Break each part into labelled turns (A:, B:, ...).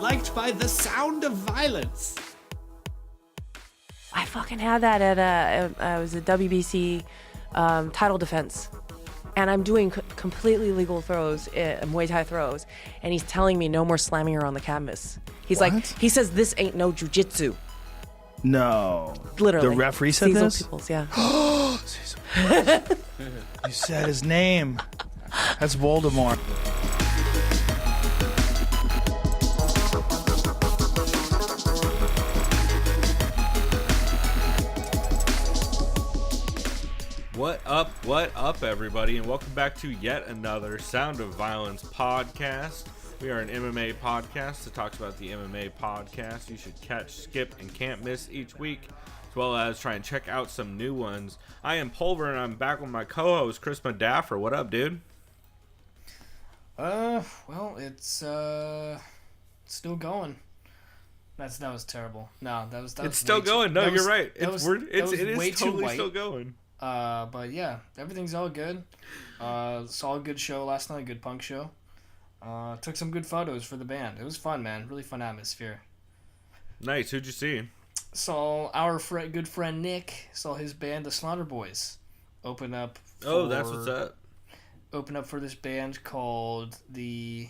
A: liked by The Sound of Violence.
B: I fucking had that at it was a WBC title defense. And I'm doing completely legal throws, Muay Thai throws. And he's telling me no more slamming her on the canvas. He's
C: What?
B: like, he says this ain't no jujitsu.
C: No.
B: Literally.
C: The referee said
B: Cecil
C: this?
B: Peoples, yeah.
C: Cecil Peoples. You said his name. That's Voldemort.
D: What up, everybody, and welcome back to yet another Sound of Violence podcast. We are an MMA podcast that talks about the MMA podcast you should catch, skip, and can't miss each week, as well as try and check out some new ones. I am Pulver, and I'm back with my co-host, Chris Madaffer. What up, dude?
E: Well, it's still going. That was terrible. No, that was
D: It's still going. No, you're right. It is
E: way too
D: totally
E: white.
D: still going.
E: But yeah, everything's all good. Saw a good show last night, a good punk show. Took some good photos for the band. It was fun, man. Really fun atmosphere.
D: Nice. Who'd you see?
E: Saw our good friend Nick. Saw his band, the Slaughter Boys, open up.
D: That's what's up.
E: Open up for this band called the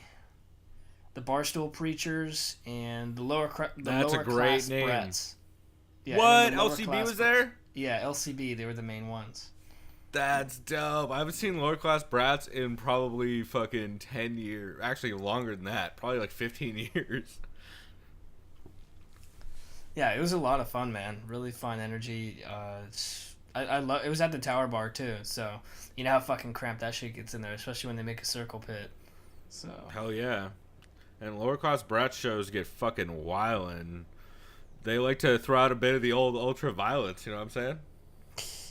E: Barstool Preachers and the Lower
D: That's a great
E: Class
D: name.
E: Brats. Yeah,
D: What?
E: and the Lower
D: LCB
E: Class
D: was
E: Brats.
D: there?
E: Yeah, LCB. They were the main ones.
D: That's dope. I haven't seen lower class brats in probably fucking 10 years. Actually, longer than that. Probably like 15 years.
E: Yeah, it was a lot of fun, man. Really fun energy. I love. It was at the Tower Bar too, so you know how fucking cramped that shit gets in there, especially when they make a circle pit. So
D: Hell yeah. And lower class brat shows get fucking wildin'. They like to throw out a bit of the old ultra violence, you know what I'm saying?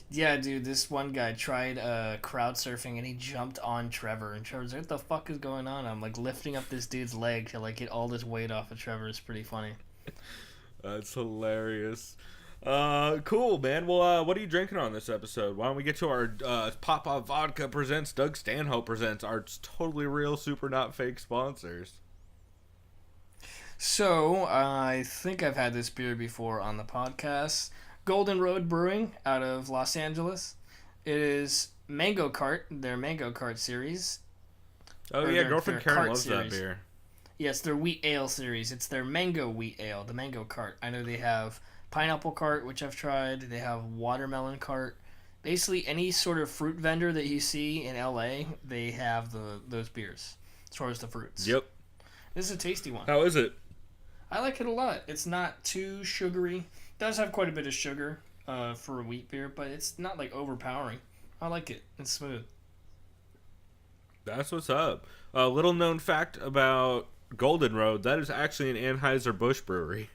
E: yeah, dude, this one guy tried crowd surfing and he jumped on Trevor, and Trevor's like, "What the fuck is going on?" I'm like lifting up this dude's leg to like get all this weight off of Trevor. It's pretty funny.
D: That's hilarious. Cool, man. Well, what are you drinking on this episode? Why don't we get to our Pop Pop Vodka presents Doug Stanhope presents our totally real, super not fake sponsors.
E: So, I think I've had this beer before on the podcast. Golden Road Brewing out of Los Angeles. It is Mango Cart, their Mango Cart series.
D: Oh,
E: Or
D: yeah,
E: their
D: girlfriend Karen
E: cart
D: loves
E: series.
D: that beer.
E: Yes, their wheat ale series. It's their mango wheat ale, the Mango Cart. I know they have pineapple cart, which I've tried. They have watermelon cart. Basically, any sort of fruit vendor that you see in LA, they have those beers, as far as the fruits.
D: Yep.
E: This is a tasty one.
D: How is it?
E: I like it a lot. It's not too sugary. It does have quite a bit of sugar for a wheat beer, but it's not like overpowering. I like it. It's smooth.
D: That's what's up. A little known fact about Golden Road, that is actually an Anheuser-Busch brewery.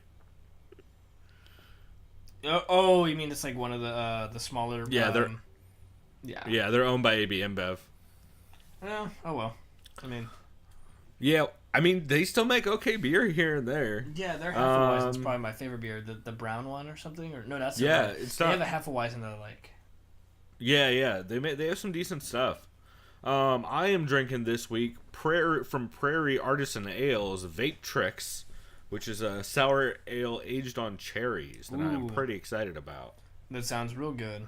E: Oh, you mean it's like one of the smaller...
D: Yeah,
E: Yeah,
D: they're owned by AB InBev.
E: oh well. I mean...
D: Yeah, I mean, they still make okay beer here and there.
E: Yeah, their Hefeweizen's probably my favorite beer. The brown one or something? Or no, that's the red.
D: It's
E: They
D: not.
E: have a Hefeweizen that I like.
D: Yeah, they have some decent stuff. I am drinking this week from Prairie Artisan Ales Vape Tricks, which is a sour ale aged on cherries that I'm
E: Ooh.
D: pretty excited about.
E: That sounds real good.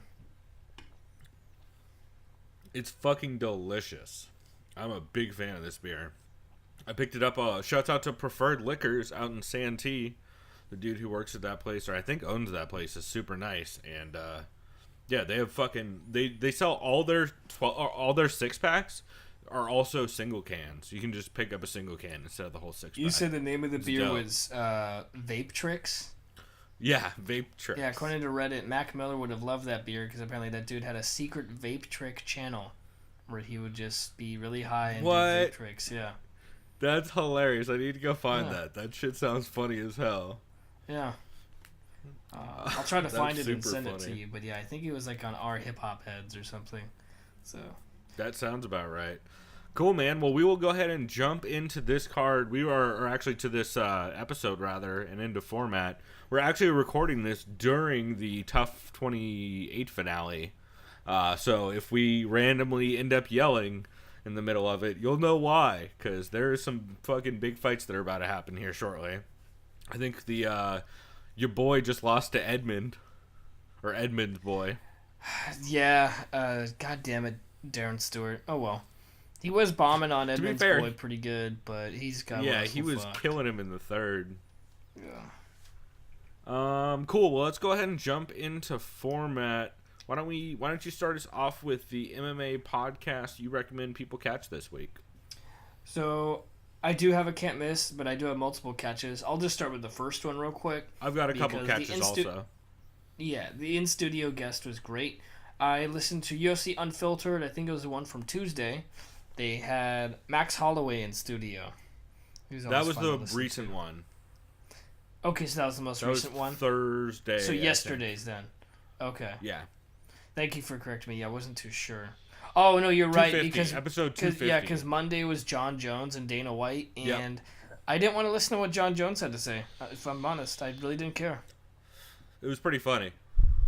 D: It's fucking delicious. I'm a big fan of this beer. I picked it up. Shouts out to Preferred Liquors out in Santee. The dude who works at that place, or I think owns that place, is super nice. And yeah, they have fucking they sell all their 6-packs are also single cans. You can just pick up a single can instead of the whole 6-pack.
E: You said the name of the beer
D: dope.
E: was Vape Tricks?
D: Yeah, Vape Tricks.
E: Yeah, according to Reddit, Mac Miller would have loved that beer because apparently that dude had a secret vape trick channel where he would just be really high and do vape tricks. Yeah.
D: That's hilarious. I need to go find that. That shit sounds funny as hell.
E: Yeah. I'll try to find it and
D: super
E: send it to
D: funny.
E: you. But yeah, I think it was like on our Hip Hop Heads or something. So.
D: That sounds about right. Cool, man. Well, we will go ahead and jump into this card. Or actually to this episode, rather, and into format. We're actually recording this during the TUF 28 finale. So if we randomly end up yelling, in the middle of it, you'll know why, because there are some fucking big fights that are about to happen here shortly. I think your boy just lost to Edmund, or Edmund's boy.
E: Yeah, god damn it, Darren Stewart. Oh well. He was bombing on Edmund's boy pretty good, but he's got
D: he was killing him in the third.
E: Yeah.
D: Cool. Well, let's go ahead and jump into format. Why don't you start us off with the MMA podcast you recommend people catch this week?
E: So, I do have a can't miss, but I do have multiple catches. I'll just start with the first one real quick.
D: I've got a couple catches also.
E: Yeah, the in-studio guest was great. I listened to UFC Unfiltered. I think it was the one from Tuesday. They had Max Holloway in studio.
D: That was the recent one.
E: Okay, so that was the most recent one?
D: Thursday.
E: So yesterday's then. Okay.
D: Yeah.
E: Thank you for correcting me. I wasn't too sure. Oh, no, you're right. Because
D: episode 250.
E: Yeah, because Monday was John Jones and Dana White, and I didn't want to listen to what John Jones had to say. If I'm honest, I really didn't care.
D: It was pretty funny.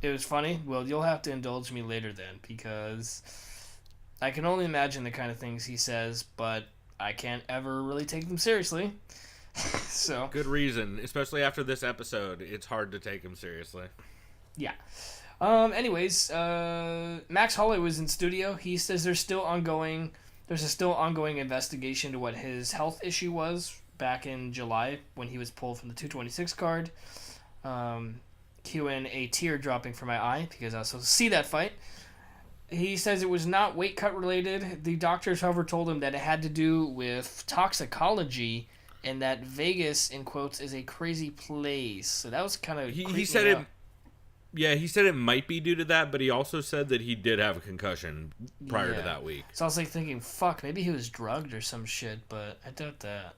E: It was funny? Well, you'll have to indulge me later then, because I can only imagine the kind of things he says, but I can't ever really take them seriously. So
D: good reason, especially after this episode. It's hard to take him seriously.
E: Yeah. Anyways, Max Holloway was in studio. He says there's a still ongoing investigation to what his health issue was back in July when he was pulled from the 226 card. Cueing a tear dropping from my eye because I was supposed to see that fight. He says it was not weight cut related. The doctors, however, told him that it had to do with toxicology and that Vegas, in quotes, is a crazy place. So that was kind of
D: he said it. Yeah, he said it might be due to that, but he also said that he did have a concussion prior to that week.
E: So I was like thinking, fuck, maybe he was drugged or some shit, but I doubt that.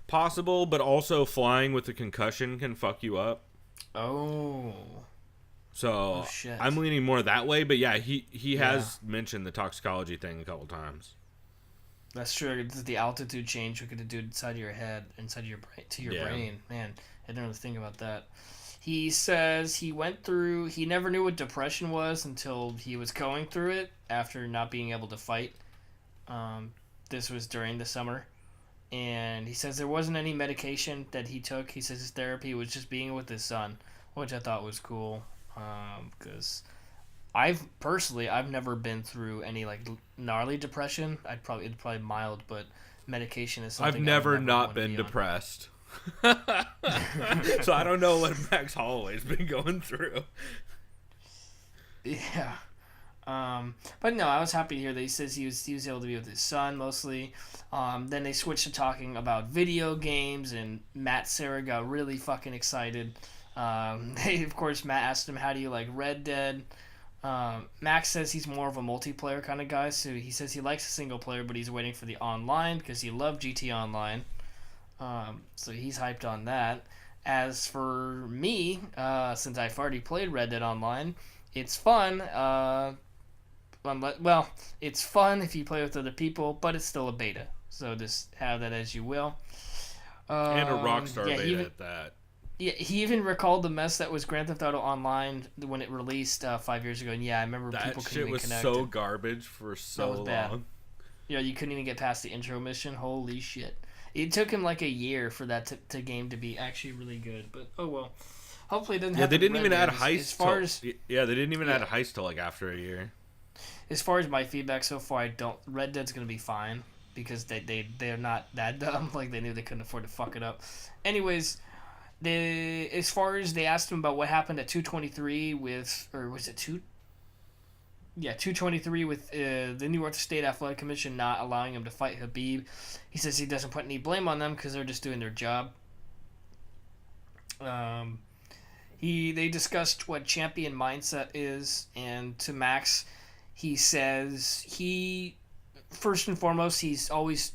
D: Possible, but also flying with a concussion can fuck you up.
E: Oh.
D: So I'm leaning more that way, but yeah, he has mentioned the toxicology thing a couple times.
E: That's true. The altitude change we could do inside your head, inside your brain, to your brain. Man, I didn't really think about that. He says he never knew what depression was until he was going through it after not being able to fight. This was during the summer. And he says there wasn't any medication that he took. He says his therapy was just being with his son, which I thought was cool. Because I've never been through any like gnarly depression. It's probably mild, but medication is something
D: I've never not been depressed. So I don't know what Max Holloway's been going through.
E: Yeah. But no, I was happy to hear that he says he was able to be with his son mostly. Then they switched to talking about video games, and Matt Serra got really fucking excited. Of course, Matt asked him, how do you like Red Dead? Max says he's more of a multiplayer kind of guy, so he says he likes a single player, but he's waiting for the online because he loved GT Online. So he's hyped on that. As for me, since I've already played Red Dead Online, it's fun. It's fun if you play with other people, but it's still a beta. So just have that as you will.
D: And a Rockstar beta at that.
E: Yeah, he even recalled the mess that was Grand Theft Auto Online when it released 5 years ago. And yeah, I remember people couldn't even connect.
D: That shit was so garbage for so long.
E: Bad. Yeah, you couldn't even get past the intro mission. Holy shit. It took him like a year for that game to be actually really good. But oh well. Hopefully it doesn't happen.
D: Yeah, they didn't even add heist. They didn't even add heist till like after a year.
E: As far as my feedback so far, Red Dead's gonna be fine because they're not that dumb. Like they knew they couldn't afford to fuck it up. Anyways, as far as they asked him about what happened at 223 with, or was it 223 with the New York State Athletic Commission not allowing him to fight Khabib. He says he doesn't put any blame on them because they're just doing their job. They discussed what champion mindset is, and to Max, he says first and foremost, he's always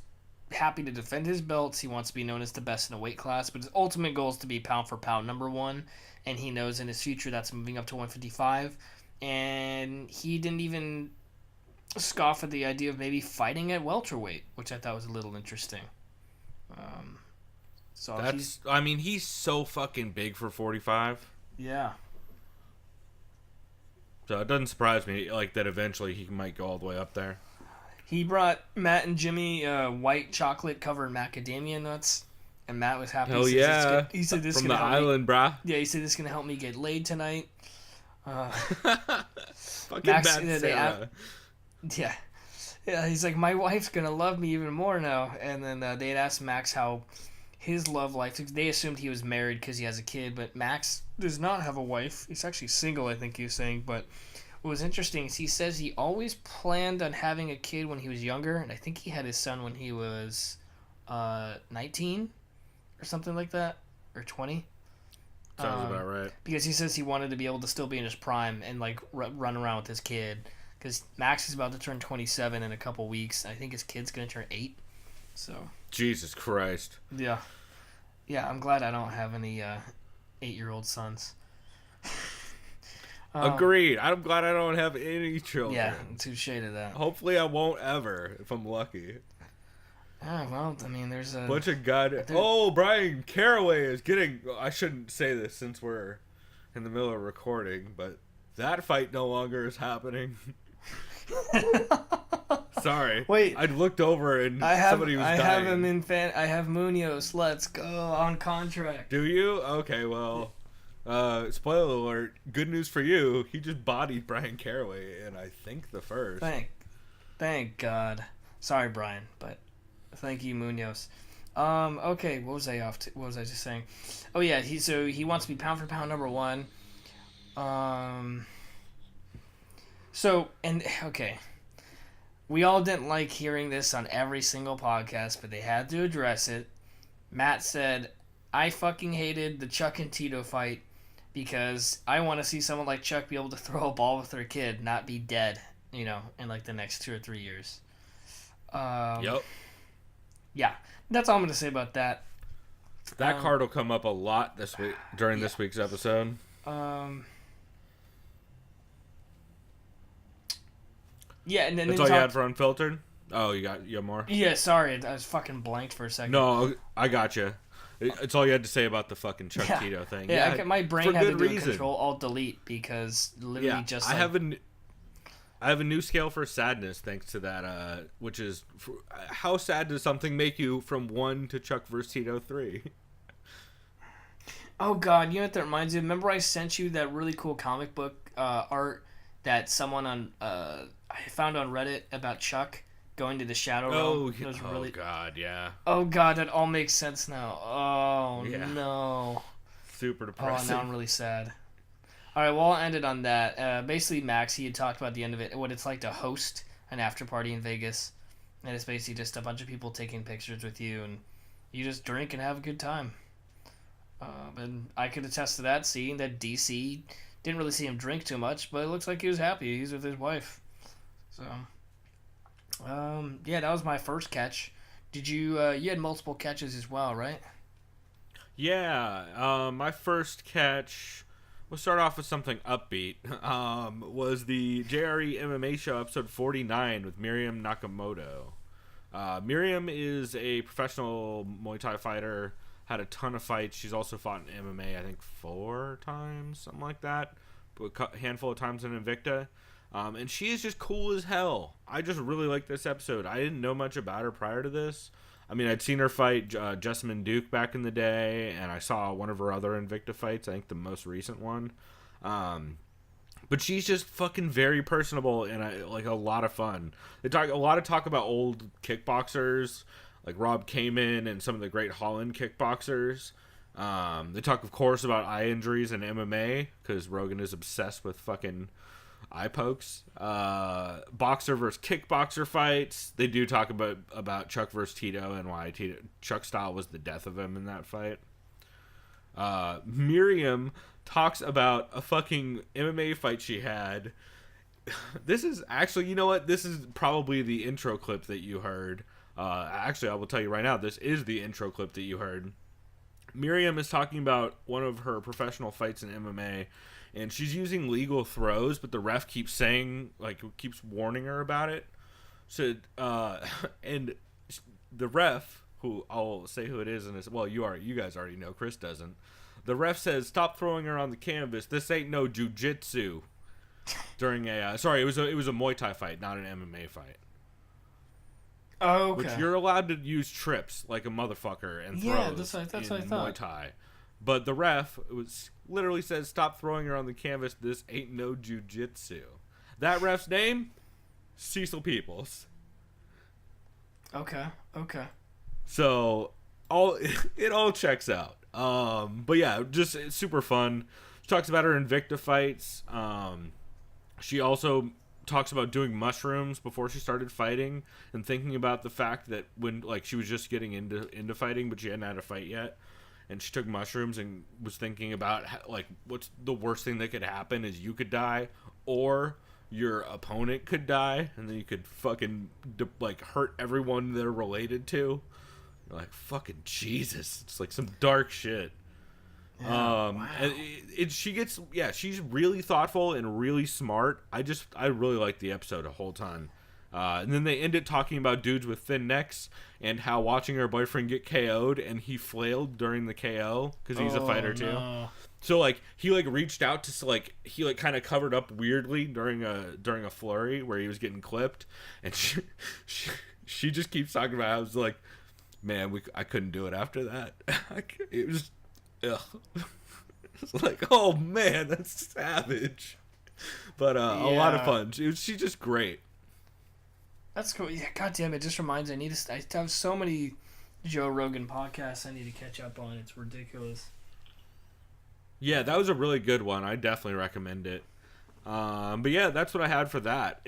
E: happy to defend his belts. He wants to be known as the best in a weight class, but his ultimate goal is to be pound for pound number one, and he knows in his future that's moving up to 155. And he didn't even scoff at the idea of maybe fighting at welterweight, which I thought was a little interesting.
D: He's so fucking big for 45.
E: Yeah.
D: So it doesn't surprise me like that eventually he might go all the way up there.
E: He brought Matt and Jimmy white chocolate covered macadamia nuts, and Matt was happy.
D: Hell yeah!
E: He said this
D: from
E: gonna
D: the
E: help
D: island, brah.
E: Yeah, he said this is gonna help me get laid tonight.
D: Fucking
E: Max,
D: Matt Sarah.
E: Yeah, he's like, my wife's gonna love me even more now. And then they had asked Max how his love life. They assumed he was married because he has a kid, but Max does not have a wife. He's actually single, I think he was saying. But what was interesting is he says he always planned on having a kid when he was younger, and I think he had his son when he was 19 or something like that, or 20.
D: Sounds about right.
E: Because he says he wanted to be able to still be in his prime and like run around with his kid. Because Max is about to turn 27 in a couple weeks. I think his kid's gonna turn 8. So.
D: Jesus Christ.
E: Yeah. Yeah, I'm glad I don't have any 8-year-old sons.
D: Agreed. I'm glad I don't have any children.
E: Yeah, touche to that.
D: Hopefully I won't ever, if I'm lucky.
E: Well, I mean, there's a
D: bunch of Oh, Brian Caraway is getting... I shouldn't say this since we're in the middle of recording, but that fight no longer is happening. Sorry.
E: Wait.
D: I looked over and somebody was dying.
E: I have him in I have Munoz. Let's go on contract.
D: Do you? Okay, well... spoiler alert, good news for you, he just bodied Brian Caraway in, I think, the first.
E: Thank God. Sorry, Brian, but thank you, Munoz. Okay, what was I off to? What was I just saying? Oh yeah, he wants to be pound for pound number 1. Okay. We all didn't like hearing this on every single podcast, but they had to address it. Matt said, I fucking hated the Chuck and Tito fight because I want to see someone like Chuck be able to throw a ball with their kid, not be dead, in like the next 2 or 3 years.
D: Yep.
E: Yeah, that's all I'm going to say about that.
D: That card will come up a lot this week during this week's episode.
E: Yeah, and then
D: that's all you had for Unfiltered? Oh, you have more?
E: Yeah, sorry, I was fucking blanked for a second.
D: No, I got you. It's all you had to say about the fucking Chuck Tito thing.
E: Yeah, my brain had to do a Control-Alt-Delete because literally just.
D: I have a new scale for sadness thanks to that. Which is how sad does something make you from 1 to Chuck vs Tito 3?
E: Oh God, you know what that reminds me of? Remember I sent you that really cool comic book art that someone I found on Reddit about Chuck going to the Shadow Realm.
D: God, yeah.
E: Oh God, that all makes sense now. Oh
D: yeah.
E: No.
D: Super depressing.
E: Oh, now I'm really sad. All right, well, I'll end it on that. Basically, Max, he had talked about the end of it, what it's like to host an after party in Vegas, and it's basically just a bunch of people taking pictures with you, and you just drink and have a good time. And I could attest to that, seeing that DC didn't really see him drink too much, but it looks like he was happy. He's with his wife. So, yeah, that was my first catch. Did you? You had multiple catches as well, right?
D: Yeah. My first catch. We'll start off with something upbeat. Was the JRE MMA Show episode 49 with Miriam Nakamoto. Miriam is a professional Muay Thai fighter. Had a ton of fights. She's also fought in MMA, I think 4 times, something like that. But a handful of times in Invicta. And she is just cool as hell. I just really like this episode. I didn't know much about her prior to this. I mean, I'd seen her fight Jessamine Duke back in the day, and I saw one of her other Invicta fights, I think the most recent one. But she's just fucking very personable and like a lot of fun. They talk a lot about old kickboxers, like Rob Kamen and some of the great Holland kickboxers. They talk, of course, about eye injuries in MMA, because Rogan is obsessed with fucking eye pokes. Boxer versus kickboxer fights. They do talk about Chuck versus Tito and why Chuck's style was the death of him in that fight. Miriam talks about a fucking MMA fight she had. This is actually, you know what? This is probably the intro clip that you heard. Actually, I will tell you right now, this is the intro clip that you heard. Miriam is talking about one of her professional fights in MMA, and she's using legal throws, but the ref keeps warning her about it. So, and the ref, who I'll say who it is, and well, you guys already know. Chris doesn't. The ref says, "Stop throwing her on the canvas. This ain't no jujitsu." During it was a Muay Thai fight, not an MMA fight.
E: Oh, okay.
D: Which you're allowed to use trips like a motherfucker and throws.
E: Yeah, that's what I thought.
D: Muay Thai. But the ref literally says, "Stop throwing her on the canvas. This ain't no jujitsu." That ref's name, Cecil Peoples.
E: Okay.
D: So it all checks out. But yeah, just it's super fun. She talks about her Invicta fights. She also talks about doing mushrooms before she started fighting and thinking about the fact that when she was just getting into fighting, but she hadn't had a fight yet. And she took mushrooms and was thinking about what's the worst thing that could happen is you could die or your opponent could die, and then you could fucking hurt everyone they're related to. You're like, fucking Jesus, it's like some dark shit. Yeah, wow. And she's really thoughtful and really smart. I really liked the episode a whole ton. And then they ended talking about dudes with thin necks and how watching her boyfriend get KO'd and he flailed during the KO because he's a fighter too. No. So he reached out to he kind of covered up weirdly during a flurry where he was getting clipped, and she just keeps talking about how I was like, man, I couldn't do it after that. It was ugh. It's like, oh man, that's savage. But a lot of fun. She's just great.
E: That's cool. Yeah, goddamn, it just reminds me. I have so many Joe Rogan podcasts I need to catch up on. It's ridiculous.
D: Yeah, that was a really good one. I definitely recommend it. But yeah, that's what I had for that.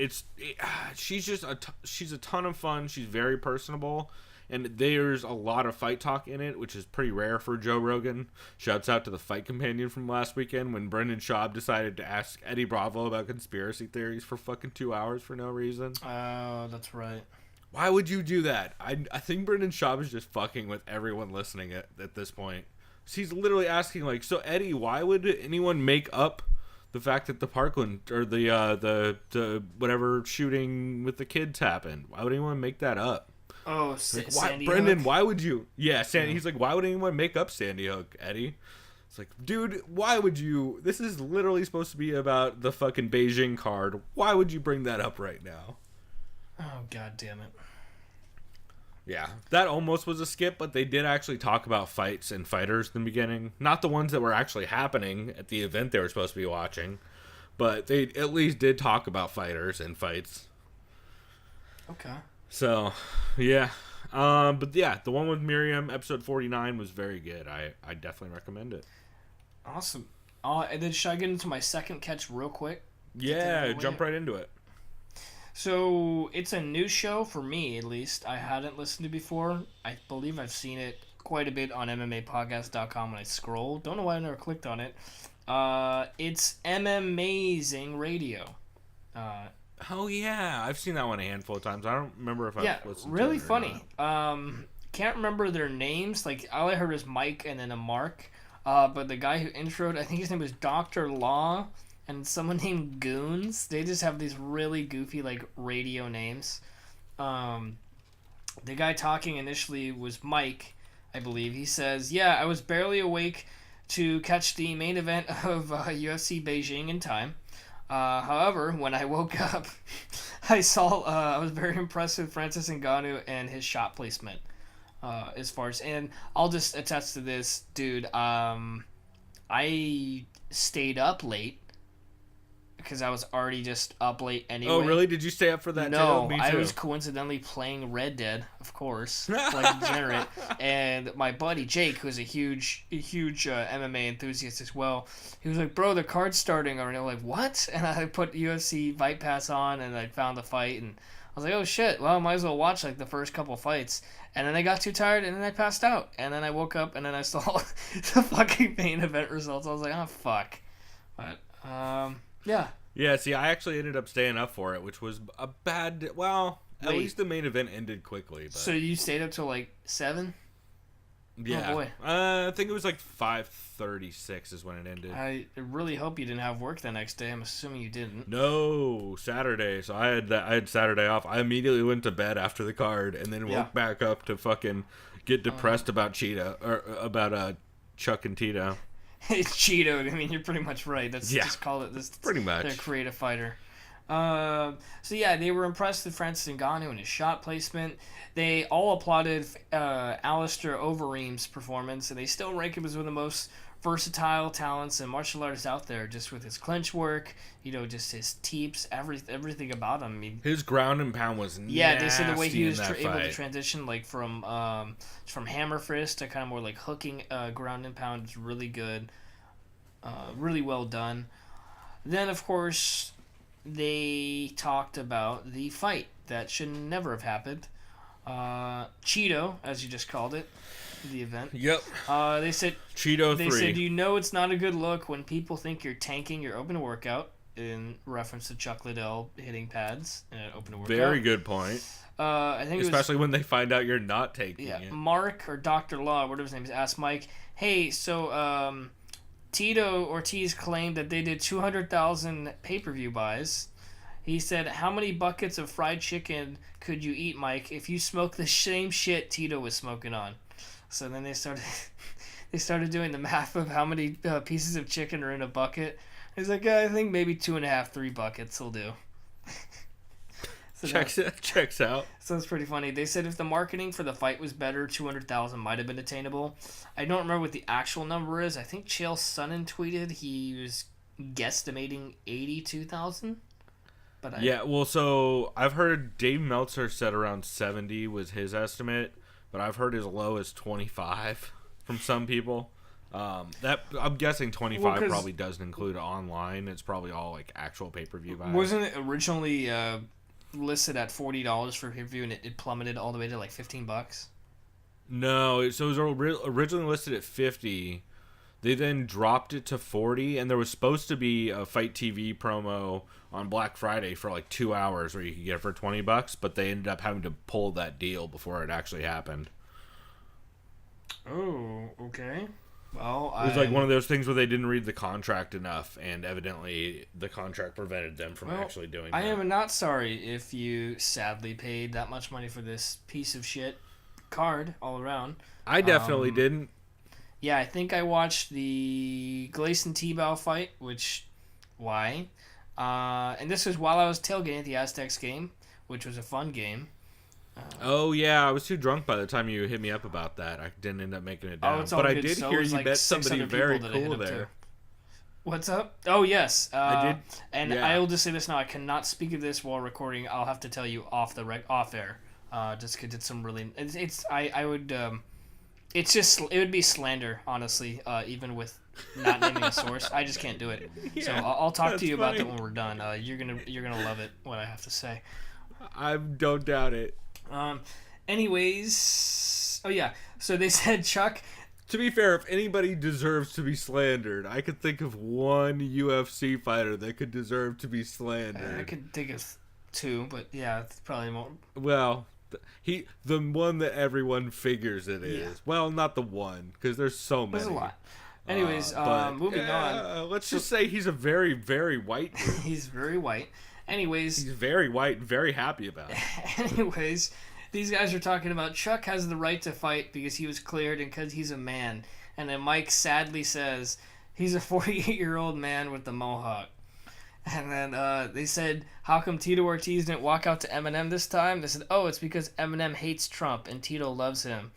D: She's a ton of fun. She's very personable, and there's a lot of fight talk in it, which is pretty rare for Joe Rogan. Shouts out to the Fight Companion from last weekend when Brendan Schaub decided to ask Eddie Bravo about conspiracy theories for fucking 2 hours for no reason.
E: Oh, that's right.
D: Why would you do that? I think Brendan Schaub is just fucking with everyone listening at this point. He's literally asking, so Eddie, why would anyone make up the fact that the Parkland or the whatever shooting with the kids happened? Why would anyone make that up?
E: Oh, Sandy
D: Brendan,
E: Hook?
D: why would you? Yeah, Sandy. He's like, why would anyone make up Sandy Hook, Eddie? It's like, dude, why would you? This is literally supposed to be about the fucking Beijing card. Why would you bring that up right now?
E: Oh, god damn it.
D: Yeah, that almost was a skip, but they did actually talk about fights and fighters in the beginning. Not the ones that were actually happening at the event they were supposed to be watching, but they at least did talk about fighters and fights.
E: Okay.
D: So, yeah. But yeah, the one with Miriam, episode 49, was very good. I definitely recommend it.
E: Awesome. And then should I get into my second catch real quick?
D: Yeah, jump right into it.
E: So, it's a new show for me, at least. I hadn't listened to before. I believe I've seen it quite a bit on MMAPodcast.com when I scroll. Don't know why I never clicked on it. It's MMAzing Radio.
D: Oh, yeah. I've seen that one a handful of times. I don't remember if I've listened to it
E: really funny. Can't remember their names. All I heard was Mike and then a Mark. But the guy who introed, I think his name was Dr. Law. And someone named Goons. They just have these really goofy, radio names. The guy talking initially was Mike, I believe. He says, yeah, I was barely awake to catch the main event of UFC Beijing in time. However, when I woke up, I was very impressed with Francis Ngannou and his shot placement. And I'll just attest to this, dude. I stayed up late. Because I was already just up late anyway.
D: Oh, really? Did you stay up for that?
E: No,
D: Me too.
E: I was coincidentally playing Red Dead, of course, like a degenerate. And my buddy Jake, who's a huge MMA enthusiast as well, he was like, "Bro, the card's starting already." I'm like, "What?" And I put UFC Fight Pass on, and I found the fight, and I was like, "Oh shit! Well, I might as well watch the first couple fights." And then I got too tired, and then I passed out, and then I woke up, and then I saw the fucking main event results. I was like, "Oh fuck!" But yeah.
D: Yeah, see, I actually ended up staying up for it, which was a bad... Well, at least the main event ended quickly. But...
E: So you stayed up till 7?
D: Yeah.
E: Oh, boy.
D: I think it was 5:36 is when it ended.
E: I really hope you didn't have work the next day. I'm assuming you didn't.
D: No, Saturday. So I had Saturday off. I immediately went to bed after the card and then woke back up to fucking get depressed about Cheetah, or about Chuck and Tito.
E: It's Cheeto. I mean, you're pretty much right. Just call it this.
D: Pretty much.
E: They're a creative fighter. So yeah, they were impressed with Francis Ngannou and his shot placement. They all applauded Alistair Overeem's performance, and they still rank him as one of the most versatile talents and martial artists out there, just with his clinch work, just his teeps, everything about him. I mean,
D: his ground and pound was nasty.
E: Yeah, they said the way he was
D: able
E: able to transition from hammer fist to kind of more like hooking ground and pound is really good, really well done. Then of course they talked about the fight that should never have happened. Cheeto, as you just called it, the event.
D: Yep.
E: They said
D: Cheeto 3.
E: They said, it's not a good look when people think you're tanking your open workout, in reference to Chuck Liddell hitting pads in an open workout.
D: Very good point.
E: I think
D: especially when they find out you're not taking it.
E: Mark or Dr. Law, whatever his name is, asked Mike, hey, so Tito Ortiz claimed that they did 200,000 pay-per-view buys. He said, how many buckets of fried chicken could you eat, Mike, if you smoked the same shit Tito was smoking on? So then they started doing the math of how many pieces of chicken are in a bucket. He's like, I think maybe 2.5, 3 buckets will do. So
D: checks out.
E: So it's pretty funny. They said if the marketing for the fight was better, 200,000 might have been attainable. I don't remember what the actual number is. I think Chael Sonnen tweeted he was guesstimating 82,000.
D: So I've heard Dave Meltzer said around 70 was his estimate, but I've heard as low as 25 from some people. That I'm guessing 25 probably doesn't include online. It's probably all like actual pay-per-view buys.
E: Wasn't it originally listed at $40 for pay-per-view and it plummeted all the way to like $15?
D: No, so it was originally listed at 50. They then dropped it to 40, and there was supposed to be a Fight TV promo on Black Friday for like 2 hours where you could get it for $20, but they ended up having to pull that deal before it actually happened.
E: Oh, okay. Well,
D: it was like one of those things where they didn't read the contract enough, and evidently the contract prevented them from actually doing that.
E: I am not sorry if you sadly paid that much money for this piece of shit card all around.
D: I definitely didn't.
E: Yeah, I think I watched the Gleison Tebow fight, why? And this was while I was tailgating at the Aztecs game, which was a fun game.
D: Oh, yeah, I was too drunk by the time you hit me up about that. I didn't end up making it down.
E: It's all
D: but
E: good.
D: I did hear you met somebody very cool there.
E: What's up? Oh, yes.
D: I did.
E: And
D: yeah.
E: I will just say this now. I cannot speak of this while recording. I'll have to tell you off air. Just because it's some really... I would... it would be slander, honestly, even with not naming a source. I just can't do it. Yeah, so I'll talk to you about that when we're done. You're gonna love it, what I have to say.
D: I don't doubt it.
E: Anyways, oh yeah. So they said Chuck.
D: To be fair, if anybody deserves to be slandered, I could think of one UFC fighter that could deserve to be slandered.
E: I could think of 2, but yeah, it's probably more.
D: Well, the one that everyone figures it is. Yeah. Well, not the one, because there's so many.
E: There's a lot. Anyways, moving on.
D: Let's just say he's a very, very white dude.
E: He's very white. Anyways.
D: He's very white and very happy about it.
E: Anyways, these guys are talking about Chuck has the right to fight because he was cleared and because he's a man. And then Mike sadly says he's a 48-year-old man with the mohawk. And then they said, how come Tito Ortiz didn't walk out to Eminem this time? They said, oh, it's because Eminem hates Trump and Tito loves him.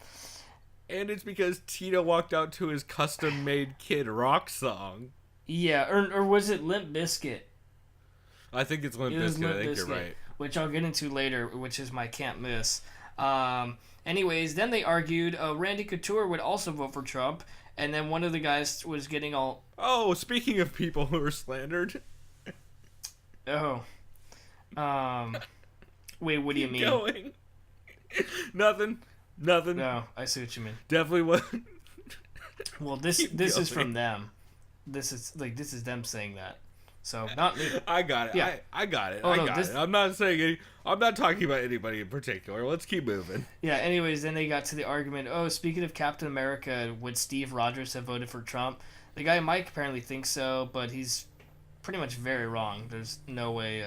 D: And it's because Tito walked out to his custom-made Kid Rock song.
E: Yeah, or was it Limp Bizkit?
D: I think it's Limp Bizkit. I think you're right.
E: Which I'll get into later, which is my can't miss. Anyways, then they argued Randy Couture would also vote for Trump, and then one of the guys was getting all...
D: Oh, speaking of people who are slandered...
E: Oh. Wait, what do you mean?
D: Going. Nothing.
E: No, I see what you mean.
D: Definitely what.
E: Well, this is from them. This is them saying that. So not me.
D: I got it. Yeah. I got it. It. I'm not saying I'm not talking about anybody in particular. Let's keep moving.
E: Yeah. Anyways, then they got to the argument. Oh, speaking of Captain America, would Steve Rogers have voted for Trump? The guy Mike apparently thinks so, but he's pretty much very wrong. There's no way.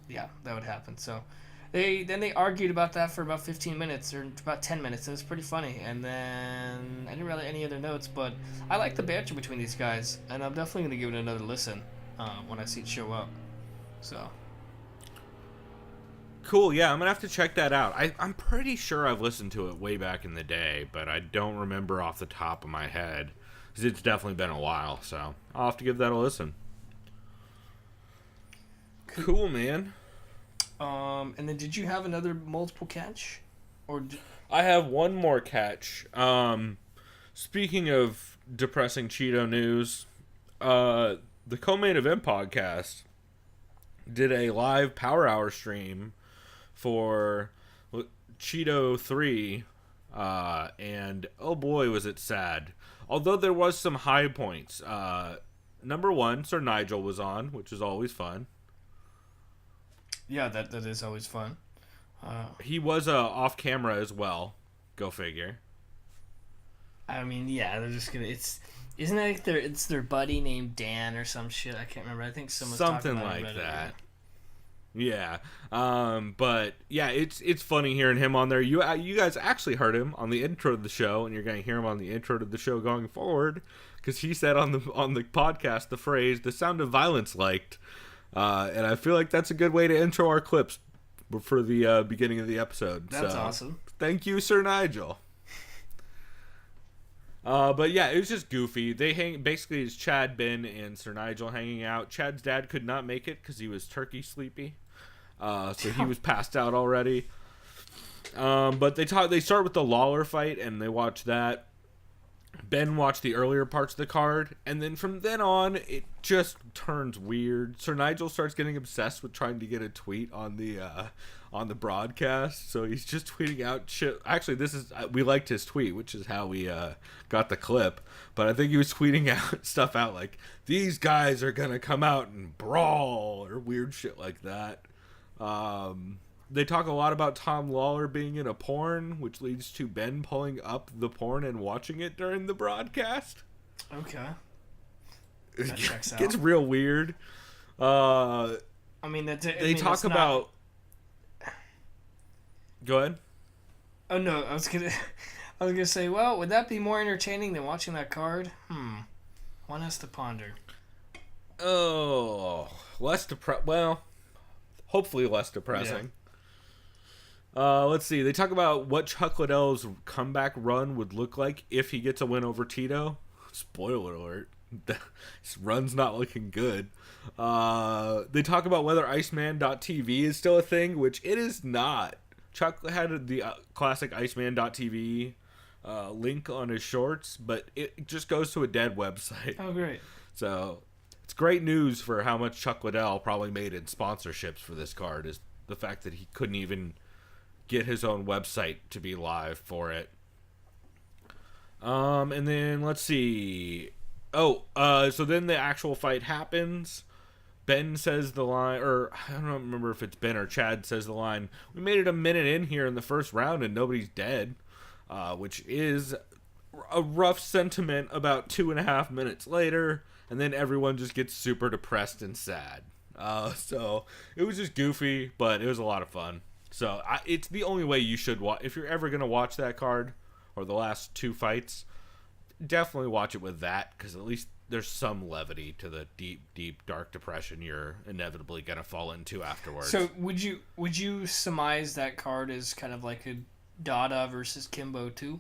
E: That would happen. So. They argued about that for about 15 minutes or about 10 minutes. It was pretty funny. And then I didn't really have any other notes, but I like the banter between these guys, and I'm definitely going to give it another listen when I see it show up. So,
D: Cool, yeah, I'm gonna have to check that out. I'm pretty sure I've listened to it way back in the day, but I don't remember off the top of my head. Because it's definitely been a while, so I'll have to give that a listen. Cool, man.
E: And then did you have another multiple catch?
D: I have one more catch. Speaking of depressing Cheeto news, the Co-Main Event Podcast did a live Power Hour stream for Cheeto 3, and oh boy was it sad. Although there was some high points. Number one, Sir Nigel was on, which is always fun.
E: Yeah, that is always fun.
D: He was off camera as well. Go figure.
E: I mean, yeah, they're just gonna. Isn't it like it's their buddy named Dan or some shit? I can't remember. I think someone's
D: something
E: talking about
D: like
E: it.
D: that. Yeah. But yeah, it's funny hearing him on there. You guys actually heard him on the intro of the show, and you're gonna hear him on the intro to the show going forward, because he said on the podcast the phrase "the sound of violence" liked, and I feel like that's a good way to intro our clips for the beginning of the episode.
E: That's awesome.
D: Thank you, Sir Nigel. But yeah, it was just goofy. Basically it's Chad, Ben, and Sir Nigel hanging out. Chad's dad could not make it because he was turkey sleepy. So he was passed out already. But they start with the Lawler fight, and they watch that. Ben watched the earlier parts of the card, and then from then on, it just turns weird. Sir Nigel starts getting obsessed with trying to get a tweet on the broadcast, so he's just tweeting out shit. Actually, we liked his tweet, which is how we got the clip. But I think he was tweeting out stuff out like, "These guys are gonna come out and brawl," or weird shit like that. They talk a lot about Tom Lawler being in a porn, which leads to Ben pulling up the porn and watching it during the broadcast.
E: Okay. That checks out.
D: It's real weird.
E: I mean,
D: they talk about. Go ahead.
E: Oh no, I was gonna say, well, would that be more entertaining than watching that card? One has to ponder.
D: Oh, well, hopefully less depressing. Yeah. Let's see. They talk about what Chuck Liddell's comeback run would look like if he gets a win over Tito. Spoiler alert. His run's not looking good. They talk about whether Iceman.tv is still a thing, which it is not. Chuck had the classic Iceman.tv link on his shorts, but it just goes to a dead website.
E: Oh, great.
D: So it's great news for how much Chuck Liddell probably made in sponsorships for this card, is the fact that he couldn't even get his own website to be live for it. And then let's see. So then the actual fight happens. Ben says the line, or I don't remember if it's Ben or Chad says the line, "We made it a minute in here in the first round and nobody's dead," which is a rough sentiment about 2.5 minutes later, and then everyone just gets super depressed and sad. So it was just goofy, but it was a lot of fun. So it's the only way you should watch. If you're ever going to watch that card, or the last two fights, definitely watch it with that, because at least there's some levity to the deep, deep, dark depression you're inevitably going to fall into afterwards.
E: So would you surmise that card as kind of like a Dada versus Kimbo 2?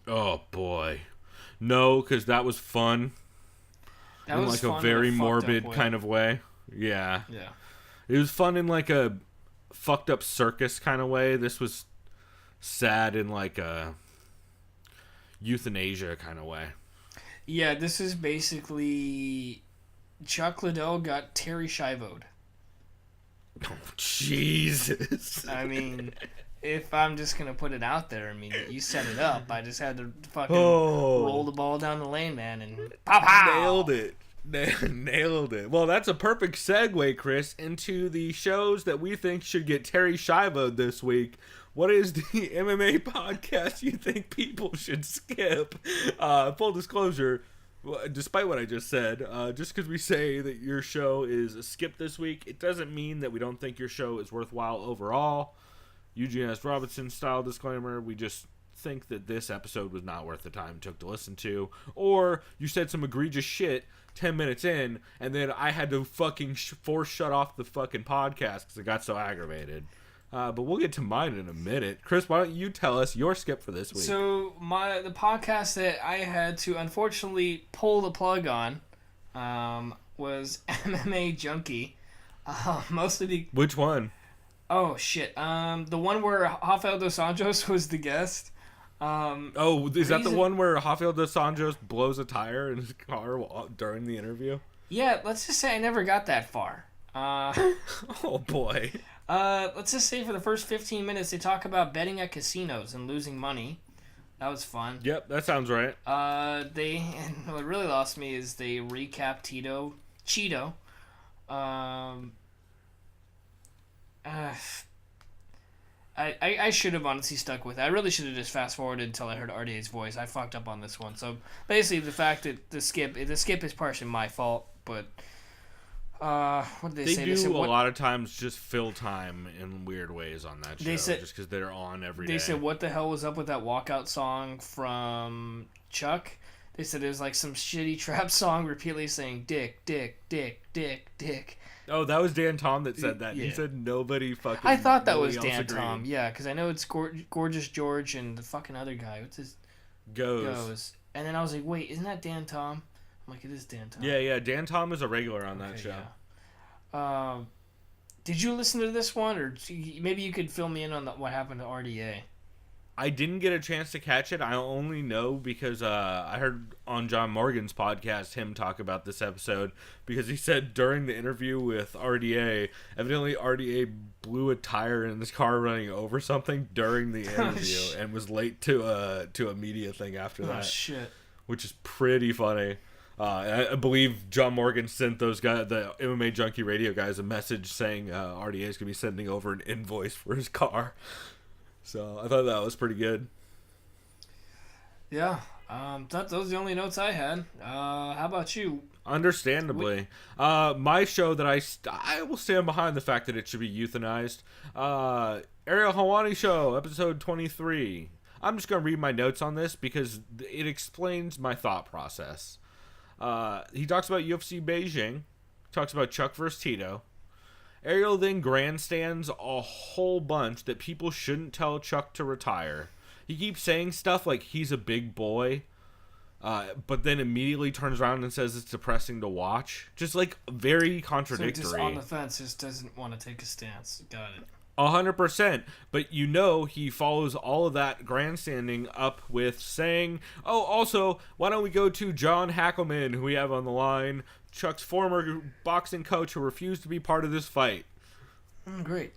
D: Oh, boy. No, because that was fun.
E: That
D: in
E: was
D: like
E: fun
D: a very
E: in a
D: morbid kind of way. Yeah.
E: Yeah.
D: It was fun in like a fucked up circus kind of way. This was sad in like a euthanasia kind of way.
E: Yeah, this is basically Chuck Liddell got Terry Schiavo'd.
D: Oh, Jesus.
E: I mean, if I'm just going to put it out there, I mean, you set it up. I just had to fucking
D: Oh.
E: roll the ball down the lane, man, and pow!
D: Nailed it. Nailed it. Well, that's a perfect segue, Chris, into the shows that we think should get Terry Schiavo'd this week. What is the MMA podcast you think people should skip? Full disclosure, despite what I just said, just because we say that your show is a skip this week, it doesn't mean that we don't think your show is worthwhile overall. Eugene S. Robinson style disclaimer. We just think that this episode was not worth the time it took to listen to, or you said some egregious shit 10 minutes in, and then I had to fucking force shut off the fucking podcast because I got so aggravated. But we'll get to mine in a minute. Chris, why don't you tell us your skip for this week?
E: So the podcast that I had to unfortunately pull the plug on was MMAJunkie. Mostly
D: Which one?
E: Oh shit. The one where Rafael Dos Santos was the guest.
D: Is that the one where Rafael Dos Santos blows a tire in his car during the interview?
E: Yeah, let's just say I never got that far.
D: Oh boy.
E: Let's just say for the first 15 minutes they talk about betting at casinos and losing money. That was fun.
D: Yep, that sounds right.
E: And what really lost me is they recap Cheeto. I should have honestly stuck with it. I really should have just fast forwarded until I heard RDA's voice. I fucked up on this one. So basically, the fact that the skip is partially my fault. But what did they say?
D: They do a lot of times just fill time in weird ways on that show, just because they're on every day.
E: They said, "What the hell was up with that walkout song from Chuck?" They said it was like some shitty trap song repeatedly saying "dick, dick, dick, dick, dick."
D: Oh, that was Dan Tom that said that.
E: Yeah.
D: He said nobody fucking.
E: I thought that was
D: nobody
E: Dan
D: else
E: Tom.
D: agreed.
E: Yeah, because I know it's Gorgeous George and the fucking other guy. What's his
D: Goes.
E: And then I was like, wait, isn't that Dan Tom? I'm like, it is Dan Tom.
D: Yeah. Dan Tom is a regular on that show.
E: Yeah. Did you listen to this one, or maybe you could fill me in on what happened to RDA?
D: I didn't get a chance to catch it. I only know because I heard on John Morgan's podcast him talk about this episode, because he said during the interview with RDA, evidently RDA blew a tire in his car running over something during the interview and was late to a media thing after that.
E: Oh shit!
D: Which is pretty funny. I believe John Morgan sent those guys, the MMAJunkie Radio guys, a message saying RDA is going to be sending over an invoice for his car. So I thought that was pretty good.
E: Yeah. Those are the only notes I had. How about you?
D: Understandably. My show that I will stand behind the fact that it should be euthanized. Ariel Helwani Show, episode 23. I'm just going to read my notes on this because it explains my thought process. He talks about UFC Beijing. Talks about Chuck versus Tito. Ariel then grandstands a whole bunch that people shouldn't tell Chuck to retire. He keeps saying stuff like he's a big boy, but then immediately turns around and says it's depressing to watch. Just like very contradictory.
E: So just on the fence, just doesn't want to take a stance. Got it.
D: 100%. But you know he follows all of that grandstanding up with saying, oh, also, why don't we go to John Hackelman, who we have on the line, Chuck's former boxing coach who refused to be part of this fight.
E: Great.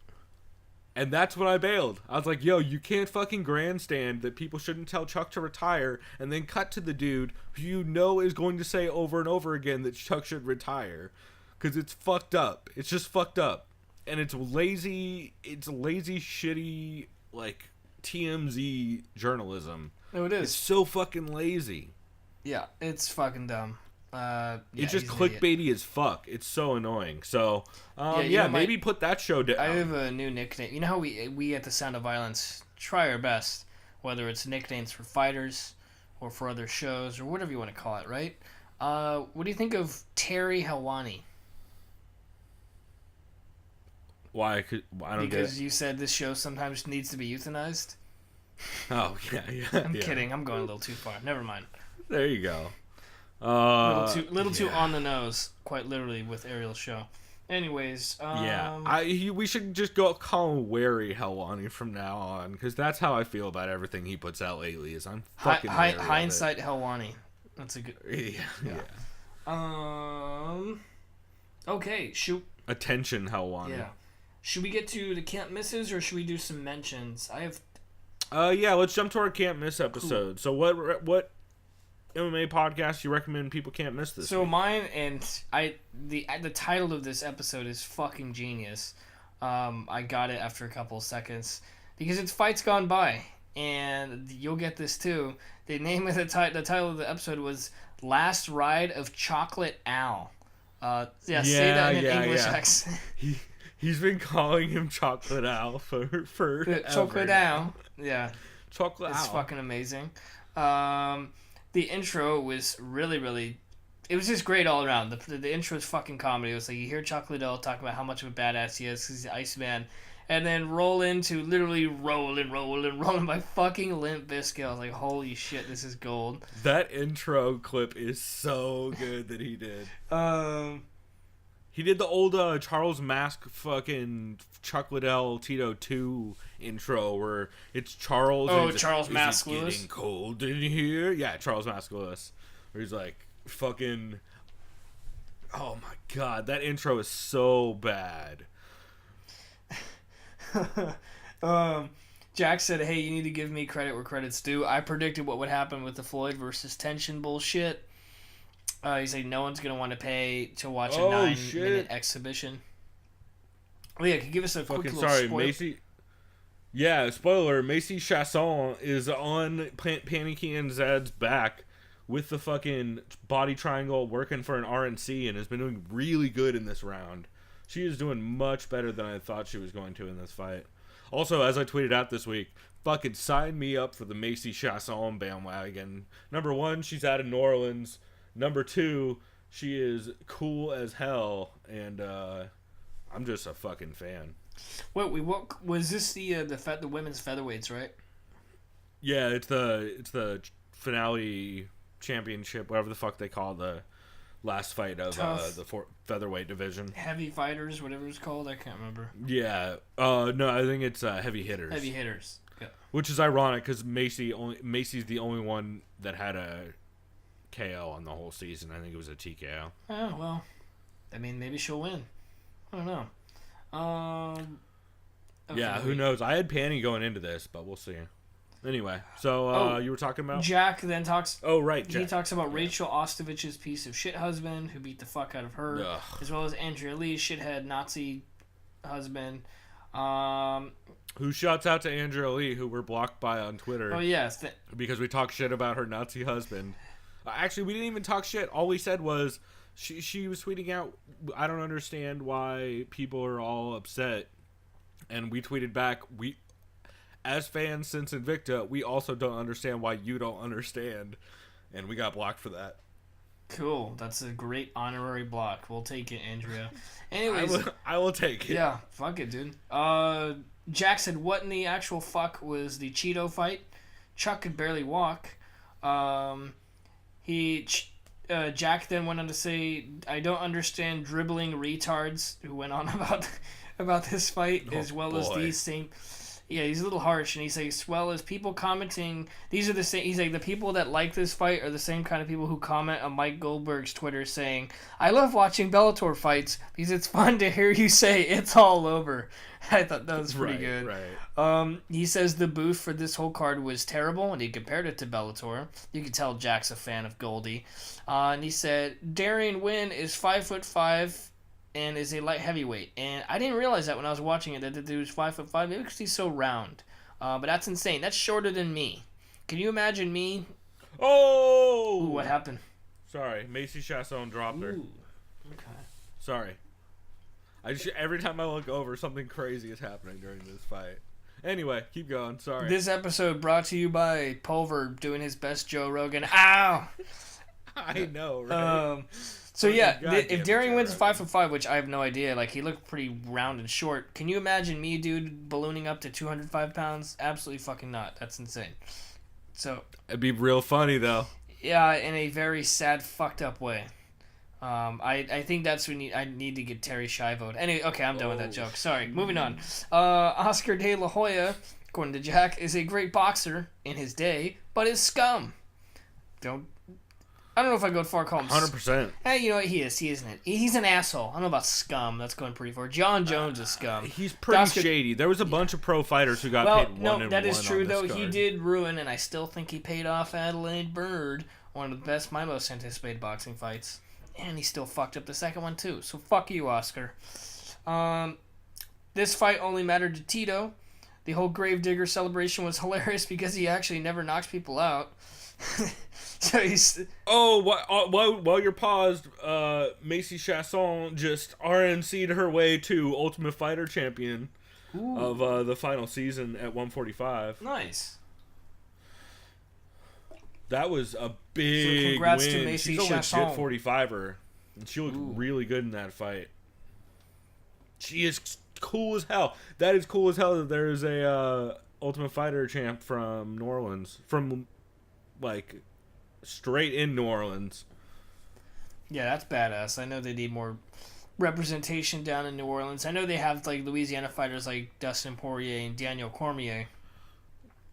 D: And that's when I bailed. I was like, yo, you can't fucking grandstand that people shouldn't tell Chuck to retire and then cut to the dude who you know is going to say over and over again that Chuck should retire. Because it's fucked up. It's just fucked up. And it's lazy, shitty, like, TMZ journalism.
E: No, it is.
D: It's so fucking lazy.
E: Yeah, it's fucking dumb.
D: It's just clickbaity as fuck. It's so annoying. So, maybe put that show down.
E: I have a new nickname. You know how we at the Sound of Violence try our best, whether it's nicknames for fighters or for other shows or whatever you want to call it, right? What do you think of Terry Helwani?
D: Why? I don't get it.
E: Because you said this show sometimes needs to be euthanized.
D: Oh, yeah.
E: I'm kidding. I'm going a little too far. Never mind.
D: There you go.
E: Little too on the nose, quite literally, with Ariel's show. Anyways,
D: we should just call him Wary Helwani from now on, because that's how I feel about everything he puts out lately. Is I'm fucking wary of it.
E: Hindsight Helwani. That's a good.
D: Yeah.
E: Okay. Shoot.
D: Attention Helwani.
E: Yeah. Should we get to the can't misses or should we do some mentions? I have.
D: Let's jump to our can't miss episode. Cool. So what MMA podcast you recommend people can't miss this week?
E: Mine and the title of this episode is fucking genius. I got it after a couple of seconds because it's Fights Gone By, and you'll get this too. The name of the title of the episode was Last Ride of Chocolate Al. Say that in an English accent.
D: He's been calling him Chocolate Al for
E: Chocolate Al. Yeah.
D: Chocolate
E: It's
D: owl.
E: fucking amazing. The intro was really. It was just great all around. The intro was fucking comedy. It was like you hear Chuck Liddell talking about how much of a badass he is because he's the Iceman, and then roll into literally rolling by fucking Limp Bizkit. I was like, holy shit, this is gold.
D: That intro clip is so good that he did. He did the old Charles Mask fucking Chuck Liddell Tito 2 intro where it's Charles.
E: Oh,
D: and
E: Charles
D: like,
E: Mask
D: is it
E: Lewis?
D: getting cold in here? Yeah, Charles Mask Lewis. Where he's like, fucking... Oh my god, that intro is so bad.
E: Jack said, hey, you need to give me credit where credit's due. I predicted what would happen with the Floyd versus Tension bullshit. He said no one's going to want to pay to watch a 9-minute exhibition. Oh, yeah, could you give us a quick little spoiler?
D: Macy... Yeah, spoiler, Macy Chasson is on Panicky and Zed's back with the fucking body triangle working for an RNC and has been doing really good in this round. She is doing much better than I thought she was going to in this fight. Also, as I tweeted out this week, fucking sign me up for the Macy Chasson bandwagon. Number 1, she's out of New Orleans. Number 2, she is cool as hell, and I'm just a fucking fan.
E: What was this the women's featherweights, right?
D: Yeah, it's the finale championship, whatever the fuck they call the last fight of the featherweight division. Heavy fighters, whatever it's called, I can't remember. Yeah, no, I think it's heavy hitters. Heavy hitters, yeah. Which is ironic because Macy's the only one that had a KO on the whole season. I think it was a TKO. Oh well, I mean maybe she'll win. I don't know. Okay, yeah, who knows? I had Panty going into this, but we'll see. Anyway, so you were talking about
E: Jack. Then talks.
D: Oh right, Jack.
E: He talks about Rachel Ostovich's piece of shit husband who beat the fuck out of her, as well as Andrea Lee's shithead Nazi husband.
D: Who shouts out to Andrea Lee, who we're blocked by on Twitter.
E: Oh yeah,
D: because we talk shit about her Nazi husband. Actually, we didn't even talk shit. All we said was she was tweeting out, I don't understand why people are all upset. And we tweeted back, we, as fans since Invicta, we also don't understand why you don't understand. And we got blocked for that. Cool. That's a great honorary block. We'll take it, Andrea. Anyways. I will take it. Yeah, fuck it, dude. Jack said, what in the actual fuck was the Cheeto fight? Chuck could barely walk. Jack then went on to say, I don't understand dribbling retards, who went on about this fight, as well as these same... Yeah, he's a little harsh, and he says, as well as people commenting, these are the same... He's like, the people that like this fight are the same kind of people who comment on Mike Goldberg's Twitter saying, I love watching Bellator fights because it's fun to hear you say it's all over. I thought that was pretty good. Right. He says the booth for this whole card was terrible, and he compared it to Bellator. You can tell Jack's a fan of Goldie. And he said, Darian Wynn is 5'5", and is a light heavyweight. And I didn't realize that when I was watching it, that the dude was 5'5", maybe because he's so round. But that's insane. That's shorter than me. Can you imagine me? Oh! Ooh, what happened? Sorry, Macy Chasson dropped her. Ooh. Okay. Sorry. Every time I look over, something crazy is happening during this fight. Anyway, keep going. Sorry. This episode brought to you by Pulver doing his best Joe Rogan. Ow! I know, right? So yeah, if Darian wins 5'5", which I have no idea, like he looked pretty round and short. Can you imagine me, dude, ballooning up to 205 pounds? Absolutely fucking not. That's insane. So it'd be real funny though. Yeah, in a very sad, fucked up way. I think that's when I need to get Terry Schiavoed. Anyway, okay, I'm done with that joke. Sorry, moving on. Oscar De La Hoya, according to Jack, is a great boxer in his day, but is scum. I don't know if I go far call him 100%. Hey, you know what? He is. He isn't it? He's an asshole. I don't know about scum. That's going pretty far. John Jones is scum. He's pretty shady. There was a bunch of pro fighters who got paid one and one. No, that is true, though. He did ruin, and I still think he paid off Adelaide Bird, one of the best, my most anticipated boxing fights. And he still fucked up the second one, too. So fuck you, Oscar. This fight only mattered to Tito. The whole Gravedigger celebration was hilarious because he actually never knocks people out. So he's... while you're paused, Macy Chasson just RNC'd her way to Ultimate Fighter champion of the final season at 145. Nice. That was a big
E: congrats
D: win.
E: to Macy
D: She's a legit
E: Chasson.
D: 45er. And she looked really good in that fight. She is cool as hell. That is cool as hell that there is a Ultimate Fighter champ from New Orleans. From, like, straight in New Orleans.
E: Yeah, that's badass. I know they need more representation down in New Orleans. I know they have, like, Louisiana fighters like Dustin Poirier and Daniel Cormier.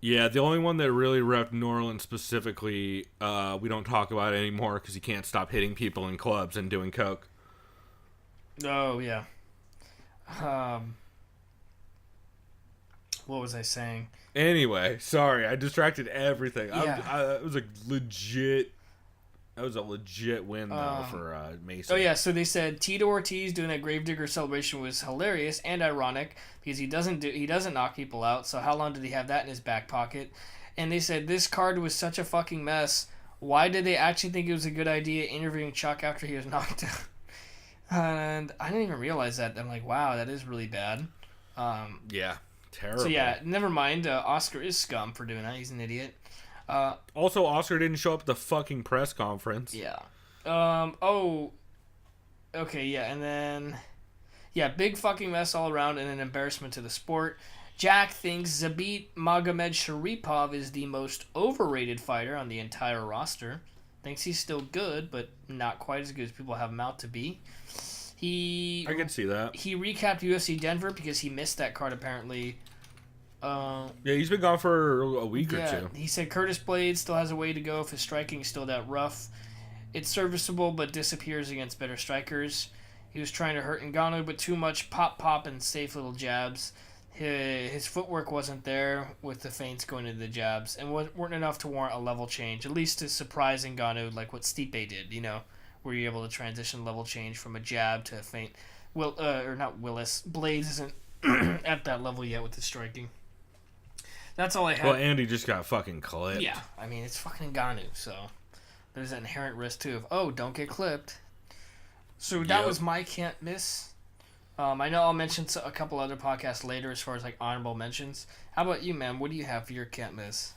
D: Yeah, the only one that really repped New Orleans specifically, we don't talk about anymore because he can't stop hitting people in clubs and doing coke.
E: Oh, yeah. What was I saying?
D: Anyway, sorry, I distracted everything.
E: Yeah.
D: It was a legit win though for Mason.
E: Oh yeah, so they said Tito Ortiz doing that Gravedigger celebration was hilarious and ironic because he doesn't knock people out. So how long did he have that in his back pocket? And they said this card was such a fucking mess. Why did they actually think it was a good idea interviewing Chuck after he was knocked out? And I didn't even realize that. I'm like, wow, that is really bad.
D: Yeah, terrible.
E: So yeah, never mind. Oscar is scum for doing that. He's an idiot.
D: Also, Oscar didn't show up at the fucking press conference.
E: Yeah. Okay, yeah, and then... Yeah, big fucking mess all around and an embarrassment to the sport. Jack thinks Zabit Magomedsharipov is the most overrated fighter on the entire roster. Thinks he's still good, but not quite as good as people have him out to be.
D: I can see that.
E: He recapped UFC Denver because he missed that card, apparently.
D: Yeah, he's been gone for a week or two.
E: He said Curtis Blades still has a way to go if his striking is still that rough. It's serviceable, but disappears against better strikers. He was trying to hurt Ngannou, but too much pop, and safe little jabs. His footwork wasn't there with the feints going into the jabs, and weren't enough to warrant a level change, at least to surprise Ngannou like what Stipe did, where you're able to transition level change from a jab to a feint. Blades isn't at that level yet with his striking. That's all I had.
D: Well, Andy just got fucking clipped.
E: Yeah, I mean, it's fucking Ngannou, so there's an inherent risk, too, of, don't get clipped. So that was my can't miss. I know I'll mention a couple other podcasts later as far as, like, honorable mentions. How about you, man? What do you have for your can't miss?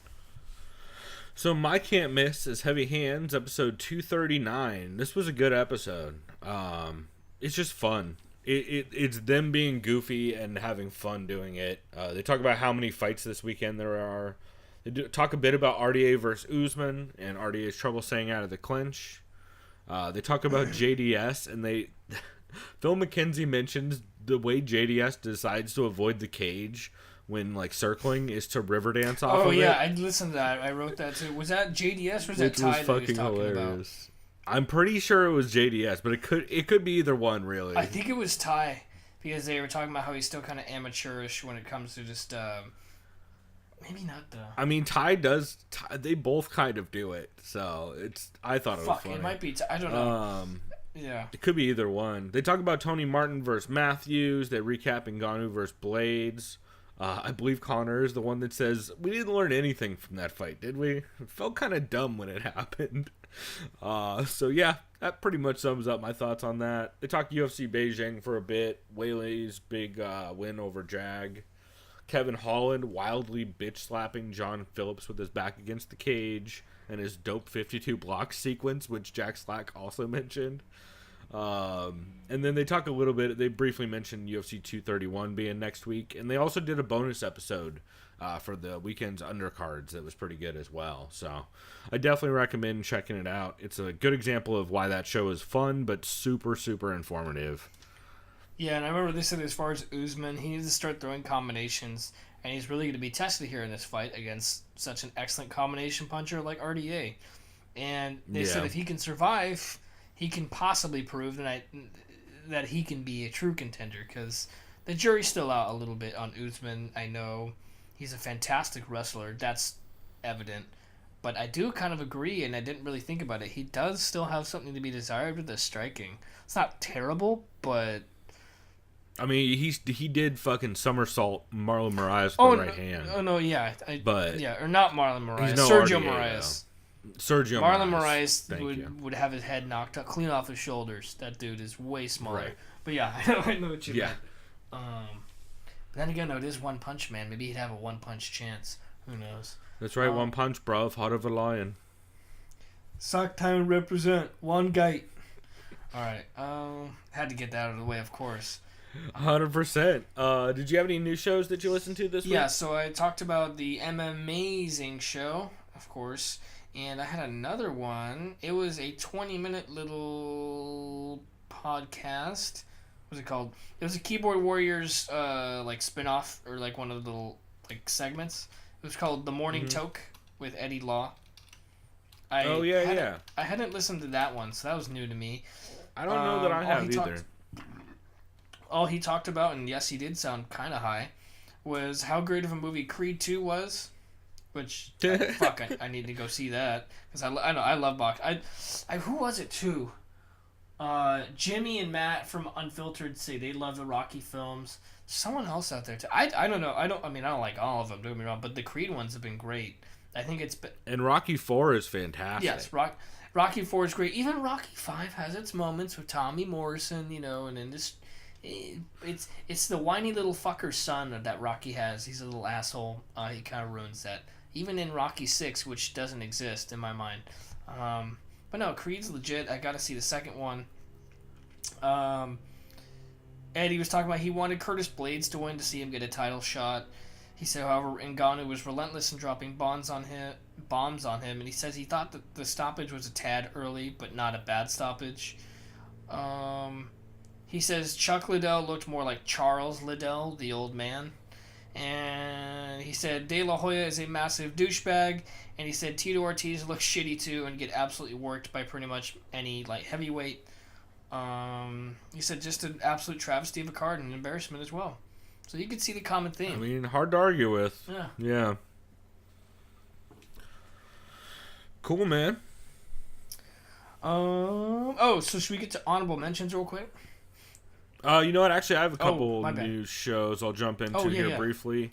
D: So my can't miss is Heavy Hands, episode 239. This was a good episode. It's just fun. It's them being goofy and having fun doing it. They talk about how many fights this weekend there are. They talk a bit about RDA versus Usman and RDA's trouble staying out of the clinch. They talk about JDS, and Phil McKenzie mentions the way JDS decides to avoid the cage when like circling is to river dance off of it.
E: Oh yeah, I listened to that. I wrote that too. Was that JDS or was that Ty that he was talking about?
D: I'm pretty sure it was JDS, but it could be either one, really.
E: I think it was Ty, because they were talking about how he's still kind of amateurish when it comes to just maybe not the.
D: I mean, they both kind of do it, so I thought it was funny.
E: It might be. I don't know. Yeah.
D: It could be either one. They talk about Tony Martin versus Matthews. They recap Ngannou versus Blades. I believe Connor is the one that says, we didn't learn anything from that fight, did we? It felt kind of dumb when it happened. So yeah, that pretty much sums up my thoughts on that. They talked UFC Beijing for a bit. Weili's big win over Jag. Kevin Holland wildly bitch-slapping John Phillips with his back against the cage. And his dope 52 block sequence, which Jack Slack also mentioned. And then they talk a little bit, they briefly mentioned UFC 231 being next week. And they also did a bonus episode for the weekend's undercards that was pretty good as well. So I definitely recommend checking it out. It's a good example of why that show is fun, but super, super informative.
E: Yeah, and I remember they said as far as Usman, he needs to start throwing combinations. And he's really going to be tested here in this fight against such an excellent combination puncher like RDA. And they said if he can survive, he can possibly prove that he can be a true contender. Because the jury's still out a little bit on Usman. I know he's a fantastic wrestler. That's evident. But I do kind of agree, and I didn't really think about it. He does still have something to be desired with the striking. It's not terrible, but...
D: I mean, he did fucking somersault Marlon Moraes with the right hand.
E: Oh, no, yeah. Or not Marlon Moraes.
D: No
E: Sergio
D: RDA,
E: Moraes.
D: Sergio
E: Marlon
D: Moraes
E: would have his head knocked out clean off his shoulders. That dude is way smaller.
D: Right.
E: But yeah, I know what you meant. But then again, it is One Punch Man. Maybe he'd have a one punch chance. Who knows?
D: That's right, one punch, bruv. Heart of a lion.
E: Socktown represent. One gate. All right. Had to get that out of the way, of course.
D: 100%. Did you have any new shows that you listened to this week?
E: Yeah, so I talked about the MMAzing show, of course, and I had another one. It was a 20-minute little podcast. What was it called? It was a Keyboard Warriors like spin-off, or like one of the little like segments. It was called The Morning Toke with Eddie Law. I hadn't listened to that one, so that was new to me.
D: I don't know that I have either.
E: All he talked about, and yes, he did sound kind of high, was how great of a movie Creed 2 was. Which, I need to go see that. Because I love boxing. Who was it, too? Jimmy and Matt from Unfiltered say they love the Rocky films. Someone else out there, too. I don't know. I don't like all of them, don't get me wrong, but the Creed ones have been great. I think it's been...
D: And Rocky 4 is fantastic.
E: Yes, Rocky 4 is great. Even Rocky 5 has its moments with Tommy Morrison, and in this... It's the whiny little fucker son that Rocky has. He's a little asshole. He kind of ruins that. Even in Rocky 6, which doesn't exist in my mind. But no, Creed's legit. I got to see the second one. Eddie was talking about he wanted Curtis Blades to win to see him get a title shot. He said, however, Ngannou was relentless in dropping bombs on him, and he says he thought that the stoppage was a tad early, but not a bad stoppage. He says Chuck Liddell looked more like Charles Liddell, the old man. And he said De La Hoya is a massive douchebag. And he said Tito Ortiz looks shitty too and get absolutely worked by pretty much any light heavyweight. He said just an absolute travesty of a card and an embarrassment as well. So you could see the common theme.
D: I mean, hard to argue with. Yeah. Cool, man.
E: So should we get to honorable mentions real quick?
D: You know what? Actually, I have a couple new shows I'll jump into briefly.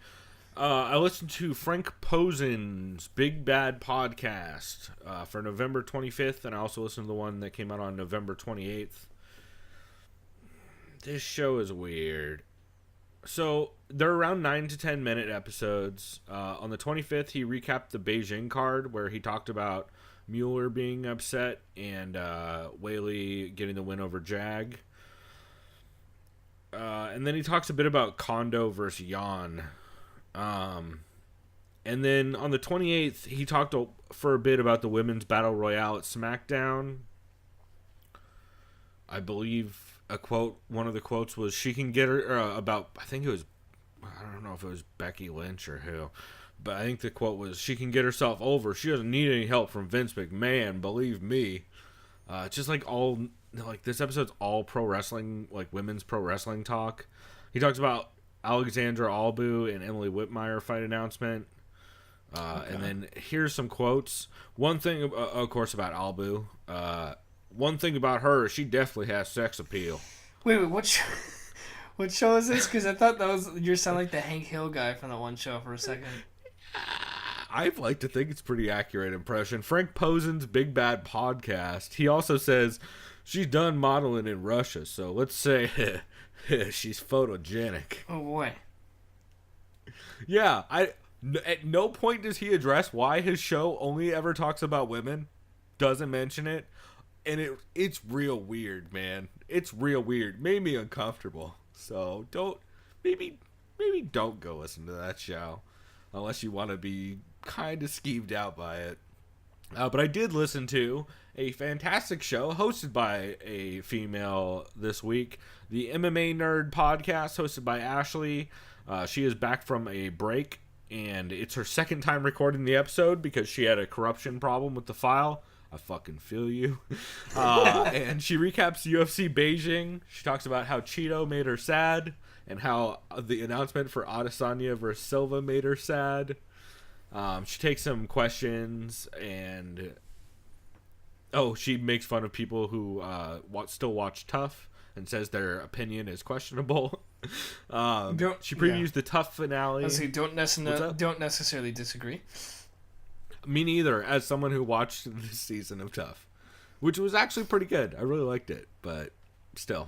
D: I listened to Frank Pozen's Big Bad Podcast for November 25th, and I also listened to the one that came out on November 28th. This show is weird. So, they're around 9 to 10 minute episodes. On the 25th, he recapped the Beijing card, where he talked about Mueller being upset and Whaley getting the win over Jag. And then he talks a bit about Kondo versus Yan. And then on the 28th, he talked for a bit about the women's battle royale at SmackDown. I believe one of the quotes was, she can get her, about, I think it was, I don't know if it was Becky Lynch or who, but I think the quote was, she can get herself over. She doesn't need any help from Vince McMahon, believe me. Just like this episode's all pro wrestling, like women's pro wrestling talk. He talks about Alexandra Albu and Emily Whitmire fight announcement. And then here's some quotes. One thing, of course, about Albu. One thing about her, she definitely has sex appeal.
E: Wait, what show is this? Because I thought that was, you sound like the Hank Hill guy from that one show for a second.
D: I'd like to think it's a pretty accurate impression. Frank Pozen's Big Bad Podcast. He also says she's done modeling in Russia, so let's say she's photogenic.
E: Oh boy.
D: Yeah, at no point does he address why his show only ever talks about women. Doesn't mention it. And it's real weird, man. It's real weird. Made me uncomfortable. So maybe don't go listen to that show unless you want to be kind of skeeved out by it. But I did listen to a fantastic show hosted by a female this week, the MMA Nerd podcast hosted by Ashley. She is back from a break, and it's her second time recording the episode because she had a corruption problem with the file. I fucking feel you. And she recaps UFC Beijing. She talks about how Cheeto made her sad and how the announcement for Adesanya versus Silva made her sad. She takes some questions and... she makes fun of people who still watch TUF and says their opinion is questionable. She previews the TUF finale.
E: Don't necessarily disagree.
D: Me neither, as someone who watched this season of TUF, which was actually pretty good. I really liked it, but still.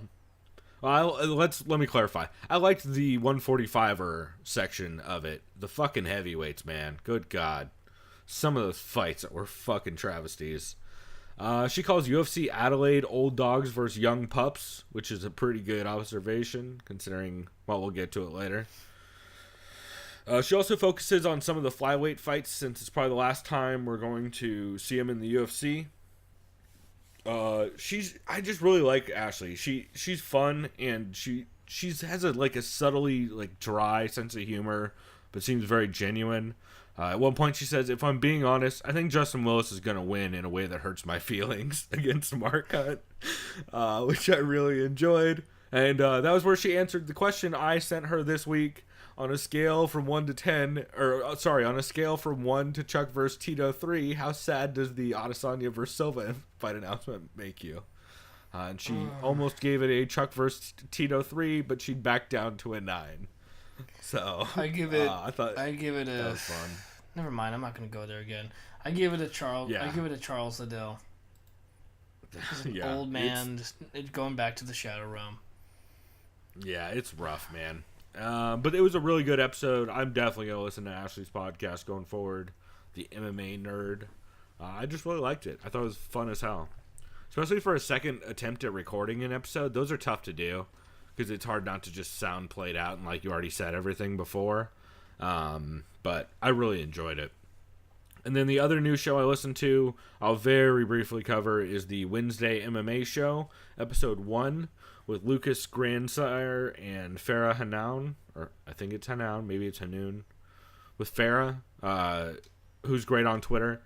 D: Let me clarify. I liked the 145er section of it. The fucking heavyweights, man. Good God. Some of those fights were fucking travesties. She calls UFC Adelaide old dogs versus young pups, which is a pretty good observation, considering, well, we'll get to it later. She also focuses on some of the flyweight fights, since it's probably the last time we're going to see him in the UFC. I just really like Ashley. She's fun, and she has a subtly dry sense of humor, but seems very genuine. At one point she says, "If I'm being honest, I think Justin Willis is going to win in a way that hurts my feelings," against Marcut, which I really enjoyed. And that was where she answered the question I sent her this week on a scale from 1 to 10, on a scale from 1 to Chuck vs. Tito 3, how sad does the Adesanya vs. Silva fight announcement make you? And she almost gave it a Chuck vs. Tito 3, but she backed down to a 9. So
E: I give it.
D: I
E: give it a.
D: That was fun.
E: Never mind. I'm not going to go there again. I give it a Charles.
D: Yeah.
E: I give it a Charles Liddell. He's an
D: Yeah,
E: old man, just going back to the Shadow Realm.
D: Yeah, it's rough, man. But it was a really good episode. I'm definitely going to listen to Ashley's podcast going forward, the MMA Nerd. I just really liked it. I thought it was fun as hell. Especially for a second attempt at recording an episode. Those are tough to do, because it's hard not to just sound played out and like you already said everything before. But I really enjoyed it. And then the other new show I listened to, I'll very briefly cover, is the Wednesday MMA Show, Episode 1, with Lucas Grandsire and Farah Hanoun, or I think it's Hanoun, maybe it's Hanoun, with Farah, who's great on Twitter.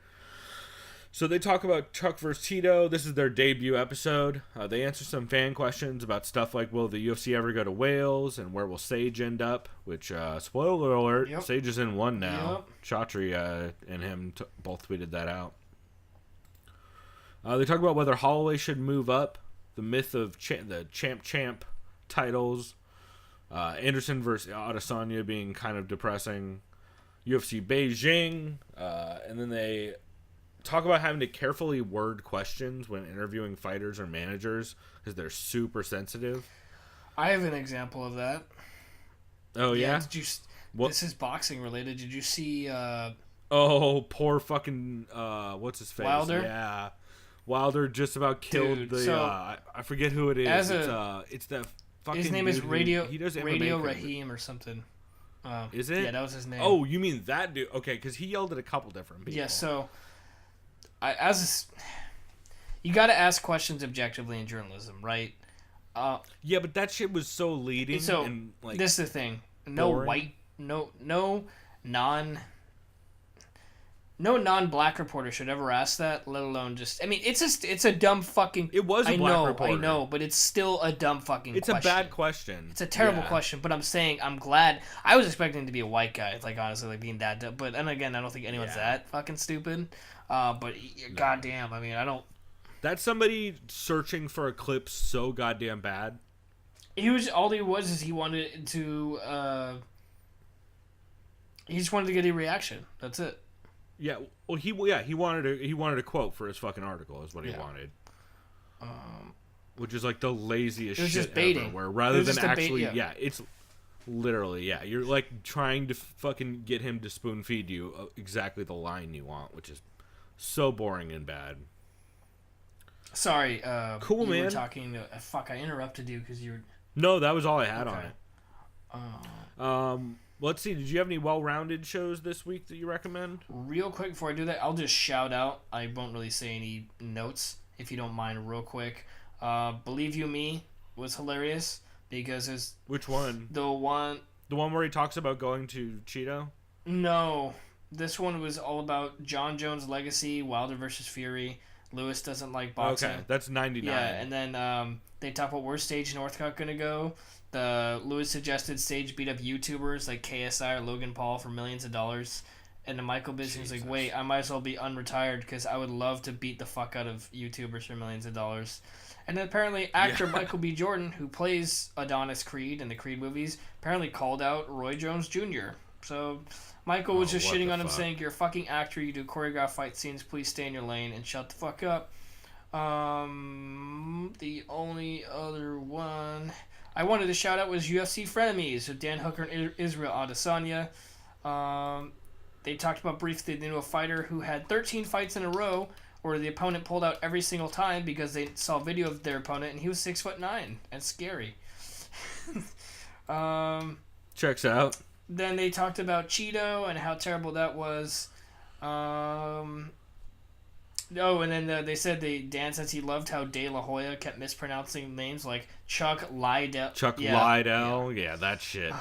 D: So they talk about Chuck vs. Tito. This is their debut episode. They answer some fan questions about stuff like, will the UFC ever go to Wales, and where will Sage end up? Which, spoiler alert,
E: Yep.
D: Sage is in one now.
E: Yep.
D: Chatri and him both tweeted that out. They talk about whether Holloway should move up, the myth of the champ titles, Anderson versus Adesanya being kind of depressing, UFC Beijing, and then they talk about having to carefully word questions when interviewing fighters or managers because they're super sensitive.
E: I have an example of that.
D: Oh yeah.
E: Did you?
D: What?
E: This is boxing related. Did you see?
D: Oh, poor fucking what's his face?
E: Wilder?
D: Yeah, Wilder just about killed
E: Dude,
D: the.
E: so,
D: I forget who it is. It's the fucking.
E: His name is
D: Radio
E: Radio Raheem or something.
D: Is it?
E: Yeah, that was his name.
D: Oh, you mean that dude? Okay, because he yelled at a couple different people.
E: Yeah. So, you got to ask questions objectively in journalism, right?
D: Yeah, but that shit was so leading.
E: So
D: and,
E: this is the thing. No non-black reporter should ever ask that, let alone just. I mean, it's a dumb fucking.
D: It was a black reporter.
E: I know, but it's still a dumb fucking.
D: It's
E: question.
D: a bad question.
E: It's a terrible question, but I'm saying I'm glad. I was expecting it to be a white guy, honestly, being that dumb. But and again, I don't think anyone's that fucking stupid. But goddamn, I mean, I don't.
D: That's somebody searching for a clip so goddamn bad.
E: He wanted to. He just wanted to get a reaction. That's it.
D: Yeah, well, he wanted a quote for his fucking article is what he wanted. Which is like the laziest shit
E: just baiting.
D: ever. Where rather than actually,
E: bait,
D: it's literally you're like trying to fucking get him to spoon feed you exactly the line you want, which is so boring and bad.
E: Sorry,
D: cool,
E: you
D: man.
E: were talking. I interrupted you because you were.
D: No, that was all I had
E: Okay.
D: on it. Let's see. Did you have any well-rounded shows this week that you recommend?
E: Real quick before I do that, I'll just shout out. I won't really say any notes if you don't mind. Real quick, Believe You Me was hilarious because it's
D: Which one?
E: the one.
D: The one where he talks about going to Cheeto?
E: No, this one was all about John Jones' legacy, Wilder versus Fury. Lewis doesn't like boxing.
D: Okay, that's 99.
E: Yeah, and then they talk about where's Sage Northcutt gonna go. The Lewis suggested Sage beat up YouTubers like KSI or Logan Paul for millions of dollars, and then Michael Bisping was like, "Wait, I might as well be unretired because I would love to beat the fuck out of YouTubers for millions of dollars." And then apparently actor Michael B. Jordan, who plays Adonis Creed in the Creed movies, apparently called out Roy Jones Jr. So Michael was just shitting on him, saying, "You're a fucking actor. You do choreographed fight scenes. Please stay in your lane and shut the fuck up." The only other one I wanted to shout out was UFC Frenemies with Dan Hooker and Israel Adesanya. They talked about briefly they knew a fighter who had 13 fights in a row, where the opponent pulled out every single time because they saw video of their opponent and he was 6'9". That's scary.
D: Checks out.
E: Then they talked about Cheeto and how terrible that was. And then they said Dan says he loved how De La Hoya kept mispronouncing names like Chuck Liddell.
D: Yeah, that shit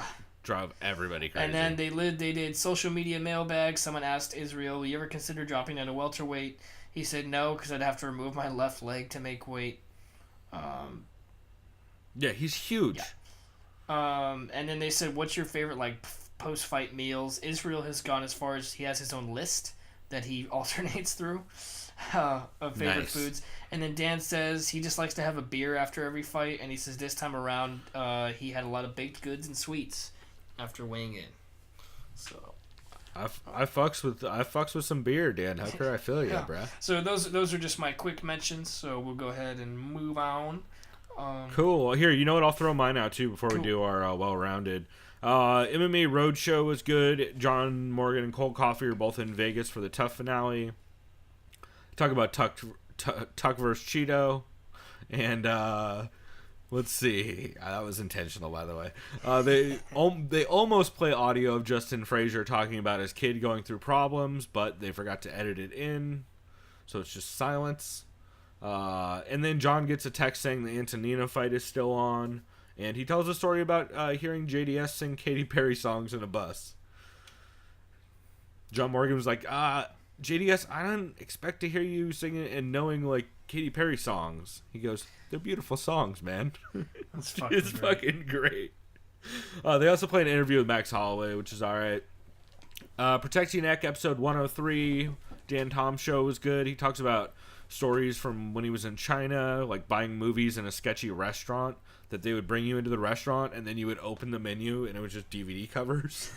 D: drove everybody crazy.
E: And then they did social media mailbag. Someone asked Israel, "Will you ever consider dropping down to welterweight?" He said no, because I'd have to remove my left leg to make weight.
D: Yeah, he's huge.
E: Yeah. And then they said, "What's your favorite post-fight meals?" Israel has gone as far as he has his own list that he alternates through of favorite foods. And then Dan says he just likes to have a beer after every fight, and he says this time around he had a lot of baked goods and sweets after weighing in. So
D: I fucks with some beer, Dan Hooker. I feel you, bruh.
E: So those are just my quick mentions. So we'll go ahead and move on.
D: Cool. Here, you know what? I'll throw mine out too before we do our well-rounded. MMA Roadshow was good. John Morgan and Cold Coffee are both in Vegas for the TUF finale. Talk about Tuck versus Cheeto, and let's see. That was intentional, by the way. They almost play audio of Justin Frazier talking about his kid going through problems, but they forgot to edit it in, so it's just silence. And then John gets a text saying the Antonina fight is still on, and he tells a story about hearing JDS sing Katy Perry songs in a bus. John Morgan was like, JDS, I don't expect to hear you singing and knowing like Katy Perry songs. He goes, they're beautiful songs, man.
E: That's fucking
D: great. They also play an interview with Max Holloway, which is all right. Protect Your Neck, episode 103. Dan Tom show was good. He talks about stories from when he was in China, like buying movies in a sketchy restaurant that they would bring you into the restaurant, and then you would open the menu and it was just DVD covers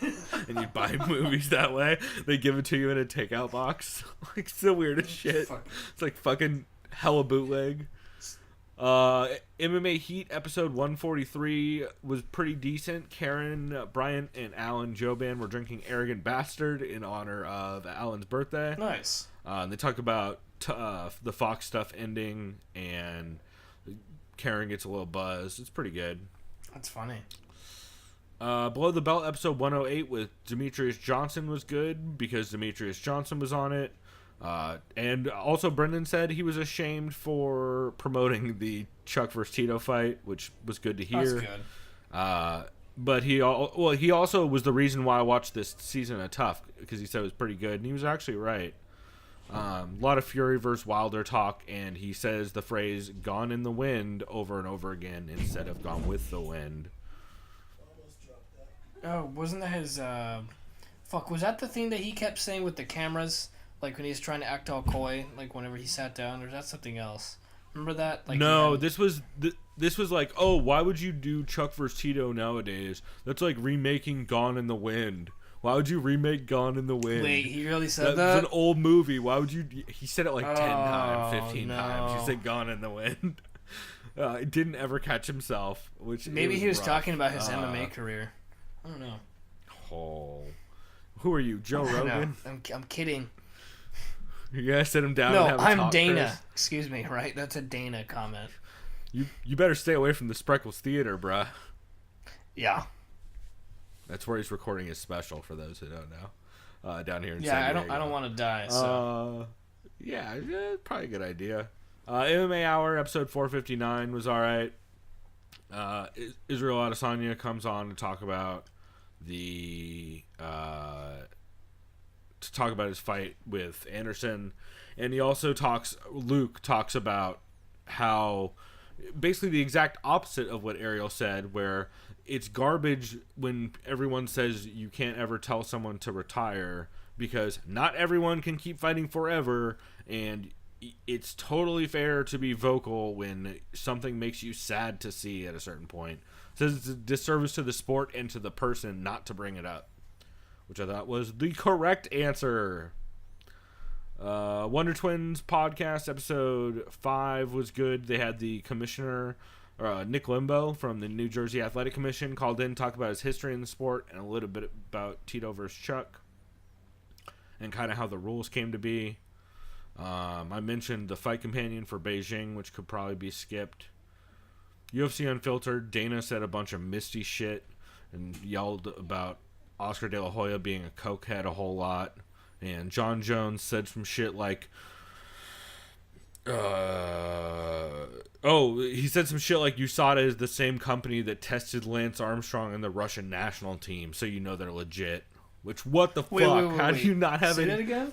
D: and you'd buy movies that way. They give it to you in a takeout box. Like, it's the weirdest shit. It's like fucking hella bootleg. MMA Heat episode 143 was pretty decent. Karen, Bryant, and Alan Joban were drinking Arrogant Bastard in honor of Alan's birthday.
E: Nice.
D: They talk about the Fox stuff ending, and Karen gets a little buzz. It's pretty good.
E: That's funny.
D: Below the Belt episode 108 with Demetrius Johnson was good because Demetrius Johnson was on it. And also Brendan said he was ashamed for promoting the Chuck vs. Tito fight, which was good to hear.
E: That's good.
D: But he also was the reason why I watched this season of TUF, because he said it was pretty good, and he was actually right. A lot of Fury versus Wilder talk, and he says the phrase "gone in the wind" over and over again instead of "gone with the wind."
E: Oh, wasn't that his? Was that the thing that he kept saying with the cameras, like when he was trying to act all coy, like whenever he sat down, or is that something else? Remember that? Like,
D: no, this was like, oh, why would you do Chuck vs. Tito nowadays? That's like remaking Gone in the Wind. Why would you remake Gone in the Wind?
E: Wait, he really said that?
D: It's an old movie. Why would you? He said it like 10 times, 15 times. He said Gone in the Wind. It didn't ever catch himself.
E: Maybe he was talking about his MMA career. I don't know.
D: Oh, who are you, Joe Rogan?
E: I'm kidding.
D: You gotta sit him down.
E: No,
D: and have a
E: I'm
D: talk,
E: Dana.
D: Chris.
E: Excuse me, right? That's a Dana comment.
D: You better stay away from the Spreckles Theater, bruh.
E: Yeah.
D: That's where he's recording his special, for those who don't know. Down here in San Diego.
E: I don't want to die. So.
D: Yeah, probably a good idea. MMA Hour episode 459 was all right. Israel Adesanya comes on to talk about his fight with Anderson, and he also Luke talks about how basically the exact opposite of what Ariel said, where it's garbage when everyone says you can't ever tell someone to retire, because not everyone can keep fighting forever, and it's totally fair to be vocal when something makes you sad to see at a certain point. It says it's a disservice to the sport and to the person not to bring it up, which I thought was the correct answer. Wonder Twins podcast episode 5 was good. They had the commissioner, Nick Limbo from the New Jersey Athletic Commission, called in, talk about his history in the sport and a little bit about Tito versus Chuck and kind of how the rules came to be. I'm I mentioned the fight companion for Beijing, which could probably be skipped. UFC Unfiltered, Dana said a bunch of misty shit and yelled about Oscar De La Hoya being a cokehead a whole lot. And John Jones said some shit like, he said some shit like USADA is the same company that tested Lance Armstrong and the Russian national team, so you know they're legit. Which, what the fuck? How do you not have
E: Say
D: any...
E: that again?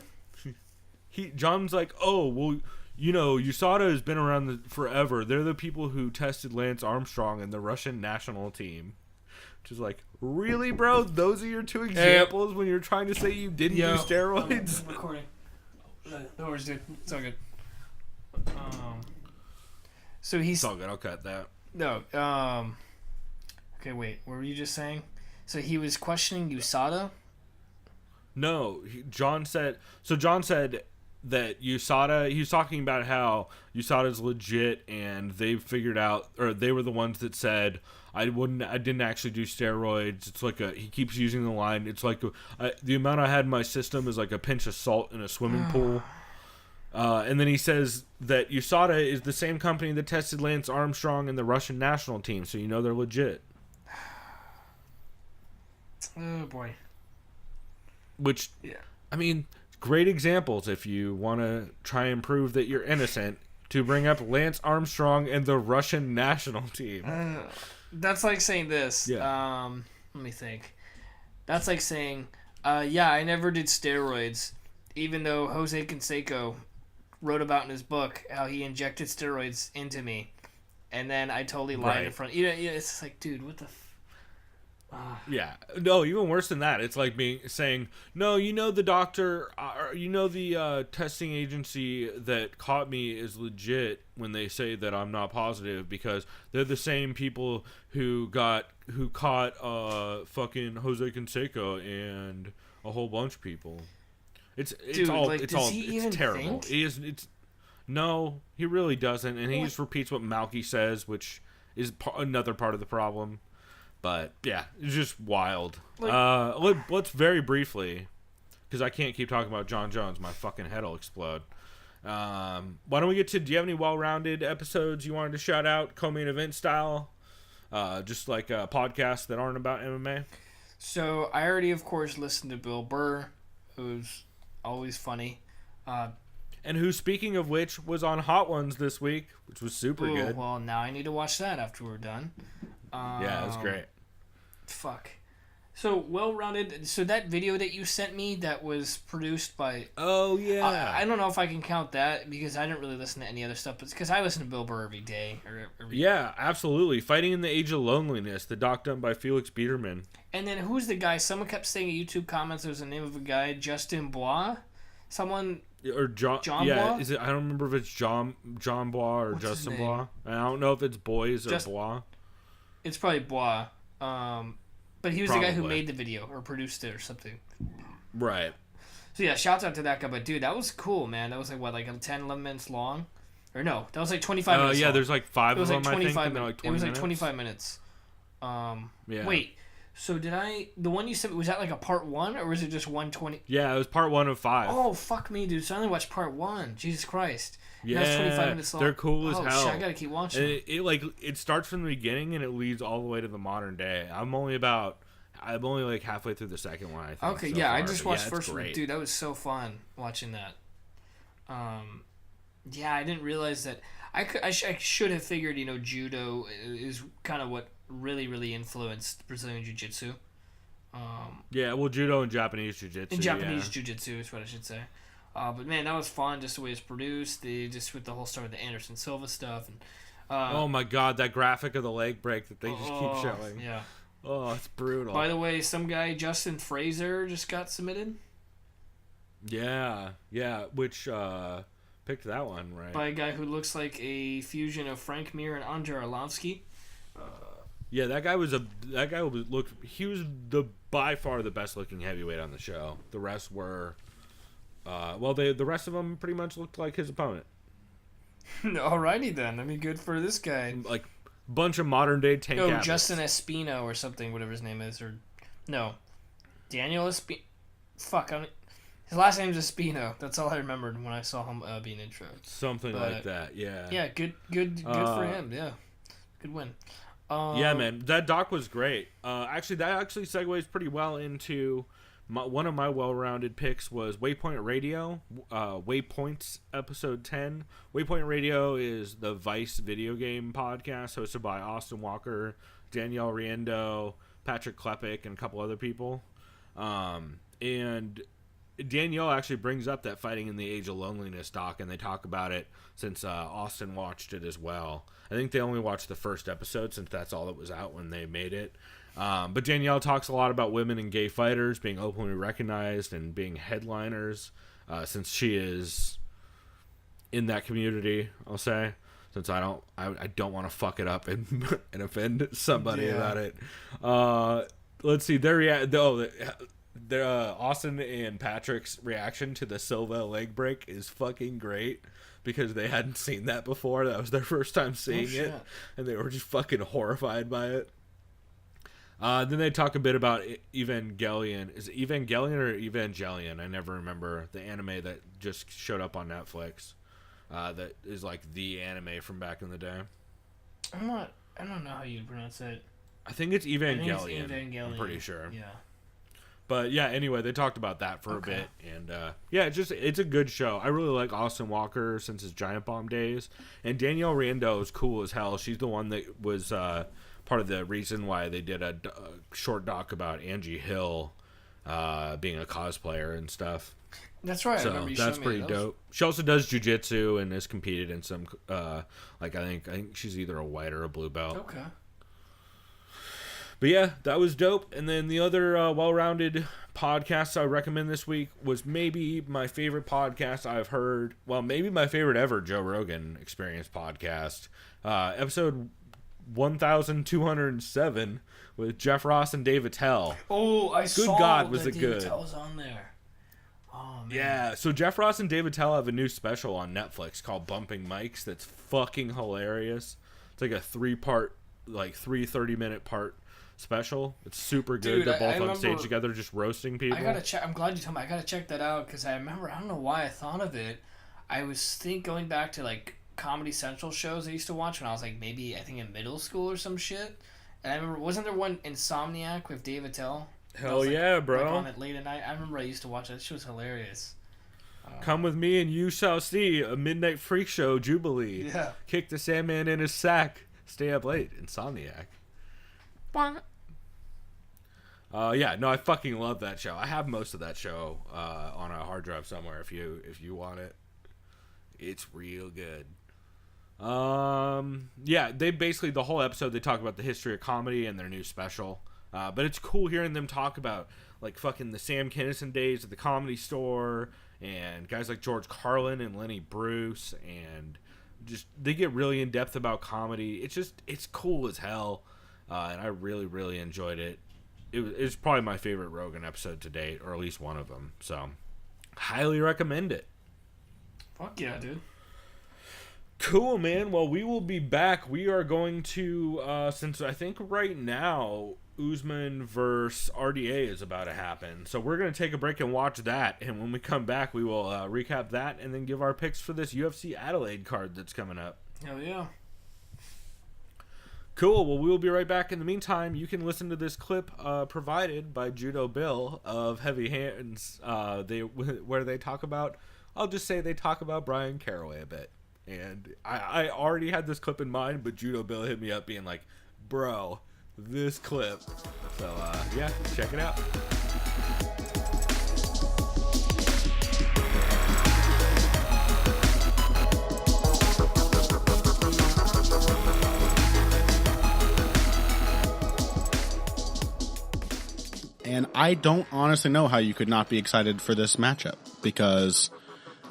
D: John's like, oh, well, you know, USADA has been around forever. They're the people who tested Lance Armstrong and the Russian national team. Which is like, really, bro? Those are your two examples when you're trying to say you didn't do steroids?
E: I'm recording. No worries, dude. It's all good. So he's...
D: It's all good. I'll cut that.
E: No. Okay, wait. What were you just saying? So he was questioning USADA?
D: No. John said that USADA, he was talking about how USADA is legit and they figured out, or they were the ones that said, I didn't actually do steroids. It's like he keeps using the line, it's like the amount I had in my system is like a pinch of salt in a swimming pool. And then he says that USADA is the same company that tested Lance Armstrong and the Russian national team, so you know they're legit.
E: Oh, boy.
D: Which, yeah. I mean, great examples if you want to try and prove that you're innocent, to bring up Lance Armstrong and the Russian national team.
E: That's like saying this.
D: Yeah.
E: Let me think. That's like saying, yeah, I never did steroids, even though Jose Canseco wrote about in his book how he injected steroids into me, and then I totally lied in front. You know, it's just like, dude, what the.
D: Yeah, no, even worse than that. It's like saying, no, you know the doctor, you know the testing agency that caught me is legit when they say that I'm not positive, because they're the same people who caught fucking Jose Canseco and a whole bunch of people. It's terrible. No, he really doesn't, and he just repeats what Malky says, which is another part of the problem. But yeah, it's just wild. Let's very briefly, because I can't keep talking about John Jones. My fucking head will explode. Why don't we get to? Do you have any well-rounded episodes you wanted to shout out, co-main event style, just like podcasts that aren't about MMA?
E: So I already, of course, listened to Bill Burr, who's always funny.
D: And who, speaking of which, was on Hot Ones this week, which was super good.
E: Well, now I need to watch that after we're done.
D: Yeah, it was great.
E: Fuck. So, well-rounded. So that video that you sent me that was produced by...
D: Oh, yeah.
E: I don't know if I can count that, because I didn't really listen to any other stuff. But because I listen to Bill Burr every day.
D: Yeah, absolutely. Fighting in the Age of Loneliness, the doc done by Felix Biederman.
E: And then who's the guy? Someone kept saying in YouTube comments there was the name of a guy, Justin Bois. Someone...
D: Or John yeah,
E: Bois?
D: Is it? I don't remember if it's John Bois or
E: What's
D: Justin Bois. I don't know if it's Boys or Bois.
E: It's probably Bois. But he was the guy who made the video or produced it or something.
D: Right.
E: So yeah, shouts out to that guy. But dude, that was cool, man. That was like, what, like 10, 11 minutes long? Or no, that was like 25 minutes long.
D: There's like 5 of them, I think, and they're like 20
E: minutes. It was like
D: minutes.
E: 25 minutes.
D: Yeah.
E: Wait, so the one you said, was that like a part 1 or was it just 120?
D: Yeah, it was part 1 of 5.
E: Oh, fuck me, dude. So I only watched part 1. Jesus Christ.
D: Yeah,
E: that's 25 minutes long.
D: They're cool as hell.
E: Shit, I gotta keep watching.
D: And it starts from the beginning and it leads all the way to the modern day. I'm only like halfway through the second one, I think.
E: Okay,
D: so
E: yeah,
D: far.
E: I just watched
D: the
E: first one. Dude, that was so fun watching that. Yeah, I didn't realize that. I should have figured, judo is kind of what really, really influenced Brazilian Jiu-Jitsu.
D: Yeah, well, judo and Japanese Jiu-Jitsu.
E: And Japanese Jiu-Jitsu is what I should say. But man, that was fun, just the way it's produced. Just with the whole story of the Anderson Silva stuff. And
D: oh my god, that graphic of the leg break that they just keep showing.
E: Yeah.
D: Oh, it's brutal.
E: By the way, some guy, Justin Fraser, just got submitted.
D: Yeah, which picked that one, right?
E: By a guy who looks like a fusion of Frank Mir and Andrei Arlovsky.
D: Yeah, he was by far the best looking heavyweight on the show. The rest were, the rest of them pretty much looked like his opponent.
E: Alrighty then. I mean, good for this guy.
D: Like, bunch of modern day tank.
E: Oh, Justin Espino or something, whatever his name is, or no, Daniel Espino. Fuck, His last name's Espino. That's all I remembered when I saw him being intro.
D: Something like that, yeah.
E: Yeah, good for him. Yeah, good win.
D: Yeah, man, that doc was great. That actually segues pretty well into one of my well-rounded picks was Waypoint Radio, Waypoints episode 10. Waypoint Radio is the Vice video game podcast hosted by Austin Walker, Danielle Riendo, Patrick Klepek, and a couple other people. And Danielle actually brings up that Fighting in the Age of Loneliness doc, and they talk about it since Austin watched it as well. I think they only watched the first episode since that's all that was out when they made it. But Danielle talks a lot about women and gay fighters being openly recognized and being headliners, since she is in that community, I'll say. Since I don't want to fuck it up and offend somebody about it. Let's see. Austin and Patrick's reaction to the Silva leg break is fucking great because they hadn't seen that before. That was their first time seeing it, and they were just fucking horrified by it. Then they talk a bit about Evangelion. Is it Evangelion or Evangelion? I never remember. The anime that just showed up on Netflix. That is like the anime from back in the day.
E: I don't know how you pronounce it.
D: I think it's Evangelion.
E: I think it's Evangelion.
D: I'm pretty sure.
E: Yeah.
D: But yeah, anyway, they talked about that for a bit, and it's a good show. I really like Austin Walker since his Giant Bomb days, and Danielle Riendo is cool as hell. She's the one that was part of the reason why they did a short doc about Angie Hill being a cosplayer and stuff.
E: That's right.
D: So
E: I remember you
D: that's
E: showing me
D: pretty
E: those.
D: dope. She also does jiu-jitsu and has competed in some I think she's either a white or a blue belt.
E: Okay.
D: But yeah, that was dope. And then the other well-rounded podcast I recommend this week was maybe my favorite podcast I've heard. Well, maybe my favorite ever Joe Rogan Experience podcast. Episode 1207 with Jeff Ross and Dave Attell.
E: Oh, I saw
D: Good God, was
E: that
D: it
E: Dave
D: good.
E: Attell was on there. Oh, man.
D: Yeah, so Jeff Ross and Dave Attell have a new special on Netflix called Bumping Mics that's fucking hilarious. It's like a 30-minute part special. It's super good.
E: Dude,
D: They're both
E: I
D: on stage together just roasting people.
E: I gotta check. I'm glad you told me. I gotta check that out because I remember. I don't know why I thought of it. I was going back to like Comedy Central shows I used to watch when I was like maybe I think in middle school or some shit. And I remember, wasn't there one Insomniac with Dave Attell?
D: Hell yeah, bro.
E: Like on it late at night. I remember I used to watch that. That shit was hilarious.
D: Come with me and you shall see a midnight freak show jubilee.
E: Yeah.
D: Kick the Sandman in his sack. Stay up late. Insomniac. I fucking love that show. I have most of that show on a hard drive somewhere if you want it. It's real good. They basically the whole episode they talk about the history of comedy and their new special. But it's cool hearing them talk about like fucking the Sam Kinison days at the Comedy Store and guys like George Carlin and Lenny Bruce, and just they get really in depth about comedy. It's cool as hell, and I really really enjoyed it. It's probably my favorite Rogan episode to date, or at least one of them. So, highly recommend it.
E: Fuck yeah, dude.
D: Cool, man. Well, we will be back. We are going to, since I think right now, Usman versus RDA is about to happen. So we're going to take a break and watch that. And when we come back, we will recap that and then give our picks for this UFC Adelaide card that's coming up.
E: Hell yeah.
D: Cool. Well, we will be right back. In the meantime, you can listen to this clip provided by Judo Bill of Heavy Hands, where they talk about, I'll just say they talk about Brian Caraway a bit. And I already had this clip in mind, but Judo Bill hit me up being like, bro, this clip. So, check it out.
F: And I don't honestly know how you could not be excited for this matchup because,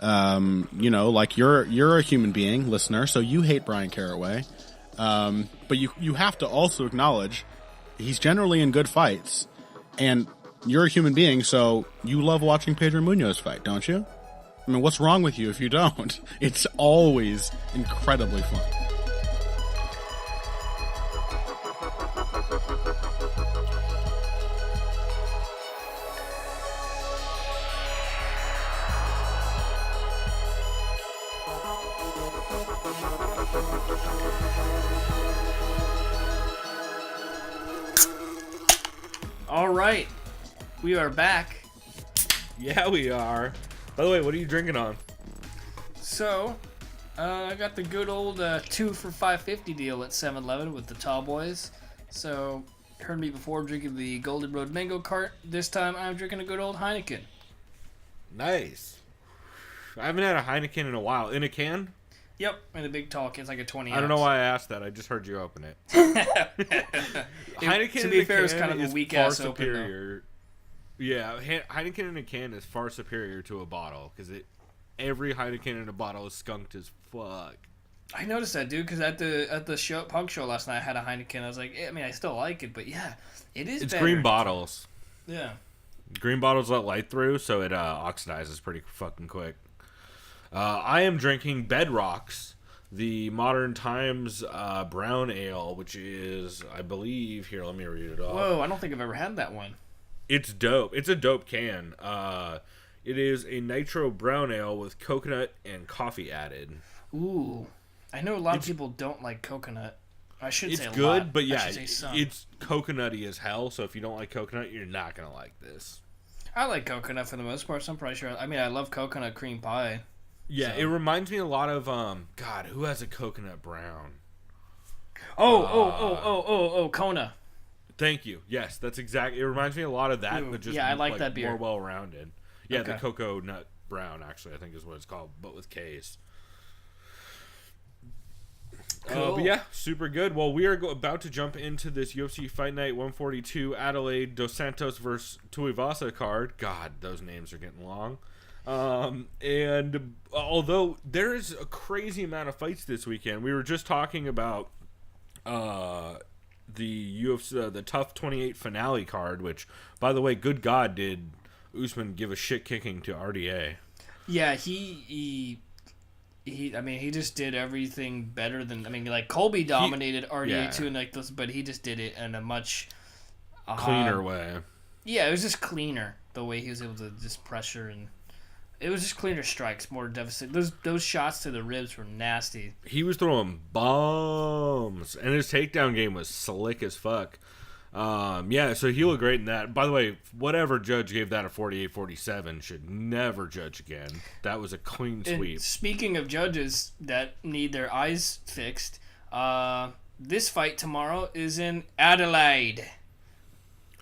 F: you're a human being, listener, so you hate Brian Caraway. But you have to also acknowledge he's generally in good fights, and you're a human being, so you love watching Pedro Munoz fight, don't you? I mean, what's wrong with you if you don't? It's always incredibly fun.
E: All right, we are back.
D: Yeah, we are. By the way, what are you drinking on?
E: So, I got the good old 2 for $5.50 deal at 7-Eleven with the Tall Boys. So, heard me before drinking the Golden Road Mango Cart. This time I'm drinking a good old Heineken.
D: Nice. I haven't had a Heineken in a while. In a can?
E: Yep, in a big tall can. It's like a 20 ounce.
D: I don't know why I asked that. I just heard you open it. Heineken
E: to be
D: in a
E: fair,
D: can
E: it's kind of a
D: is
E: weak
D: far
E: ass open.
D: superior. Yeah, Heineken in a can is far superior to a bottle because every Heineken in a bottle is skunked as fuck.
E: I noticed that, dude, because at the show, punk show last night, I had a Heineken. I was like, I mean, I still like it, but yeah, it is.
D: It's
E: better.
D: green bottles.
E: Yeah.
D: Green bottles let light through, so it oxidizes pretty fucking quick. I am drinking Bedrocks, the Modern Times brown ale, which is, I believe, here, let me read it off.
E: Whoa, I don't think I've ever had that one.
D: It's dope. It's a dope can. It is a nitro brown ale with coconut and coffee added.
E: Ooh. I know a lot of people don't like coconut. I should say a
D: good,
E: lot.
D: but yeah,
E: I should say some.
D: it's coconutty as hell, so if you don't like coconut, you're not going to like this.
E: I like coconut for the most part, so I'm pretty sure. I mean, I love coconut cream pie.
D: Yeah,
E: So.
D: it reminds me a lot of, God, who has a coconut brown?
E: Oh, Kona.
D: Thank you. Yes, that's exactly. It reminds me a lot of that,
E: Ooh,
D: but just
E: yeah, I like that beer.
D: more well-rounded. Yeah, the
E: Okay.
D: cocoa nut brown, actually, I think is what it's called, but with K's.
E: Cool.
D: But yeah, super good. Well, we are about to jump into this UFC Fight Night 142 Adelaide Dos Santos versus Tuivasa card. God, those names are getting long. And although there is a crazy amount of fights this weekend, we were just talking about the UFC, the TUF 28 finale card, which, by the way, good God, did Usman give a shit kicking to RDA.
E: Yeah, he I mean, he just did everything better than. I mean, like Colby dominated RDA too, and like this, but he just did it in a much
D: Cleaner way.
E: Yeah, it was just cleaner the way he was able to just pressure, and it was just cleaner strikes, more devastating. Those shots to the ribs were nasty.
D: He was throwing bombs, and his takedown game was slick as fuck. Yeah, so he looked great in that. By the way, whatever judge gave that a 48-47 should never judge again. That was a clean sweep.
E: And speaking of judges that need their eyes fixed, this fight tomorrow is in Adelaide.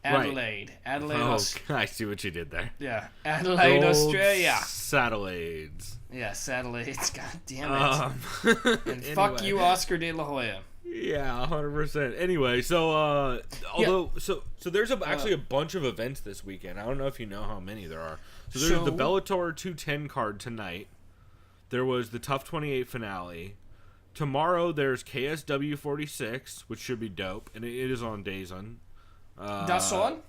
E: Adelaide.
D: Right.
E: Adelaide.
D: I see what you did there.
E: Yeah. Adelaide, Australia.
D: Satellites.
E: Yeah, satellites. God damn it. And
D: anyway.
E: fuck you, Oscar De La Hoya.
D: Yeah, 100%. Anyway, so so there's actually a bunch of events this weekend. I don't know if you know how many there are. So there's the Bellator 210 card tonight. There was the TUF 28 finale. Tomorrow there's KSW 46, which should be dope, and it is on DAZN.
E: DAZN?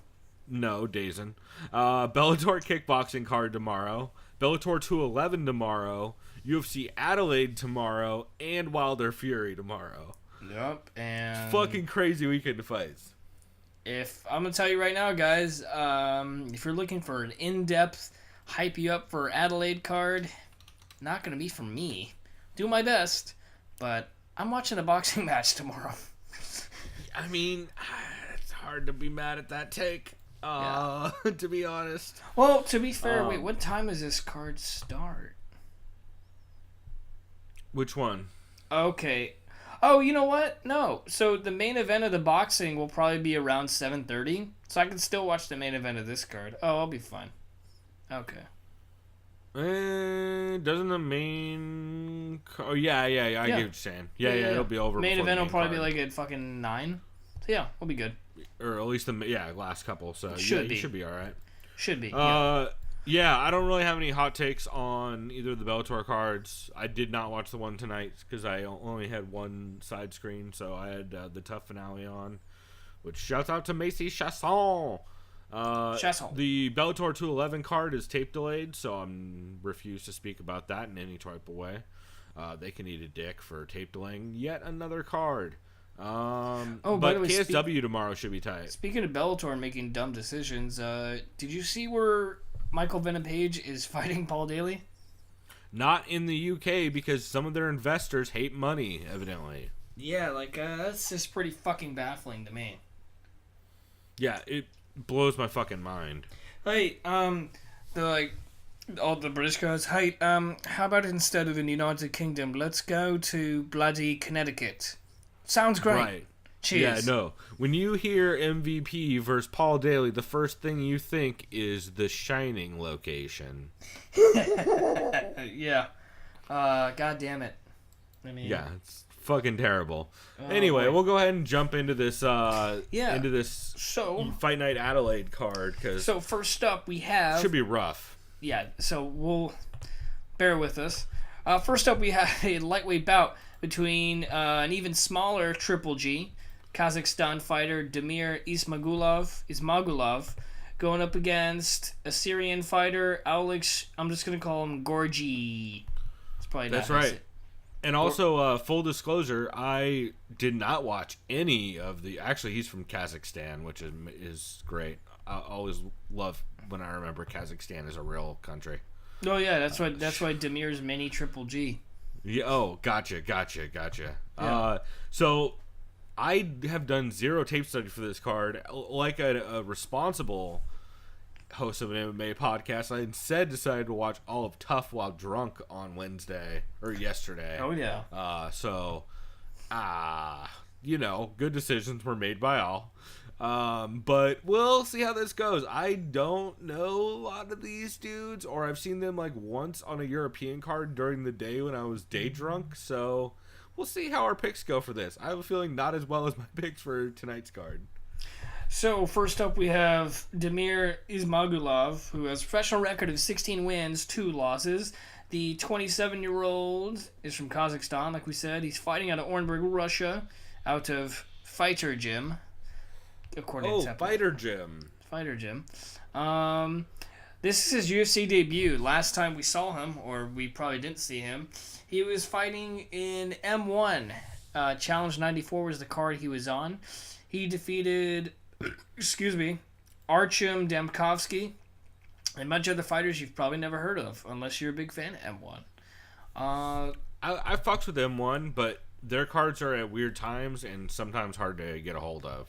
D: No, DAZN. Bellator kickboxing card tomorrow. Bellator 211 tomorrow. UFC Adelaide tomorrow, and Wilder Fury tomorrow.
E: Yep, and
D: Fucking crazy weekend of fights.
E: if I'm gonna tell you right now, guys, if you're looking for an in-depth hype you up for Adelaide card, not gonna be from me. Do my best, but I'm watching a boxing match tomorrow.
D: I mean, it's hard to be mad at that take. To be honest.
E: Well, to be fair, wait, what time does this card start?
D: Which one?
E: Okay. Oh, you know what? No. So the main event of the boxing will probably be around 7:30, so I can still watch the main event of this card. Oh, I'll be fine. Okay.
D: Doesn't the main? Oh yeah. I get what you're saying. Yeah. It'll be over.
E: Main
D: before
E: event
D: the
E: will probably
D: card.
E: be like at fucking 9. So yeah, we'll be good.
D: Or at least the last couple. So
E: Should be.
D: You should be all right.
E: Should be.
D: Yeah, I don't really have any hot takes on either of the Bellator cards. I did not watch the one tonight because I only had one side screen, so I had the TUF finale on, which shouts out to Macy Chasson. The Bellator 211 card is tape delayed, so I'm refused to speak about that in any type of way. They can eat a dick for tape delaying yet another card.
E: by
D: But
E: the way,
D: KSW tomorrow should be tight.
E: Speaking of Bellator and making dumb decisions, did you see where Michael Venom Page is fighting Paul Daly?
D: Not in the UK because some of their investors hate money, evidently.
E: Yeah, like, that's just pretty fucking baffling to me.
D: Yeah, it blows my fucking mind.
E: Hey, all the British guys, hey, how about instead of in the United Kingdom, let's go to bloody Connecticut. Sounds great.
D: Right.
E: Cheers.
D: Yeah, no. When you hear MVP versus Paul Daly, the first thing you think is the Shining location.
E: Yeah. God damn it. I mean,
D: yeah, it's fucking terrible. Anyway, we'll go ahead and jump into this into this
E: So,
D: Fight Night Adelaide card cuz
E: so first up we have
D: should be rough.
E: Yeah, so we'll bear with us. First up, we have a lightweight bout between an even smaller Triple G, Kazakhstan fighter Damir Ismagulov, going up against a Syrian fighter, Alex. I'm just gonna call him Gorgi.
D: That's right. And also, full disclosure, I did not watch any of the. Actually, he's from Kazakhstan, which is great. I always love when I remember Kazakhstan is a real country.
E: Oh yeah, that's why Damir's mini Triple G.
D: Yeah. Oh, gotcha.
E: Yeah.
D: So I have done zero tape study for this card. Like a responsible host of an MMA podcast, I instead decided to watch all of TUF while drunk on yesterday.
E: Oh yeah.
D: Good decisions were made by all. But we'll see how this goes. I don't know a lot of these dudes, or I've seen them like once on a European card during the day when I was day drunk, so we'll see how our picks go for this. I have a feeling not as well as my picks for tonight's card.
E: So first up we have Damir Ismagulov, who has a professional record of 16 wins, 2 losses. The 27-year-old is from Kazakhstan, like we said. He's fighting out of Orenburg, Russia, out of Fighter Gym.
D: Fighter Gym.
E: Fighter Gym. This is his UFC debut. Last time we saw him, or we probably didn't see him, he was fighting in M1. Challenge 94 was the card he was on. He defeated, Artyom Demkovsky and a bunch of other fighters you've probably never heard of, unless you're a big fan of M1.
D: I fucks with M1, but their cards are at weird times and sometimes hard to get a hold of.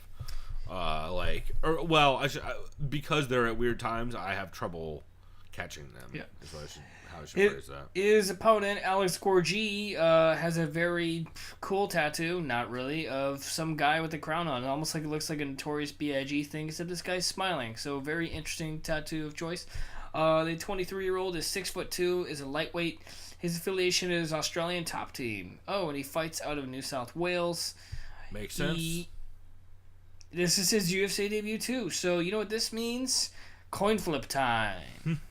D: Because they're at weird times, I have trouble catching them.
E: Yeah,
D: is how I should phrase that.
E: His opponent, Alex Gorgi, has a very cool tattoo, not really, of some guy with a crown on. Almost like it looks like a Notorious B.I.G. thing, except this guy's smiling. So, very interesting tattoo of choice. The 23-year-old is 6'2", is a lightweight. His affiliation is Australian Top Team. Oh, and he fights out of New South Wales.
D: Makes sense.
E: This is his UFC debut too, so you know what this means? Coin flip time.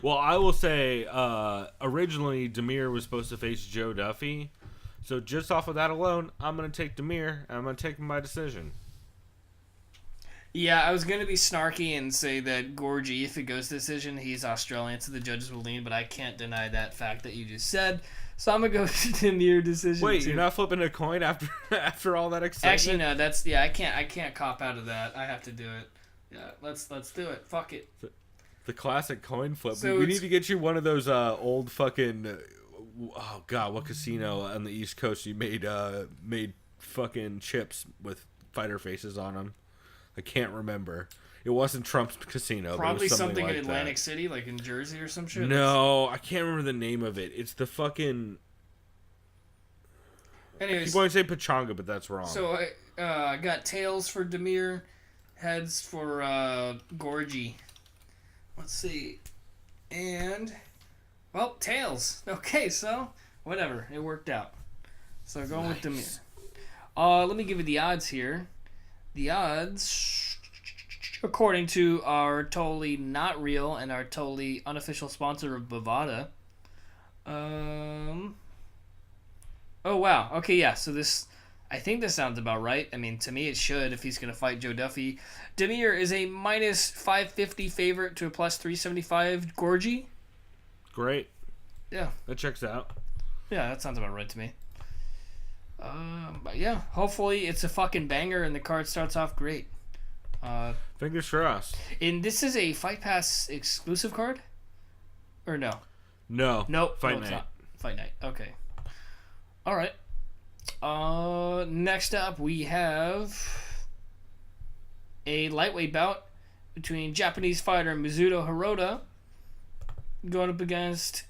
D: Well, I will say, originally Damir was supposed to face Joe Duffy, so just off of that alone, I'm going to take Damir, and I'm going to take him by decision.
E: Yeah, I was going to be snarky and say that Gorgi, if it goes to decision, he's Australian, so the judges will lean, but I can't deny that fact that you just said. So I'm going to go to Damir decision.
D: Wait,
E: too.
D: You're not flipping a coin after all that excitement?
E: Actually, no, I can't cop out of that. I have to do it. Yeah, let's do it. Fuck it.
D: The classic coin flip.
E: So
D: we need to get you one of those old fucking... Oh, God, what casino on the East Coast you made fucking chips with fighter faces on them? I can't remember. It wasn't Trump's casino.
E: Probably
D: but it was something
E: like
D: in
E: Atlantic City, like in Jersey or some shit.
D: No, I can't remember the name of it. It's the fucking...
E: Anyways,
D: I keep wanting to say Pachanga, but that's wrong.
E: So I got tails for Damir, heads for Gorgi. Let's see. And, well, tails. Okay, so, whatever. It worked out. So going with Damir. Let me give you the odds here. The odds, according to our totally not real and our totally unofficial sponsor of Bovada. Oh, wow. Okay, yeah. So I think this sounds about right. I mean, to me it should if he's going to fight Joe Duffy. Damir is a minus 550 favorite to a plus 375 Gorgi.
D: Great.
E: Yeah.
D: That checks out.
E: Yeah, that sounds about right to me. But yeah, hopefully it's a fucking banger and the card starts off great.
D: Fingers crossed.
E: And this is a Fight Pass exclusive card? Or no?
D: No.
E: Nope.
D: Fight
E: no, it's
D: Night.
E: not. Fight Night. Okay. All right. Next up, we have a lightweight bout between Japanese fighter Mizuto Hirota going up against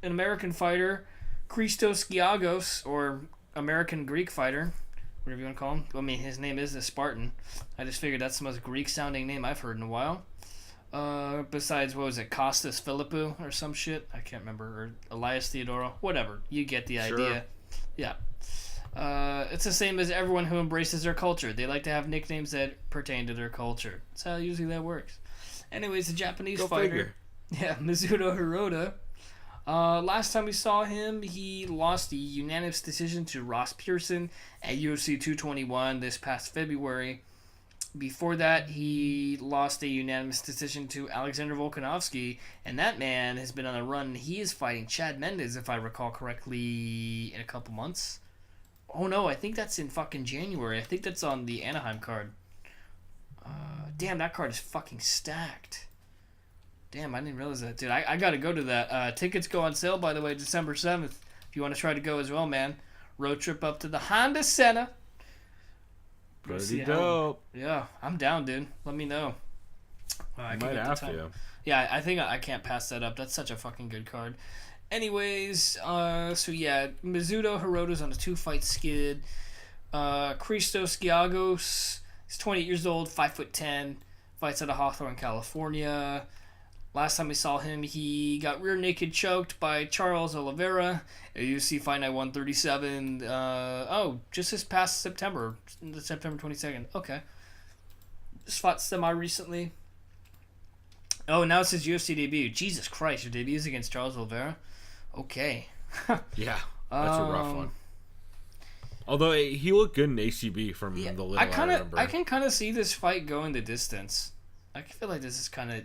E: an American fighter, Christos Giagos, or American Greek fighter, whatever you want to call him. I mean, his name is the Spartan. I just figured that's the most Greek-sounding name I've heard in a while. Besides, what was it, Kostas Philippou or some shit? I can't remember. Or Elias Theodoro. Whatever. You get the idea. Yeah. It's the same as everyone who embraces their culture. They like to have nicknames that pertain to their culture. That's how usually that works. Anyways, the Japanese
D: Go
E: fighter.
D: figure.
E: Yeah, Mizuto Hirota. Last time we saw him, he lost the unanimous decision to Ross Pearson at UFC 221 this past February. Before that, he lost a unanimous decision to Alexander Volkanovski, and that man has been on a run. He is fighting Chad Mendes, if I recall correctly, in a couple months. Oh no, I think that's in fucking January. I think that's on the Anaheim card. Damn, that card is fucking stacked. Damn, I didn't realize that, dude. I gotta go to that. Tickets go on sale, by the way, December 7th. If you want to try to go as well, man. Road trip up to the Honda Center.
D: Pretty dope.
E: Yeah, I'm down, dude. Let me know.
D: I might have to.
E: Yeah, I think I can't pass that up. That's such a fucking good card. Anyways, so yeah, Mizuto Hirota's on a 2-fight skid. Christos Giagos is 28 years old, 5'10", fights out of Hawthorne, California. Last time we saw him, he got rear naked choked by Charles Oliveira at UFC Fight Night 137. Just this past September 22nd. Okay. Just fought semi-recently. Oh, now it's his UFC debut. Jesus Christ, your debut is against Charles Oliveira? Okay.
D: Yeah, that's a rough one. Although he looked good in ACB from the little I remember.
E: I can kind of see this fight going the distance. I feel like this is kind of...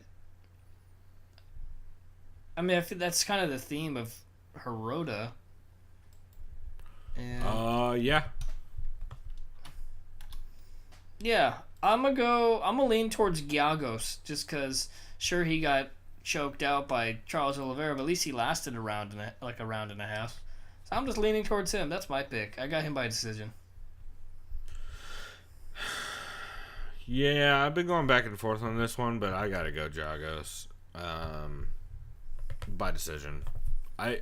E: I mean, I feel that's kind of the theme of Hirota. And
D: yeah.
E: Yeah, I'm gonna lean towards Giagos, just because, sure, he got choked out by Charles Oliveira, but at least he lasted a round and a half. So I'm just leaning towards him. That's my pick. I got him by decision.
D: Yeah, I've been going back and forth on this one, but I gotta go Giagos. By decision. I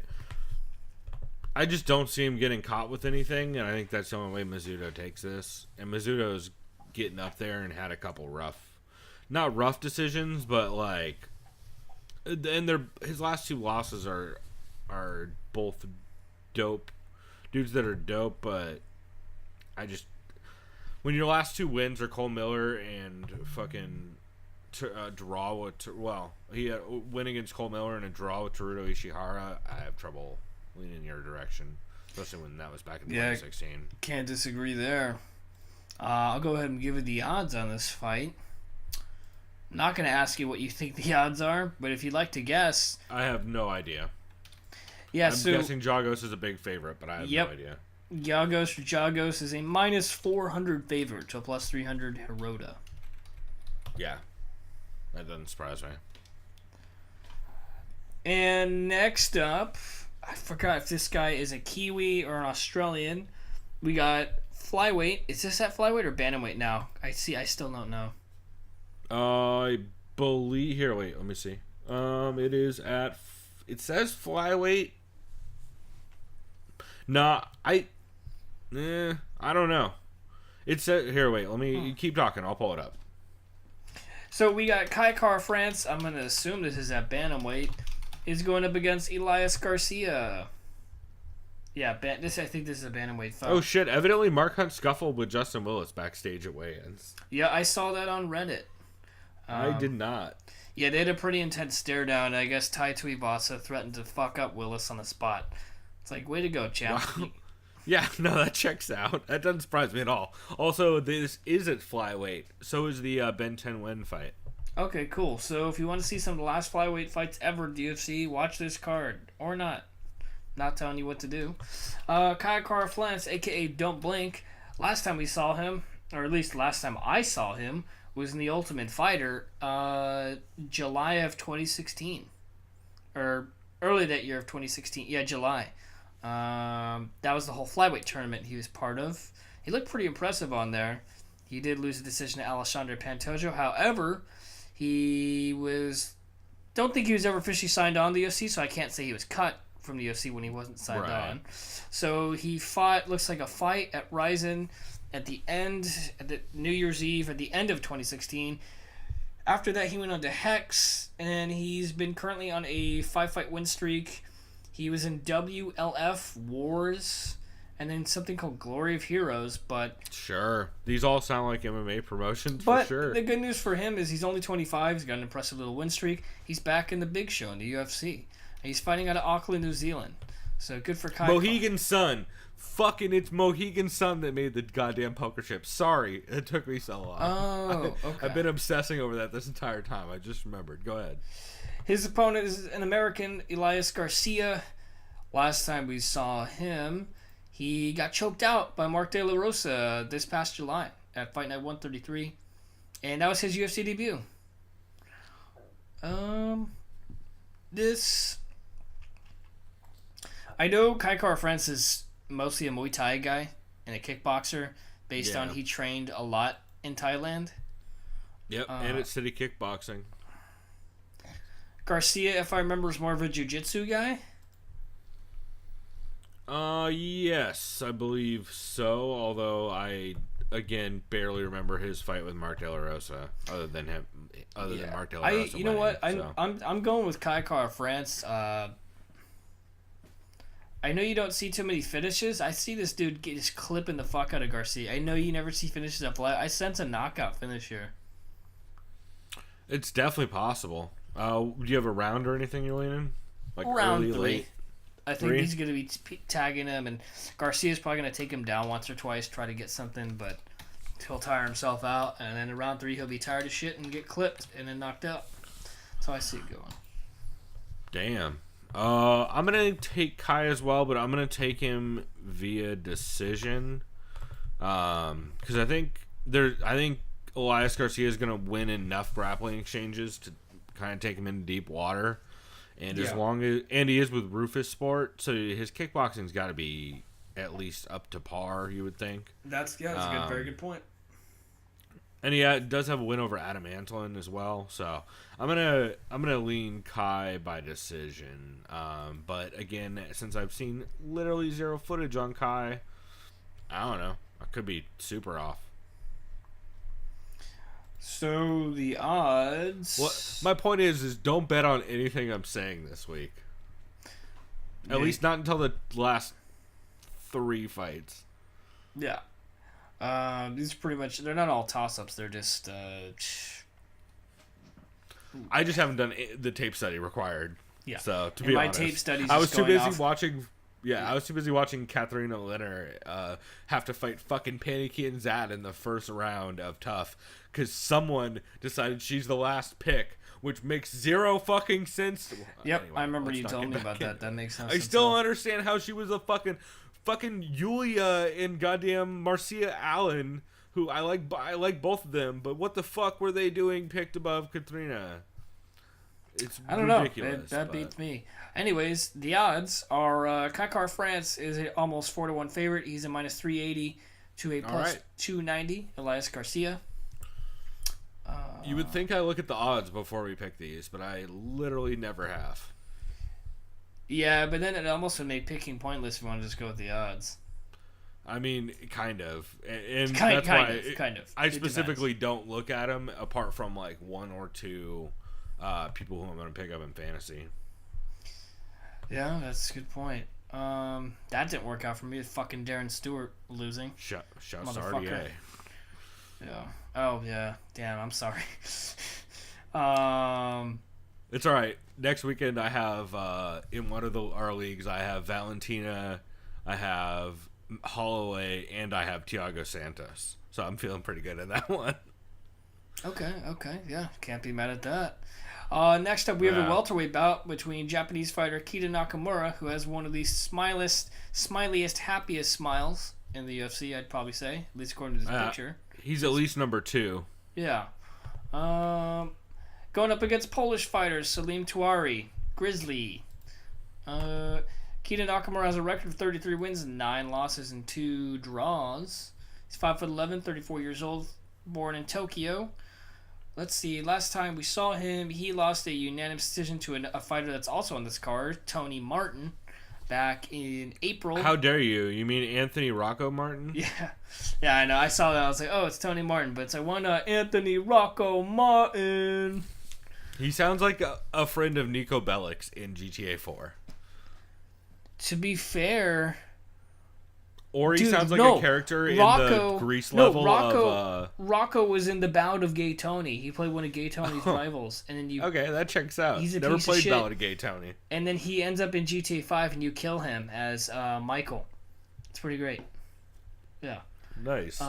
D: just don't see him getting caught with anything, and I think that's the only way Mizuto takes this. And Mizuto's getting up there and had a couple not rough decisions, but like, and his last 2 losses are both dope dudes that are dope, but when your last 2 wins are Cole Miller and fucking draw with he had a win against Cole Miller and a draw with Teruto Ishihara, I have trouble leaning your direction, especially when that was back in 2016.
E: Can't disagree there. I'll go ahead and give you the odds on this fight. I'm not going to ask you what you think the odds are, but if you'd like to guess...
D: I have no idea.
E: Yeah,
D: I'm guessing Giagos is a big favorite, but I have no idea.
E: Giagos is a minus 400 favorite to a plus 300 Hirota.
D: Yeah. That doesn't surprise me.
E: And next up, I forgot if this guy is a Kiwi or an Australian. We got flyweight. Is this at flyweight or bantamweight now? I still don't know.
D: I believe... Here, wait, let me see. It is at... It says flyweight. Nah, I don't know. It said... Here, wait, let me keep talking. I'll pull it up.
E: So we got Kai Kara France. I'm going to assume this is at bantamweight. Is going up against Elias Garcia. Yeah, I think this is a bantamweight fight.
D: Oh shit! Evidently, Mark Hunt scuffled with Justin Willis backstage at weigh-ins.
E: Yeah, I saw that on Reddit.
D: I did not.
E: Yeah, they had a pretty intense stare down. I guess Tai Tuivasa threatened to fuck up Willis on the spot. It's like, way to go, champ.
D: Wow. Yeah, no, that checks out. That doesn't surprise me at all. Also, this is at flyweight. So is the Ben 10-win fight.
E: Okay, cool. So if you want to see some of the last flyweight fights ever at the UFC, watch this card. Or not. Not telling you what to do. Kai Kara France, a.k.a. Don't Blink. Last time we saw him, or at least last time I saw him, was in The Ultimate Fighter, July of 2016. Or early that year of 2016. Yeah, July. That was the whole flyweight tournament he was part of. He looked pretty impressive on there. He did lose a decision to Alexandre Pantoja. However, don't think he was ever officially signed on to the UFC, so I can't say he was cut from the UFC when he wasn't signed on. So he fought, looks like a fight at Ryzen at the New Year's Eve, at the end of 2016. After that, he went on to Hex, and he's been currently on a 5-fight win streak. He was in WLF Wars, and then something called Glory of Heroes, but...
D: Sure. These all sound like MMA promotions,
E: but
D: for sure.
E: The good news for him is he's only 25. He's got an impressive little win streak. He's back in the big show in the UFC. And he's fighting out of Auckland, New Zealand. So good for Kai.
D: Mohegan Sun. Fucking it's Mohegan Sun that made the goddamn poker chip. Sorry, it took me so long.
E: Oh, okay.
D: I've been obsessing over that this entire time. I just remembered. Go ahead.
E: His opponent is an American, Elias Garcia. Last time we saw him, he got choked out by Mark De La Rosa this past July at Fight Night 133. And that was his UFC debut. I know Kai Kara-France is mostly a Muay Thai guy and a kickboxer based on he trained a lot in Thailand.
D: Yep, and it's city kickboxing.
E: Garcia, if I remember, is more of a jiu-jitsu guy.
D: Yes, I believe so. Although I, again, barely remember his fight with Mark De La Rosa, other than Mark De La Rosa.
E: You know what? I'm going with Kai Kara-France. I know you don't see too many finishes. I see this dude just clipping the fuck out of Garcia. I know you never see finishes up live. I sense a knockout finish here.
D: It's definitely possible. Do you have a round or anything you're leaning? Like
E: round
D: early,
E: 3.
D: late?
E: I think he's going to be tagging him, and Garcia's probably going to take him down once or twice, try to get something, but he'll tire himself out, and then in round 3 he'll be tired of shit and get clipped and then knocked out. That's how I see it going.
D: Damn. I'm gonna take Kai as well, but I'm gonna take him via decision. Because I think Elias Garcia is gonna win enough grappling exchanges to kind of take him into deep water, and he is with Rufus Sport, so his kickboxing's got to be at least up to par. You would think.
E: That's a very good point.
D: And he does have a win over Adam Antlin as well, so I'm gonna lean Kai by decision. But again, since I've seen literally zero footage on Kai, I don't know. I could be super off.
E: So the odds.
D: Well, my point is don't bet on anything I'm saying this week. At least not until the last 3 fights.
E: Yeah. These are pretty much, they're not all toss-ups, they're just,
D: I just haven't done the tape study required.
E: Yeah.
D: So, to be honest,
E: my tape study's
D: I was
E: just
D: too
E: going
D: busy
E: off.
D: watching, I was too busy watching Katharina Linner have to fight fucking Panicky and Zad in the first round of TUF because someone decided she's the last pick, which makes zero fucking sense.
E: Yep,
D: Anyway,
E: I remember
D: let's
E: you
D: not
E: telling
D: get
E: me about
D: back
E: that. That makes sense.
D: I still don't understand how she was a fucking Yulia and goddamn Marcia Allen, who I like both of them, but what the fuck were they doing picked above Katrina? It's
E: I don't
D: ridiculous,
E: know. That beats me. Anyways, the odds are Kai Kara-France is an almost 4-1 favorite. He's a minus 380 to a plus 290. Elias Garcia.
D: You would think I look at the odds before we pick these, but I literally never have.
E: Yeah, but then it almost would make picking pointless if you want to just go with the odds.
D: I mean, kind of. And
E: Kind of.
D: I specifically don't look at them apart from like 1 or 2 people who I'm going to pick up in fantasy.
E: Yeah, that's a good point. That didn't work out for me. Fucking Darren Stewart losing.
D: Shouts to
E: Motherfucker.
D: RDA.
E: Yeah. Oh, yeah. Damn, I'm sorry.
D: It's all right. Next weekend I have in one of our leagues I have Valentina, I have Holloway, and I have Thiago Santos. So I'm feeling pretty good in that one. Okay,
E: yeah. Can't be mad at that. Next up, we have a welterweight bout between Japanese fighter Kita Nakamura, who has one of the smiliest, happiest smiles in the UFC, I'd probably say, at least according to this picture.
D: He's at least number 2.
E: Yeah. Going up against Polish fighters Salim Touari, Grizzly, Keita Nakamura has a record of 33 wins, 9 losses, and 2 draws. He's 5'11", 34 years old, born in Tokyo. Let's see, last time we saw him, he lost a unanimous decision to a fighter that's also on this card, Tony Martin, back in April.
D: How dare you? You mean Anthony Rocco Martin?
E: Yeah, I know. I saw that. I was like, oh, it's Tony Martin, but it's like, why not Anthony Rocco Martin?
D: He sounds like a friend of Nico Bellic's in GTA 4.
E: To be fair...
D: Or he
E: Dude,
D: sounds like a character in the Grease level of...
E: Rocco was in the bout of Gay Tony. He played one of Gay Tony's rivals. And then
D: Okay, that checks out.
E: He's a
D: Never
E: piece of
D: played
E: shit.
D: Bout of Gay Tony.
E: And then he ends up in GTA 5 and you kill him as Michael. It's pretty great. Yeah.
D: Nice.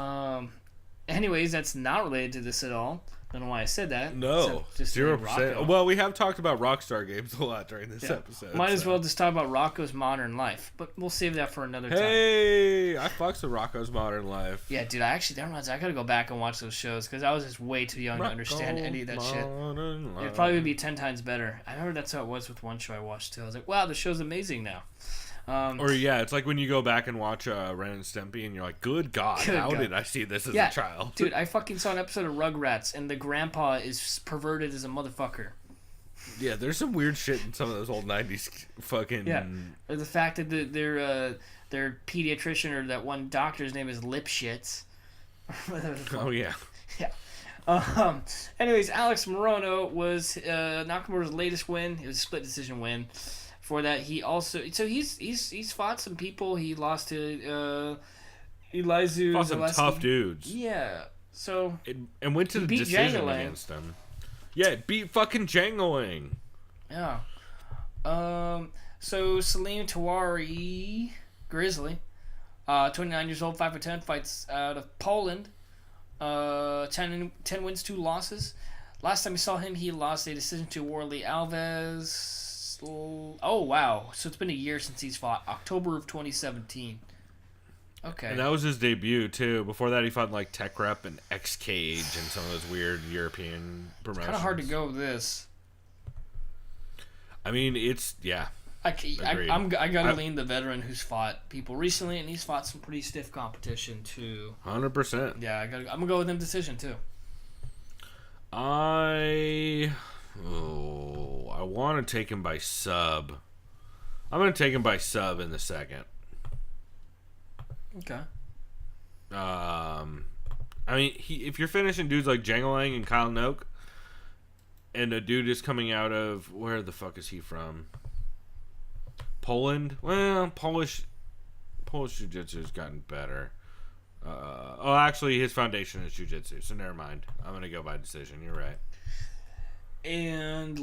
E: Anyways, that's not related to this at all. Don't know why I said that.
D: No,
E: Just
D: 0%. Well, we have talked about Rockstar games a lot during this episode.
E: Might as well just talk about Rocco's Modern Life, but we'll save that for another time.
D: Hey, I fucks with Rocco's Modern Life.
E: Yeah, dude, I gotta go back and watch those shows because I was just way too young to understand any of that shit. It'd probably be 10 times better. I remember that's how it was with one show I watched too. I was like, wow, the show's amazing now.
D: Or it's like when you go back and watch Ren and Stimpy and you're like, good God, how did I see this as a child?
E: Dude, I fucking saw an episode of Rugrats and the grandpa is perverted as a motherfucker.
D: Yeah, there's some weird shit in some of those old 90s fucking...
E: Yeah, or the fact that their pediatrician or that one doctor's name is Lipschitz.
D: Oh, yeah.
E: Yeah. Anyways, Alex Morono was Nakamura's latest win. It was a split decision win. For that, he also he's fought some people. He lost to Elizu.
D: Fought some tough dudes.
E: Yeah. So
D: and went to the decision
E: Jangeling
D: against them. Yeah, beat fucking Jangeling.
E: Yeah. So Salim Tawari Grizzly, 29 years old, 5'10", fights out of Poland. 10 wins, 2 losses. Last time we saw him, he lost a decision to Warley Alves. Oh, wow. So it's been a year since he's fought. October of 2017. Okay.
D: And that was his debut, too. Before that, he fought in, like, Tech Rep and X-Cage and some of those weird European promotions.
E: Kind of hard to go with this.
D: I mean, it's... Yeah.
E: I gotta lean the veteran who's fought people recently, and he's fought some pretty stiff competition, too.
D: 100%.
E: Yeah, I'm gonna go with him decision, too.
D: I want to take him by sub. I'm going to take him by sub in the second.
E: Okay.
D: I mean, if you're finishing dudes like Jangeling and Kyle Noak, and a dude is coming out of... Where the fuck is he from? Poland? Well, Polish jiu-jitsu has gotten better. Actually, his foundation is jiu-jitsu, so never mind. I'm going to go by decision. You're right.
E: And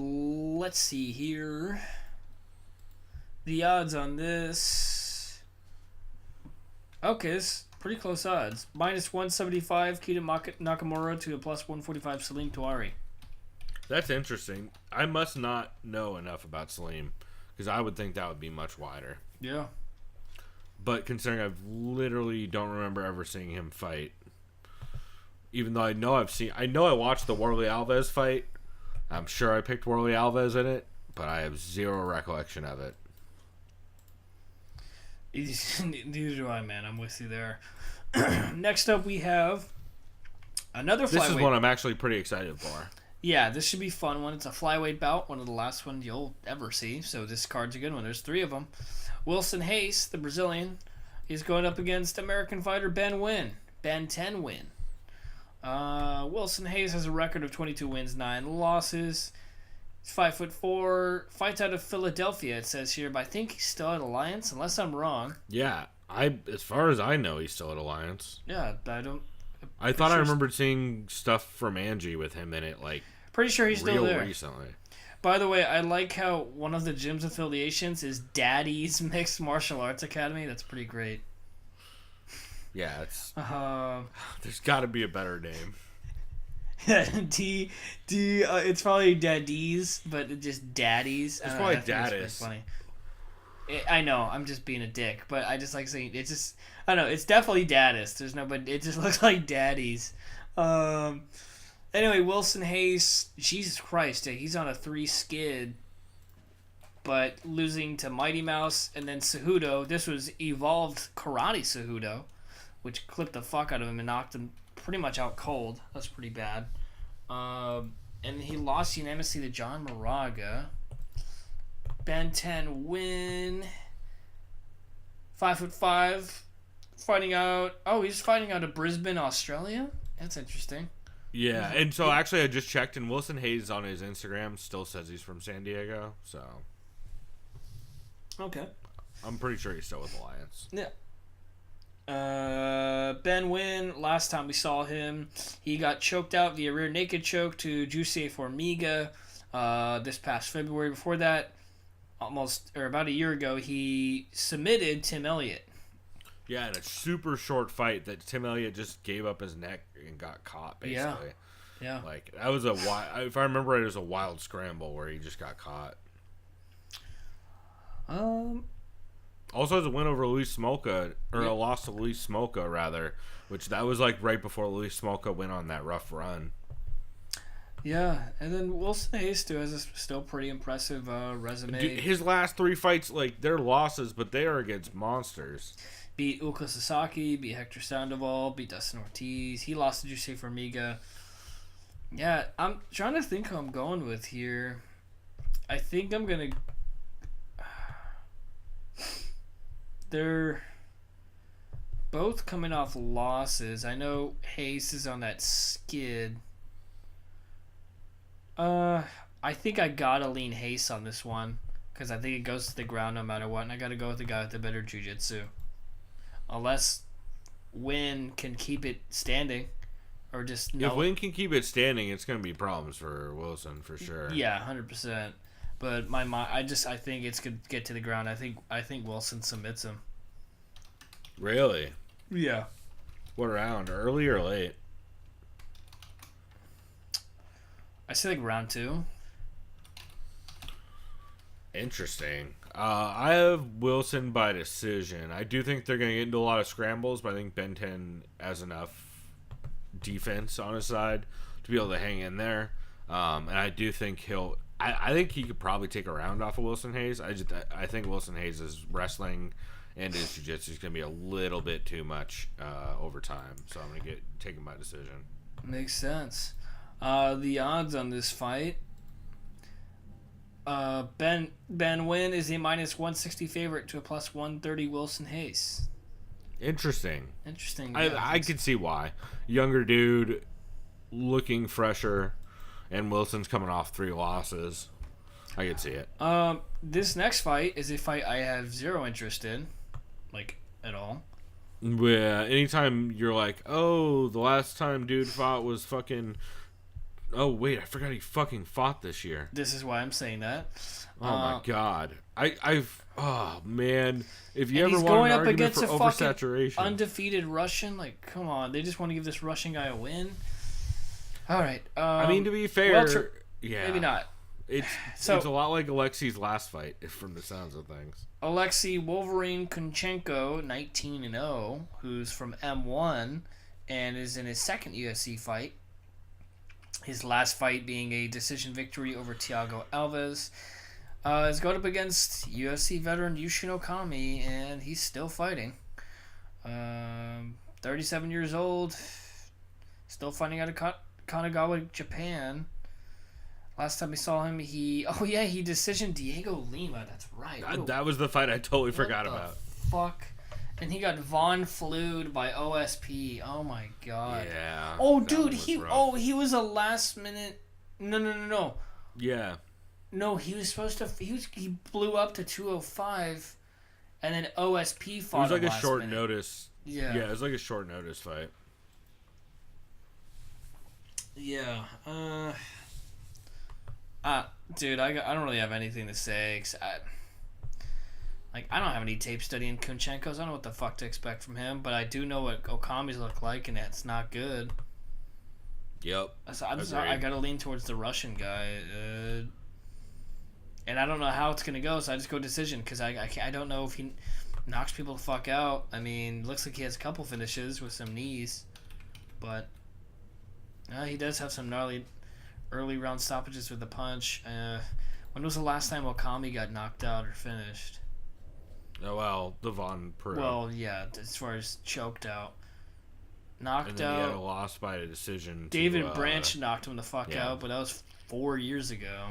E: let's see here. The odds on this. Okay, it's pretty close odds. Minus 175 Keita Nakamura to a plus 145 Salim Tawari.
D: That's interesting. I must not know enough about Salim, because I would think that would be much wider.
E: Yeah.
D: But considering I literally don't remember ever seeing him fight, even though I know I watched the Warley Alves fight. I'm sure I picked Warley Alves in it, but I have zero recollection of it.
E: Neither do I, man. I'm with you there. Next up, we have another flyweight.
D: This is one I'm actually pretty excited for.
E: Yeah, this should be a fun one. It's a flyweight bout, one of the last ones you'll ever see. So this card's a good one. There's 3 of them. Wilson Hayes, the Brazilian, is going up against American fighter Ben 10 Win. Wilson Hayes has a record of 22 wins, 9 losses. He's 5'4", fights out of Philadelphia, it says here, but I think he's still at Alliance, unless I'm wrong.
D: Yeah, as far as I know, he's still at Alliance.
E: Yeah,
D: I thought I remembered seeing stuff from Angie with him in it, like,
E: pretty sure he's still there.
D: Recently.
E: By the way, I like how one of the gym's affiliations is Daddy's Mixed Martial Arts Academy. That's pretty great.
D: Yeah, there's got to be a better name.
E: It's probably Daddy's, but just Daddy's.
D: It's probably Daddis.
E: Funny. I know, I'm just being a dick, but I just like saying it's just. I don't know, it's definitely Daddis. It just looks like Daddy's. Anyway, Wilson Hayes, Jesus Christ, he's on a 3 skid. but losing to Mighty Mouse and then Cejudo. This was evolved karate Cejudo, which clipped the fuck out of him and knocked him pretty much out cold. That's pretty bad. And he lost unanimously to John Moraga. Ben 10 win. 5'5", fighting out. Oh, he's fighting out of Brisbane, Australia. That's interesting.
D: Yeah, and so actually I just checked, and Wilson Hayes on his Instagram still says he's from San Diego, so
E: Okay.
D: I'm pretty sure he's still with Alliance.
E: Yeah. Ben Wynn, last time we saw him, he got choked out via rear naked choke to Juicy Formiga this past February. Before that, about a year ago, he submitted Tim Elliott.
D: Yeah, in a super short fight that Tim Elliott just gave up his neck and got caught, basically.
E: Yeah.
D: Like, that was if I remember right, it was a wild scramble where he just got caught. Also has a win over Luis Smolka, or a loss to Luis Smolka, rather, which that was like right before Luis Smolka went on that rough run.
E: Yeah, and then Wilson Hayes still has a still pretty impressive resume.
D: Dude, his last 3 fights, like, they're losses, but they are against monsters.
E: Beat Uka Sasaki, beat Hector Sandoval, beat Dustin Ortiz. He lost to Juicy Formiga. Yeah, I'm trying to think who I'm going with here. I think I'm going to... They're both coming off losses. I know Hayes is on that skid. I think I gotta lean Hayes on this one because I think it goes to the ground no matter what, and I gotta go with the guy with the better jiu-jitsu. Unless Wynn can keep it standing, or just no.
D: If Wynn can keep it standing, it's gonna be problems for Wilson for sure.
E: Yeah, 100%. But I think it's gonna get to the ground. I think Wilson submits him.
D: Really?
E: Yeah.
D: What round? Early or late?
E: I say like round 2.
D: Interesting. I have Wilson by decision. I do think they're going to get into a lot of scrambles, but I think Ben 10 has enough defense on his side to be able to hang in there. And I do think I think he could probably take a round off of Wilson Hayes. I think Wilson Hayes' wrestling and his jiu-jitsu is going to be a little bit too much over time. So I'm going to take him by decision.
E: Makes sense. The odds on this fight. Ben Wynn is a minus 160 favorite to a plus 130 Wilson Hayes.
D: Interesting.
E: Yeah,
D: I could see why. Younger dude, looking fresher, and Wilson's coming off 3 losses. I could see it.
E: This next fight is a fight I have zero interest in, like at all.
D: Yeah, anytime you're like, oh, the last time dude fought was fucking... Oh, wait, I forgot he fucking fought this year.
E: This is why I'm saying that.
D: Oh, my God. Oh, man. If you ever
E: he's
D: want
E: going
D: an
E: up
D: argument
E: against
D: for
E: a fucking
D: oversaturation...
E: undefeated Russian, like, come on. They just want to give this Russian guy a win. All right.
D: I mean, to be fair... yeah.
E: Maybe not.
D: It's a lot like Alexei's last fight, from the sounds of things.
E: Alexei Wolverine Kunchenko, 19-0, who's from M1 and is in his second UFC fight. His last fight being a decision victory over Thiago Alves. Is going up against UFC veteran Yushin Okami, and he's still fighting. 37 years old, still fighting out of Kanagawa, Japan. Last time we saw him, he decisioned Diego Lima. That's right.
D: That was the fight I totally forgot about.
E: Fuck. And he got Von Flued by OSP. Oh my god.
D: Yeah.
E: Oh dude, he was a last minute. No.
D: Yeah.
E: No, he was supposed to. He blew up to 205, and then OSP fought.
D: It was like a
E: last
D: short
E: minute.
D: notice.
E: Yeah.
D: Yeah, it was like a short notice fight.
E: Yeah. Dude, I don't really have anything to say. I don't have any tape studying Kunchenko's. I don't know what the fuck to expect from him, but I do know what Okami's look like, and it's not good.
D: Yep.
E: I gotta lean towards the Russian guy, and I don't know how it's gonna go, so I just go decision because I don't know if he knocks people the fuck out. I mean, looks like he has a couple finishes with some knees, but he does have some gnarly early round stoppages with the punch. When was the last time Okami got knocked out or finished?
D: Oh, well, the Von Pereira.
E: Well, yeah, as far as choked out. Knocked
D: and then he had a
E: out.
D: loss by a decision.
E: David Branch knocked him the fuck
D: yeah.
E: out, but that was 4 years ago.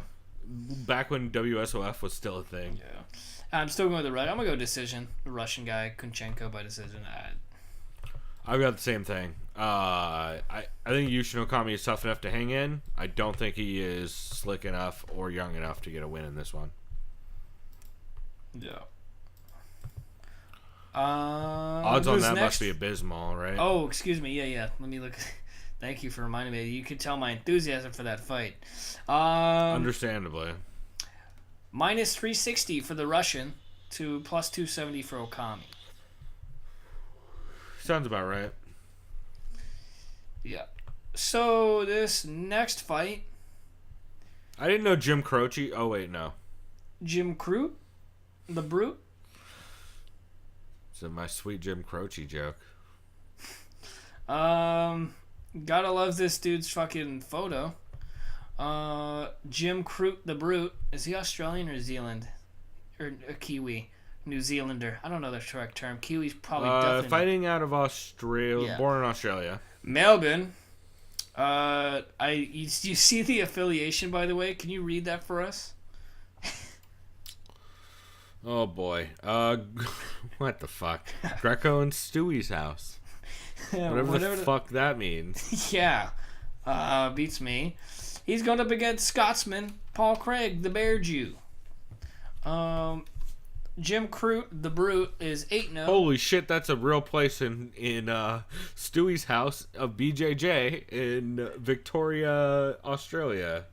D: Back when WSOF was still a thing.
E: Yeah. I'm still going with the I'm going to go decision. The Russian guy, Kunchenko by decision.
D: I've got the same thing. I think Yushin Okami is tough enough to hang in. I don't think he is slick enough or young enough to get a win in this one.
E: Yeah.
D: Odds on that must be abysmal, right?
E: Oh, excuse me. Yeah. Let me look. Thank you for reminding me. You could tell my enthusiasm for that fight.
D: Understandably.
E: Minus 360 for the Russian to plus 270 for Okami.
D: Sounds about right.
E: Yeah. So this next fight,
D: I didn't know Jim Croce. Oh wait, no.
E: Jim Crute, the Brute.
D: It's my sweet Jim Croce joke.
E: Gotta love this dude's fucking photo. Jim Crute, the Brute. Is he Australian or New Zealand? Or a Kiwi? New Zealander. I don't know the correct term. Kiwi's probably definitely
D: fighting out of Australia,
E: Yeah.
D: born in Australia.
E: Melbourne. You see the affiliation, by the way? Can you read that for us?
D: Oh boy. What the fuck? Greco and Stewie's house. Whatever the fuck that means.
E: Yeah. Beats me. He's going up against Scotsman Paul Craig, the Bear Jew. Jim Crute, the Brute, is 8-0.
D: Holy shit, that's a real place in Stewie's house of BJJ in Victoria, Australia.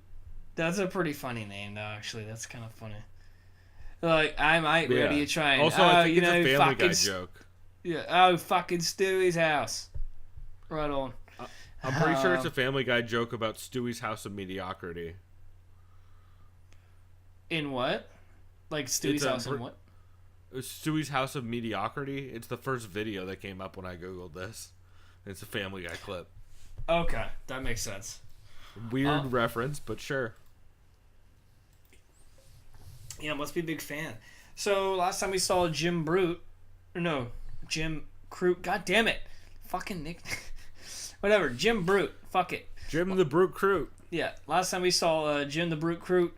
E: That's a pretty funny name, though, actually. That's kind of funny. Like, I might really try and...
D: Also, I think it's a Family Guy joke.
E: Yeah, fucking Stewie's house. Right on.
D: I'm pretty sure it's a Family Guy joke about Stewie's house of mediocrity.
E: In what? Like Stewie's house in what?
D: Stewie's House of Mediocrity. It's the first video that came up when I googled this. It's a Family Guy clip.
E: Okay, that makes sense.
D: Weird reference, but sure.
E: Yeah, must be a big fan. So last time we saw Jim Crute. God damn it, fucking Nick. Whatever, Jim Brute. Fuck it.
D: Jim the Brute Crute.
E: Yeah, last time we saw Jim the Brute Crute.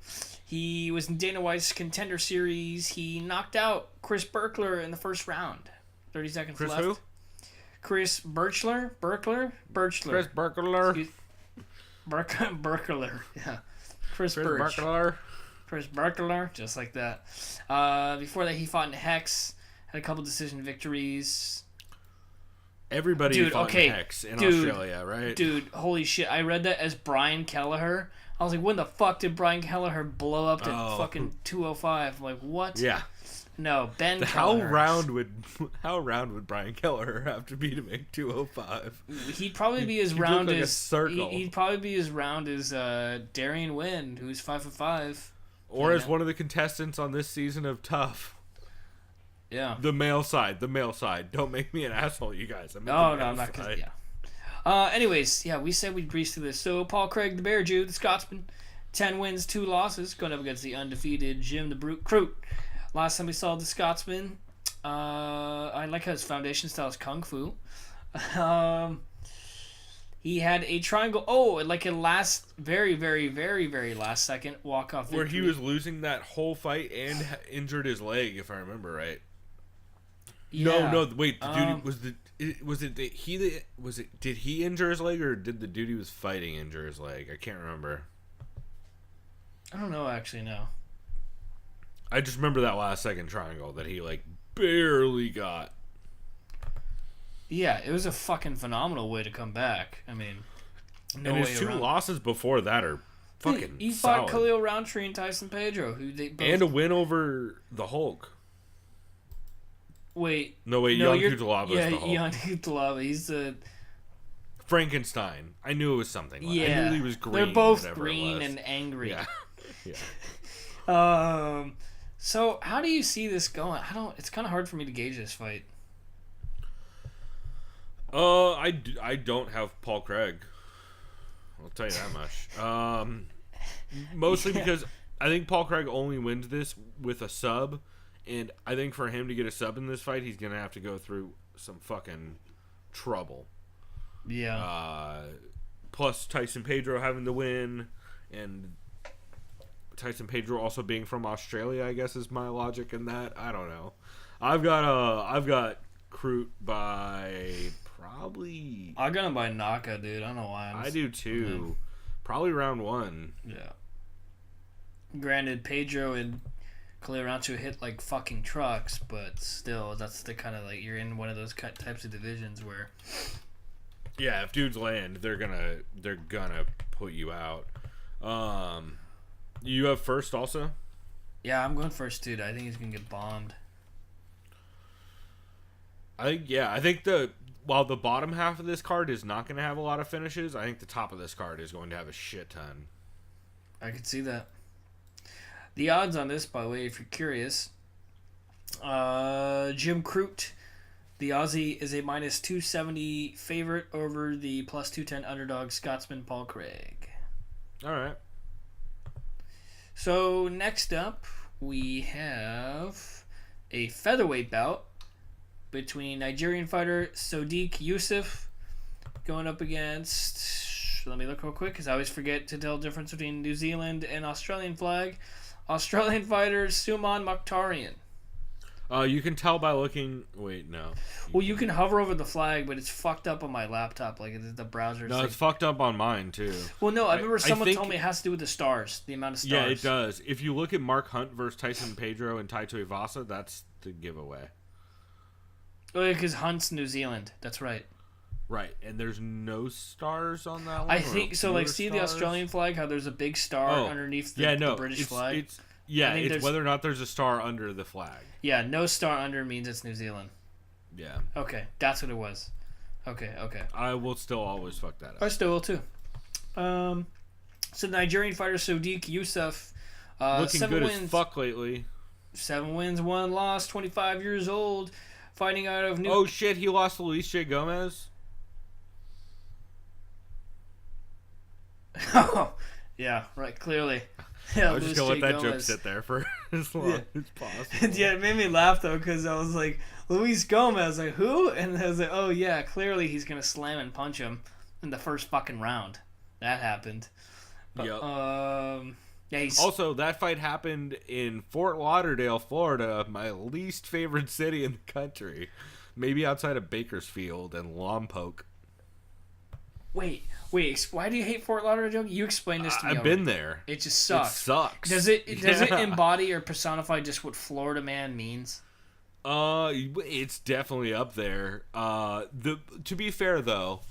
E: He was in Dana White's Contender Series. He knocked out Chris Berkler in the first round. 30 seconds
D: Chris
E: left.
D: who?
E: Chris Birchler? Birchler?
D: Chris Berkler.
E: Berkler. Yeah. Chris Birch.
D: Berkler.
E: Chris Berkler. Just like that. Before that, he fought in Hex. Had a couple decision victories.
D: Everybody fought in Hex in Australia, right?
E: Dude, holy shit. I read that as Brian Kelleher. I was like, when the fuck did Brian Kelleher blow up to fucking 205? Like, what?
D: Yeah.
E: No, Ben
D: How
E: Kelleher.
D: round would Brian Kelleher have to be to make 205?
E: He'd probably be as round
D: like a
E: as
D: circle.
E: He'd probably be as round as Darian Wynn, who's 5'5".
D: Or as one of the contestants on this season of TUF.
E: Yeah.
D: The male side. Don't make me an asshole, you guys.
E: No, I'm not gonna. Yeah. Anyways, yeah, we said we'd breeze through this. So Paul Craig, the Bear Jew, the Scotsman, 10 wins, 2 losses, going up against the undefeated Jim the Brute Crute. Last time we saw the Scotsman, I like how his foundation style is Kung Fu. He had a triangle. Oh, like a last, very, very, very, very last second walk-off victory.
D: Where he was losing that whole fight and injured his leg, if I remember right.
E: Yeah.
D: No, wait. The dude did he injure his leg, or did the dude he was fighting injure his leg? I can't remember.
E: I don't know, actually, no.
D: I just remember that last second triangle that he barely got.
E: Yeah, it was a fucking phenomenal way to come back. I mean, no
D: and
E: way
D: his 2
E: around.
D: losses before that are fucking
E: He fought
D: solid.
E: Khalil Roundtree and Tyson Pedro, who they both...
D: And a win over the Hulk.
E: Wait.
D: No, wait, Jan Kutalaba is the Hulk.
E: Yeah, Jan Kutalaba. He's the...
D: Frankenstein. I knew it was something.
E: Yeah.
D: I knew he was green.
E: They're both
D: whatever
E: green
D: it was.
E: and angry.
D: Yeah.
E: So how do you see this going? It's kind of hard for me to gauge this fight.
D: I don't have Paul Craig. I'll tell you that much. Mostly because I think Paul Craig only wins this with a sub, and I think for him to get a sub in this fight, he's gonna have to go through some fucking trouble.
E: Yeah.
D: Plus Tyson Pedro having to win, and Tyson Pedro also being from Australia, I guess is my logic in that. I don't know. I've got Crute by probably.
E: I got him by Naka, dude. I don't know why.
D: I do too. Probably round 1.
E: Yeah. Granted, Pedro and Clearancho hit like fucking trucks, but still, that's the kind of like you're in one of those types of divisions where.
D: Yeah, if dudes land, they're gonna put you out. You have first also?
E: Yeah, I'm going first, dude. I think he's gonna get bombed.
D: I think while the bottom half of this card is not gonna have a lot of finishes, I think the top of this card is going to have a shit ton.
E: I could see that. The odds on this, by the way, if you're curious, Jim Crute, the Aussie, is a minus 270 favorite over the plus 210 underdog Scotsman Paul Craig.
D: All right.
E: So next up, we have a featherweight bout between Nigerian fighter Sodiq Yusuf going up against, let me look real quick because I always forget to tell the difference between New Zealand and Australian flag, Australian fighter Suman Mokhtarian.
D: You can tell by looking. Wait, no.
E: Well, you can hover over the flag, but it's fucked up on my laptop. Like the browser.
D: No, it's fucked up on mine too.
E: Well, no, I remember someone
D: think,
E: told me it has to do with the stars, the amount of stars.
D: Yeah, it does. If you look at Mark Hunt versus Tyson Pedro and Tai Tuivasa, that's the giveaway.
E: Oh, yeah, because Hunt's New Zealand. That's right.
D: Right, and there's no stars on that one.
E: I think so. Like, see the Australian flag? How there's a big star underneath the British flag.
D: It's whether or not there's a star under the flag.
E: Yeah, no star under means it's New Zealand.
D: Yeah.
E: Okay, that's what it was. Okay.
D: I will still always fuck that up.
E: I still will too. So the Nigerian fighter Sodiq Yusuf,
D: looking
E: 7
D: good
E: wins,
D: as fuck lately.
E: 7 wins, 1 loss, 25 years old, fighting out of New.
D: Oh shit! He lost to Luis J. Gomez.
E: Oh, yeah, right. Clearly. Yeah,
D: I was just gonna let that joke sit there for as long as possible.
E: Yeah, it made me laugh though because I was like, Luis Gomez, like who? And I was like, oh yeah, clearly he's gonna slam and punch him in the first fucking round. That happened. But,
D: yep.
E: Yeah.
D: Also, that fight happened in Fort Lauderdale, Florida, my least favorite city in the country. Maybe outside of Bakersfield and Lompoc.
E: Wait. Why do you hate Fort Lauderdale? You explained this to me.
D: I've been there.
E: It just sucks.
D: It sucks.
E: Does it embody or personify just what Florida man means?
D: It's definitely up there. To be fair though,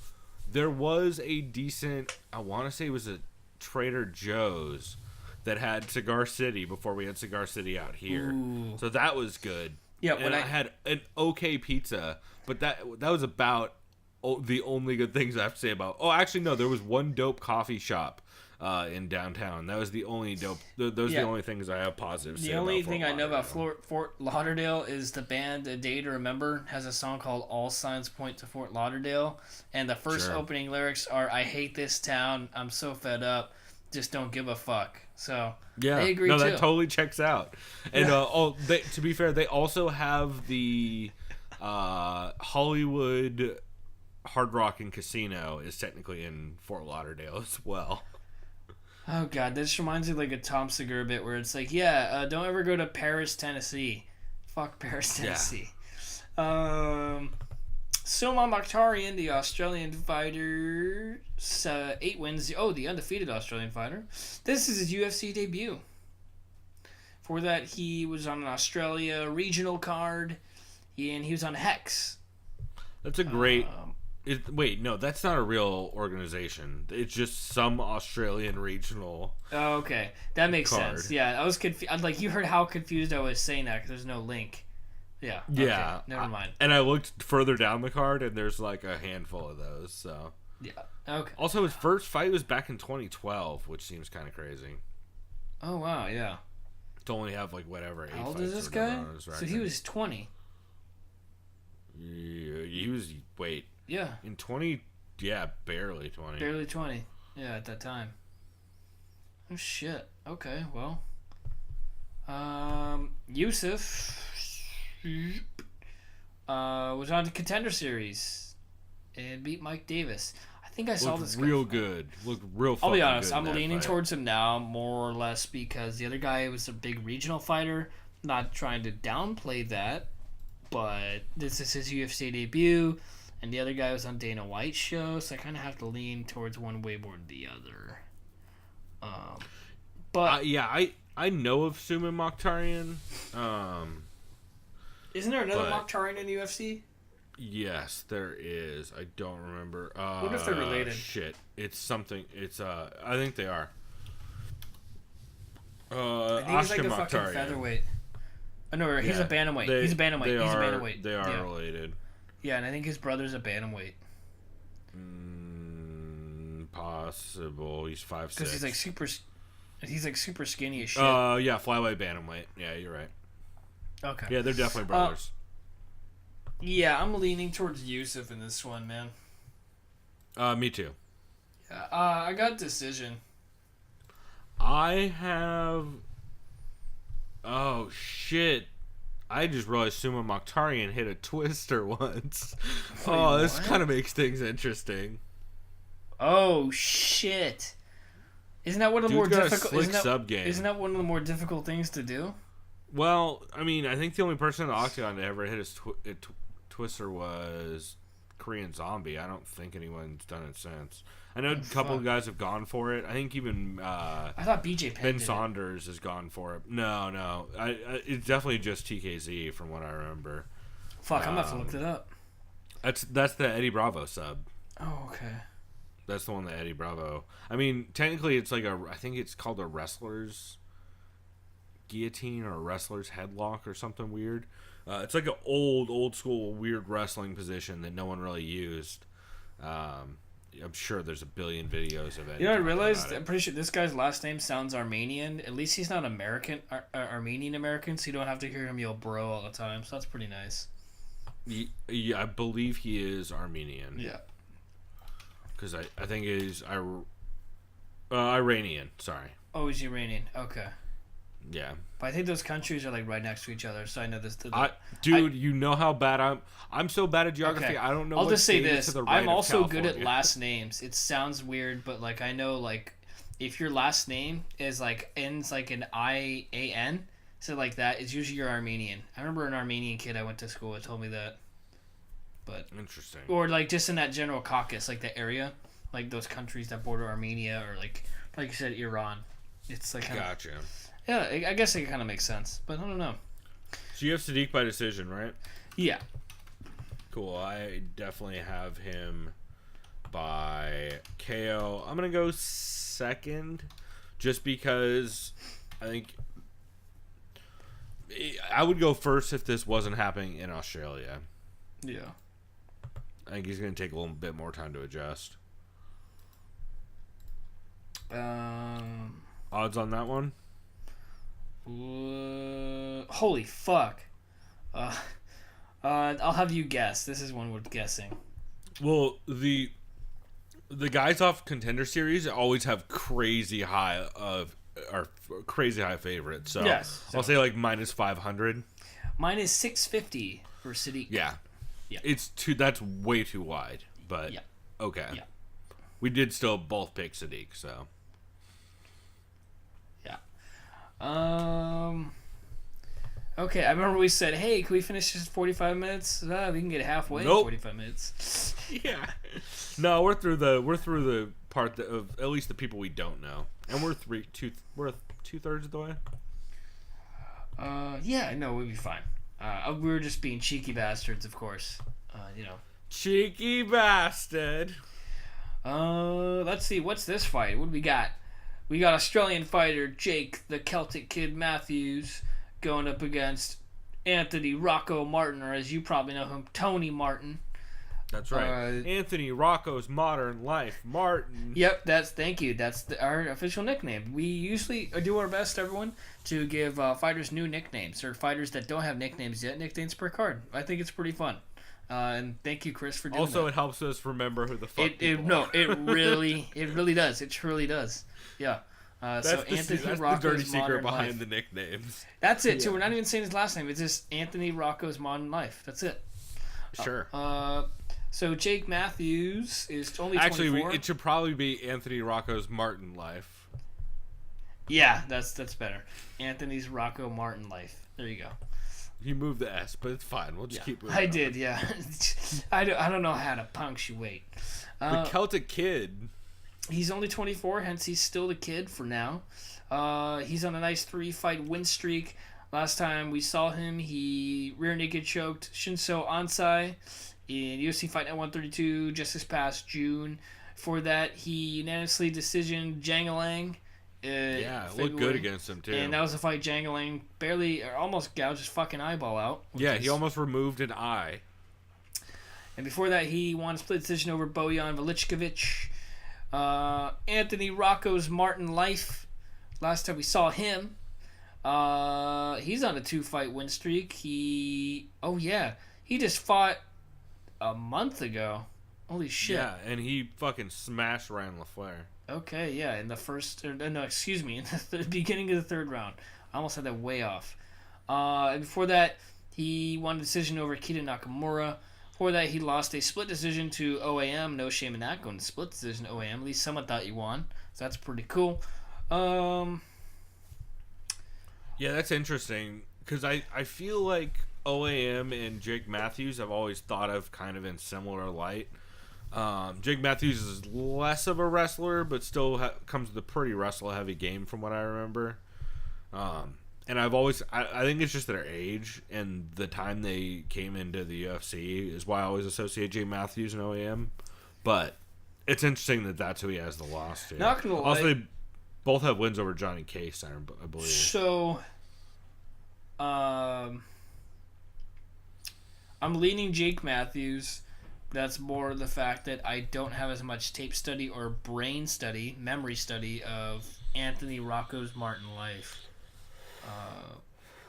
D: there was a decent. I want to say it was a Trader Joe's that had Cigar City before we had Cigar City out here.
E: Ooh.
D: So that was good.
E: Yeah,
D: and I had an okay pizza, but that was about the only good things I have to say about. Oh, actually, no. There was one dope coffee shop in downtown. That was the only dope. Those are the only things I have positive.
E: The only thing I know about Fort Lauderdale is the band A Day to Remember has a song called All Signs Point to Fort Lauderdale, and the first opening lyrics are "I hate this town. I'm so fed up. Just don't give a fuck." So
D: yeah,
E: I agree too.
D: That totally checks out. And to be fair, they also have the Hollywood Hard Rock and Casino is technically in Fort Lauderdale as well.
E: Oh god, this reminds me of like a Tom Segura bit where it's like, don't ever go to Paris, Tennessee. Fuck Paris, Tennessee. Yeah. Suman Mokhtarian, the Australian fighter, 8 wins. Oh, the undefeated Australian fighter. This is his UFC debut. For that, he was on an Australia regional card, and he was on Hex.
D: That's a great... wait, no, that's not a real organization. It's just some Australian regional.
E: Oh, okay, that makes
D: card.
E: sense. Yeah, I was confused. Like you heard how confused I was saying that because there's no link. Yeah.
D: Yeah.
E: Okay, never mind.
D: And I looked further down the card, and there's like a handful of those. So.
E: Yeah. Okay.
D: Also, his first fight was back in 2012, which seems kind of crazy.
E: Oh wow! Yeah.
D: To only have like whatever. 8
E: How old
D: fights
E: is this
D: or
E: guy?
D: whatever on his
E: So
D: record.
E: he was 20.
D: He was
E: Yeah.
D: in 20. Yeah, barely 20.
E: Barely 20. Yeah, at that time. Oh shit. Okay. Well, Yusuf was on the Contender Series and beat Mike Davis. I think I saw
D: Looked
E: this.
D: real good. Looked real.
E: I'll be
D: fucking
E: honest.
D: good
E: I'm
D: in that
E: leaning
D: fight.
E: towards him now, more or less, because the other guy was a big regional fighter. Not trying to downplay that, but this is his UFC debut, and the other guy was on Dana White's show, so I kind of have to lean towards one way more than the other. But
D: yeah, I know of Suman Mokhtarian.
E: Isn't there another
D: but-
E: Mokhtarian in the UFC?
D: Yes, there is. I don't remember.
E: What if they're related?
D: Shit, it's something. It's I think they are.
E: I think he's like
D: Oscar
E: a fucking
D: Mokhtarian.
E: featherweight. Oh, no, he's a bantamweight. He's a bantamweight. He's a bantamweight.
D: They are related.
E: Yeah, and I think his brother's a bantamweight.
D: Possible. He's 5'6".
E: Because he's like super skinny as shit.
D: Yeah, flyweight, bantamweight. Yeah, you're right.
E: Okay.
D: Yeah, they're definitely brothers.
E: Yeah, I'm leaning towards Yusuf in this one, man.
D: Me too.
E: Yeah, I got decision.
D: I have. Oh shit! I just realized Suman Mokhtarian hit a twister once. Oh, this
E: what?
D: kind of makes things interesting.
E: Oh shit! Isn't that one of the
D: Dude's
E: more
D: got a
E: difficult?
D: slick sub game.
E: Isn't that one of the more difficult things to do?
D: Well, I mean, I think the only person in the octagon to ever hit his twister was Korean Zombie. I don't think anyone's done it since. I know a couple of guys have gone for it. I think even
E: I thought BJ Penn
D: Ben
E: did it.
D: Saunders has gone for it. No. It's definitely just TKZ from what I remember.
E: Fuck, I'm gonna have to look it up.
D: That's the Eddie Bravo sub.
E: Oh, okay.
D: That's the one that Eddie Bravo. I mean, technically, it's like I think it's called a wrestler's guillotine or a wrestler's headlock or something weird. It's like an old school weird wrestling position that no one really used. I'm sure there's a billion videos of it.
E: You know, I realized. I'm pretty sure this guy's last name sounds Armenian. At least he's not American, Armenian American, so you don't have to hear him yell "bro" all the time. So that's pretty nice.
D: Yeah, I believe he is Armenian.
E: Yeah.
D: Because I think he's Iranian. Sorry.
E: Oh, he's Iranian. Okay.
D: Yeah.
E: But I think those countries are like right next to each other, so I know this.
D: Dude, you know how bad I'm so bad at geography.
E: Okay.
D: I don't know.
E: I'll
D: what
E: just say
D: state is
E: this:
D: to the right
E: I'm
D: of
E: also good at
D: California.
E: last names. It sounds weird, but like I know, like if your last name is like ends like an IAN, so like that, it's usually you're Armenian. I remember an Armenian kid I went to school with told me that. But
D: Interesting.
E: or like just in that general caucus, like the area, like those countries that border Armenia, or like you said, Iran. It's like
D: Gotcha.
E: yeah, I guess it kind of makes sense, but I don't know.
D: So you have Sadiq by decision, right?
E: Yeah.
D: Cool. I definitely have him by KO. I'm gonna go second, just because I think I would go first if this wasn't happening in Australia.
E: Yeah.
D: I think he's gonna take a little bit more time to adjust. Odds on that one?
E: Holy fuck. I'll have you guess. This is one worth guessing.
D: Well, the guys off Contender Series always have crazy high favorites. So
E: Yes.
D: I'll say like minus 500.
E: Mine is 650 for Sadiq.
D: Yeah.
E: Yeah.
D: That's way too wide, but
E: Yeah.
D: okay.
E: Yeah.
D: We did still both pick Sadiq, so
E: Yeah. Okay, I remember we said, hey, can we finish this 45 minutes? We can get halfway in
D: Nope.
E: 45 minutes.
D: yeah. No, we're through the part of at least the people we don't know, and we're 2/3 of the way.
E: Yeah, no, we'll be fine. We were just being cheeky bastards, of course.
D: Cheeky bastard.
E: Let's see, what's this fight? What do we got? We got Australian fighter Jake the Celtic Kid Matthews going up against Anthony Rocco Martin, or as you probably know him, Tony Martin.
D: That's right. Anthony Rocco's Modern Life Martin.
E: Yep, thank you. That's our official nickname. We usually do our best, everyone, to give fighters new nicknames, or fighters that don't have nicknames yet, nicknames per card. I think it's pretty fun. And thank you, Chris, for doing
D: Also,
E: that.
D: it helps us remember who the fuck
E: It really does. It truly does. Yeah.
D: That's
E: So
D: the
E: Anthony
D: dirty
E: Rocco's
D: secret
E: Modern
D: behind
E: Life.
D: the nicknames.
E: That's it too. We're not even saying his last name. It's just Anthony Rocco's Modern Life. That's it.
D: Sure.
E: So Jake Matthews is only 24.
D: Actually, it should probably be Anthony Rocco's Martin Life.
E: Yeah, that's better. Anthony's Rocco Martin Life. There you go.
D: He moved the S, but it's fine. We'll just keep moving.
E: I did, yeah. I don't know how to punctuate.
D: The Celtic Kid.
E: He's only 24, hence he's still the kid for now. He's on a nice 3-fight win streak. Last time we saw him, he rear naked choked Shinso Ansai in UFC Fight Night 132 just this past June. For that, he unanimously decisioned Jangalang.
D: Yeah, it looked good against him, too.
E: And that was a fight Jangalang barely, or almost gouged his fucking eyeball out.
D: Yeah, he almost removed an eye.
E: And before that, he won a split decision over Bojan Velichkovic. Anthony Rocco's Martin Life. Last time we saw him, he's on a 2-fight win streak. He just fought a month ago. Holy shit.
D: Yeah, and he fucking smashed Ryan LaFleur.
E: Okay, yeah, in the beginning of the third round. I almost had that way off. And before that, he won a decision over Kita Nakamura. Before that, he lost a split decision to OAM. No shame in that, going to split decision to OAM. At least someone thought you won, so that's pretty cool. Yeah,
D: that's interesting, because I feel like OAM and Jake Matthews I've always thought of kind of in similar light. Jake Matthews is less of a wrestler, but still comes with a pretty wrestle-heavy game from what I remember. And I think it's just their age and the time they came into the UFC is why I always associate Jake Matthews and OAM. But it's interesting that that's who he has the loss to.
E: Not gonna lie.
D: Also, they both have wins over Johnny Case, I believe.
E: So, I'm leaning Jake Matthews. That's more the fact that I don't have as much tape study or memory study of Anthony Rocco's Martin Life.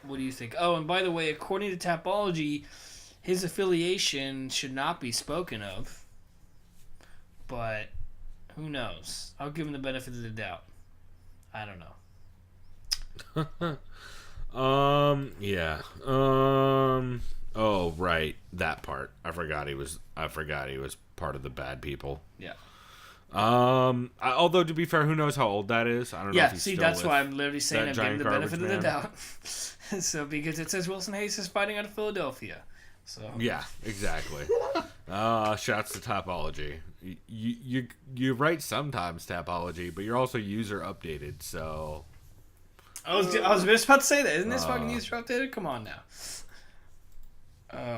E: What do you think? Oh, and by the way, according to Tapology, his affiliation should not be spoken of. But who knows? I'll give him the benefit of the doubt. I don't know.
D: Yeah. Oh, right. That part. I forgot he was part of the bad people.
E: Yeah.
D: Although to be fair, who knows how old that is? I don't know if he's still
E: that's
D: with
E: why I'm literally saying I'm giving the benefit of the
D: man.
E: doubt. So because it says Wilson Hayes is fighting out of Philadelphia. So
D: yeah, exactly. Shouts to Tapology. You're right sometimes, Tapology, but you're also user updated, so
E: I was just about to say that. Isn't this fucking user updated? Come on now.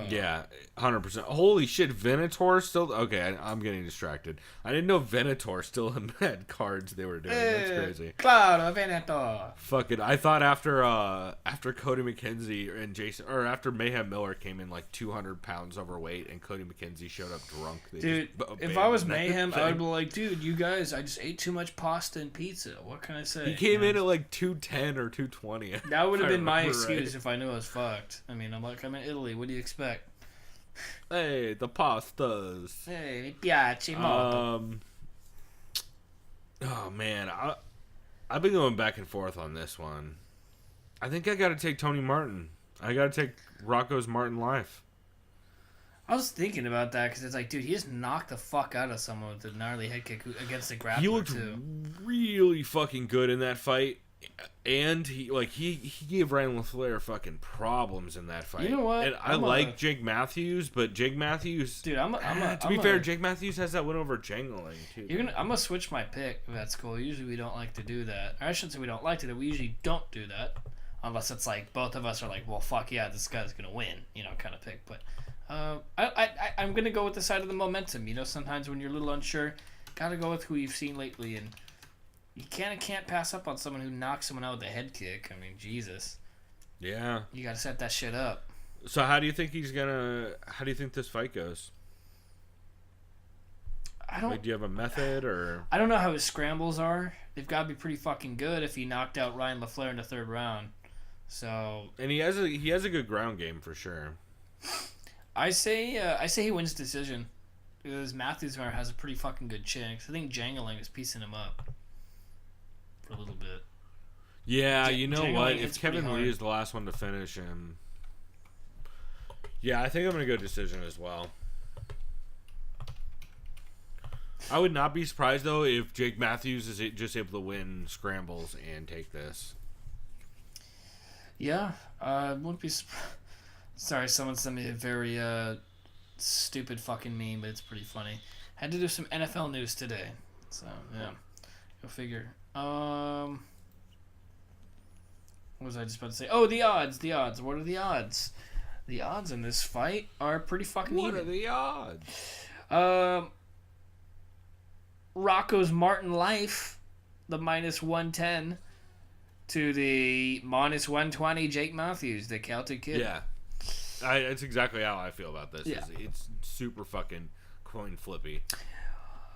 D: Yeah, 100%. Holy shit, Venator still... Okay, I'm getting distracted. I didn't know Venator still had cards they were doing. That's crazy.
E: Claro, Venator.
D: Fuck it. I thought after Cody McKenzie and Jason... Or after Mayhem Miller came in like 200 pounds overweight and Cody McKenzie showed up drunk.
E: Dude, if I was Mayhem, I would be like, dude, you guys, I just ate too much pasta and pizza. What can I say?
D: He came in at like 210 or 220.
E: That would have been my excuse if I knew I was fucked. I mean, I'm in Italy. What do you expect?
D: Hey, the pastas.
E: Hey, piace molto.
D: Oh man, I've been going back and forth on this one. I think I got to take Tony Martin. I got to take Rocco's Martin Life.
E: I was thinking about that because it's like, dude, he just knocked the fuck out of someone with a gnarly head kick against the grappler.
D: He looked really fucking good in that fight. And he gave Ryan LaFleur fucking problems in that fight.
E: You know what?
D: And I like Jake Matthews, but Jake Matthews,
E: dude,
D: to be fair, Jake Matthews has that win over Jangling too.
E: I'm gonna switch my pick if that's cool. Usually we don't like to do that. Or I shouldn't say we don't like to do that. We usually don't do that unless it's like both of us are like, well, fuck yeah, this guy's gonna win, kind of pick. But I'm gonna go with the side of the momentum. Sometimes when you're a little unsure, gotta go with who you've seen lately and. You can't pass up on someone who knocks someone out with a head kick. I mean, Jesus.
D: Yeah.
E: You got to set that shit up.
D: So how do you think this fight goes? Do you have a method or?
E: I don't know how his scrambles are. They've got to be pretty fucking good if he knocked out Ryan LaFleur in the third round. So. And
D: he has a good ground game for sure.
E: I say he wins decision because Matthews has a pretty fucking good chin. I think Jangling is piecing him up. for a little bit.
D: Yeah, you know
E: Django
D: what?
E: hits
D: If Kevin
E: pretty
D: Lee
E: hard.
D: is the last one to finish him, yeah, I think I'm gonna go decision as well. I would not be surprised though if Jake Matthews is just able to win scrambles and take this.
E: Yeah, wouldn't be. Sorry, someone sent me a very stupid fucking meme, but it's pretty funny. Had to do some NFL news today, so yeah, go figure. What was I just about to say? Oh, the odds. The odds. What are the odds? The odds in this fight are pretty fucking
D: What
E: even.
D: are the odds?
E: Rocco's Martin Life, the -110, to the -120 Jake Matthews, the Celtic Kid.
D: Yeah, that's exactly how I feel about this.
E: Yeah.
D: It's super fucking coin flippy.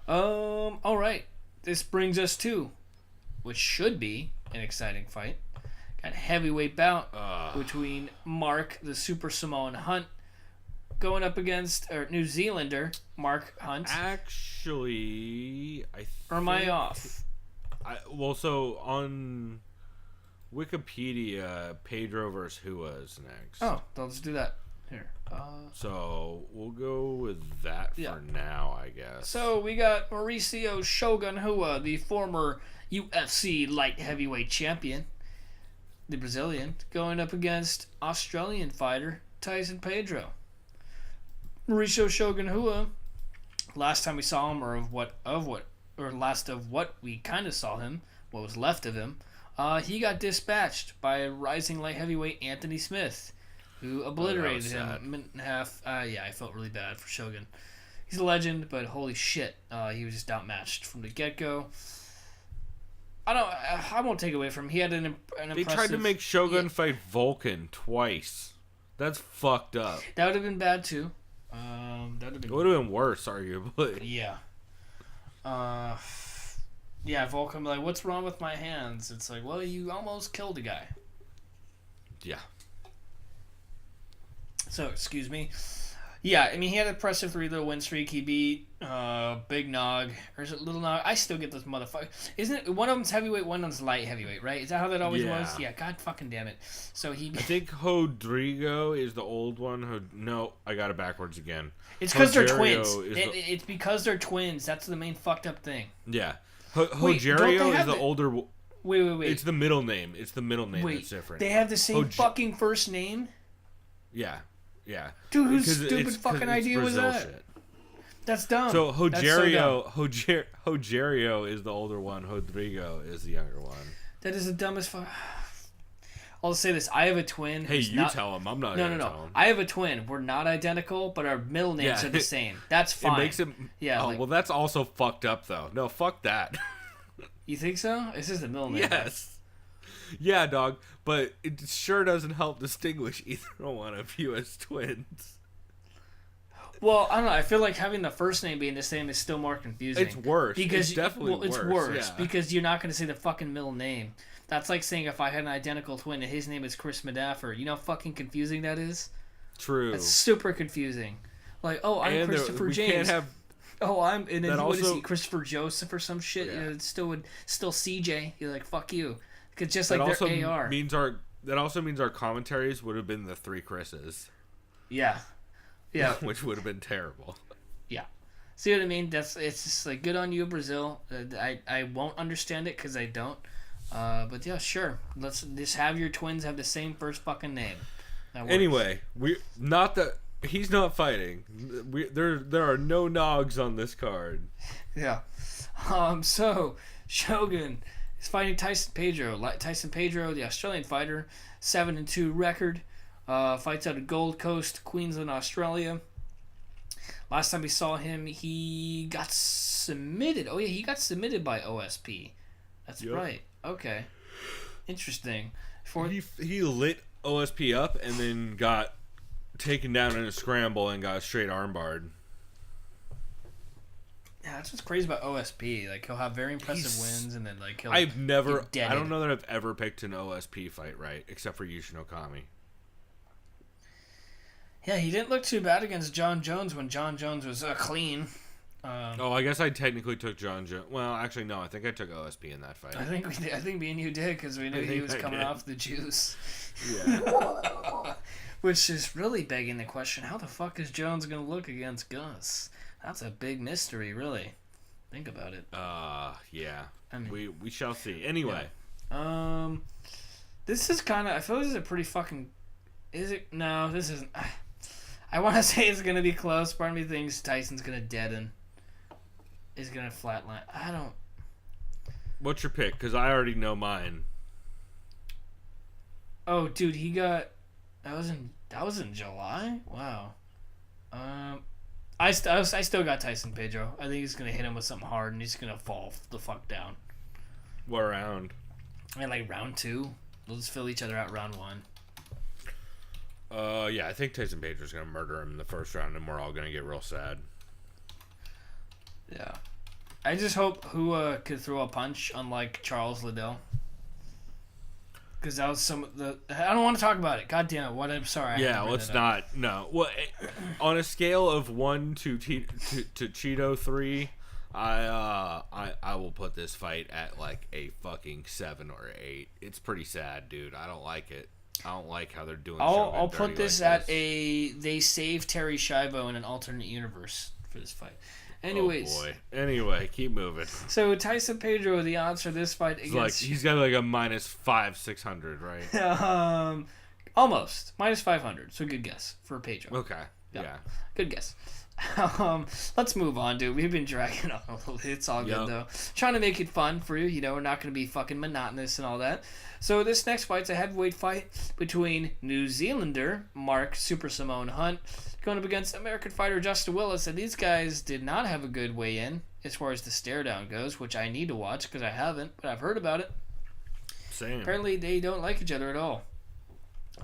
E: All right. This brings us to, which should be an exciting fight. Got a heavyweight bout between Mark, the Super Samoan Hunt, going up against New Zealander Mark Hunt.
D: Actually,
E: Or am I off?
D: So on Wikipedia, Pedro versus Hua is next.
E: Oh, let's do that. Here.
D: So we'll go with that
E: Yeah.
D: for now, I guess.
E: So we got Mauricio Shogun Hua, the former UFC light heavyweight champion, the Brazilian, going up against Australian fighter Tyson Pedro. Mauricio Shogun Hua, last time we saw him, last of what we kind of saw him, what was left of him, he got dispatched by rising light heavyweight Anthony Smith, who obliterated him
D: sad.
E: a minute and a half. Yeah, I felt really bad for Shogun. He's a legend, but holy shit, he was just outmatched from the get-go. I won't take away from him. He had an impressive...
D: They tried to make Shogun fight Vulcan twice. That's fucked up.
E: That would have been bad, too. That would have
D: It
E: been...
D: would have been worse, arguably.
E: Yeah. Yeah, Vulcan, like, what's wrong with my hands? It's like, well, you almost killed a guy.
D: Yeah.
E: So, excuse me. Yeah, I mean, he had an impressive 3-0 win streak. He beat Big Nog, or is it Little Nog? I still get this motherfucker. Isn't it? One of them's heavyweight, one of them's light heavyweight, right? Is that how that always was? Yeah, god fucking damn it. So he...
D: I think Rodrigo is the old one. No, I got it backwards again.
E: It's because they're
D: Rogerio
E: twins.
D: is
E: It's because they're twins. That's the main fucked up thing.
D: Yeah.
E: Wait, don't they
D: Rogerio is
E: have
D: the
E: the-
D: older...
E: Wait.
D: It's the middle name. It's the middle name
E: Wait,
D: that's different.
E: they have the same
D: Roge-
E: fucking first name?
D: Yeah. Yeah.
E: Dude, whose
D: Because
E: stupid
D: it's
E: fucking
D: Brazil
E: idea was that?
D: shit.
E: That's dumb.
D: So
E: That's so dumb.
D: Rogerio is the older one. Rodrigo is the younger one.
E: That is the dumbest fuck. I'll say this. I have a twin.
D: Hey,
E: who's
D: you
E: not...
D: tell him. I'm not
E: No.
D: gonna tell him.
E: I have a twin. We're not identical, but our middle names
D: Yeah.
E: are the same. That's fine.
D: It makes him.
E: Yeah,
D: Oh,
E: like-
D: well, that's also fucked up, though. No, fuck that.
E: You think so? It's just the middle name.
D: Yes. Yeah, dog. But it sure doesn't help distinguish either one of you as twins.
E: Well, I don't know. I feel like having the first name being the same is still more confusing.
D: It's worse.
E: Because
D: It's definitely
E: it's
D: worse,
E: worse
D: yeah.
E: because you're not going to say the fucking middle name. That's like saying if I had an identical twin and his name is Chris Medaffer. You know how fucking confusing that is?
D: True.
E: That's super confusing. Like, oh, I'm
D: And
E: Christopher
D: we
E: James.
D: can't have.
E: Oh, I'm and then
D: That
E: what is
D: also-
E: he? Christopher Joseph or some shit.
D: Yeah.
E: You know, it's still CJ. You're like, fuck you. Because just
D: That
E: like
D: also
E: their AR.
D: means our commentaries would have been the 3 Chris's,
E: Yeah. Yeah.
D: which would have been terrible.
E: Yeah. See what I mean? It's just like good on you, Brazil. I won't understand it because I don't. But yeah, sure. Let's just have your twins have the same first fucking name. That works.
D: Anyway, he's not fighting. There are no nogs on this card.
E: Yeah. So Shogun is fighting Tyson Pedro. Tyson Pedro, the Australian fighter, 7-2 record. Fights out of Gold Coast, Queensland, Australia. Last time we saw him, he got submitted. Oh yeah, he got submitted by OSP. That's
D: Yep.
E: right. Okay. Interesting.
D: He lit OSP up and then got taken down in a scramble and got straight armbarred.
E: Yeah, that's what's crazy about OSP. Like he'll have very impressive wins, and then like he'll.
D: I
E: get deaded.
D: don't know that I've ever picked an OSP fight right, except for Yushin Okami.
E: Yeah, he didn't look too bad against John Jones when John Jones was clean.
D: I guess I technically took John Jones. Well, actually, no. I think I took OSP in that fight.
E: I think me and you did because we knew he was coming off the juice.
D: Yeah.
E: Which is really begging the question: how the fuck is Jones gonna look against Gus? That's a big mystery, really. Think about it.
D: Yeah.
E: I mean,
D: we shall see. Anyway.
E: Yeah. This is kind of. I feel this is a pretty fucking. Is it? No, this isn't. I want to say it's gonna be close. Part of me thinks Tyson's gonna deaden. Is gonna flatline. I don't.
D: What's your pick? Because I already know mine.
E: Oh, dude, he got. That was in July. Wow. I still got Tyson Pedro. I think he's gonna hit him with something hard, and he's gonna fall the fuck down.
D: What round?
E: I mean, like round 2. We'll just fill each other out round 1.
D: Yeah, I think Tyson Pedro's gonna murder him in the first round, and we're all gonna get real sad.
E: Yeah. I just hope Hua could throw a punch unlike Charles Liddell. Because that was some of the... I don't want to talk about it. God damn it. What? I'm sorry.
D: Yeah, let's not. No. Well, on a scale of 1 to Cheeto 3, I will put this fight at like a fucking 7 or 8. It's pretty sad, dude. I don't like it. I don't like how they're doing.
E: I'll put this at a... They saved Terry Schiavo in an alternate universe for this fight. Anyways.
D: Oh boy. Anyway, keep moving.
E: So Tyson Pedro, the odds for this fight against...
D: Like, he's got like a minus 600, right?
E: Almost. Minus 500. So good guess for Pedro.
D: Okay. Yeah.
E: Good guess. Let's move on, dude. We've been dragging on a little bit. It's all good, though. Trying to make it fun for you. You know, we're not going to be fucking monotonous and all that. So this next fight's a heavyweight fight between New Zealander Mark Super Simone Hunt going up against American fighter Justin Willis. And these guys did not have a good weigh-in as far as the stare-down goes, which I need to watch because I haven't, but I've heard about it.
D: Same.
E: Apparently, they don't like each other at all.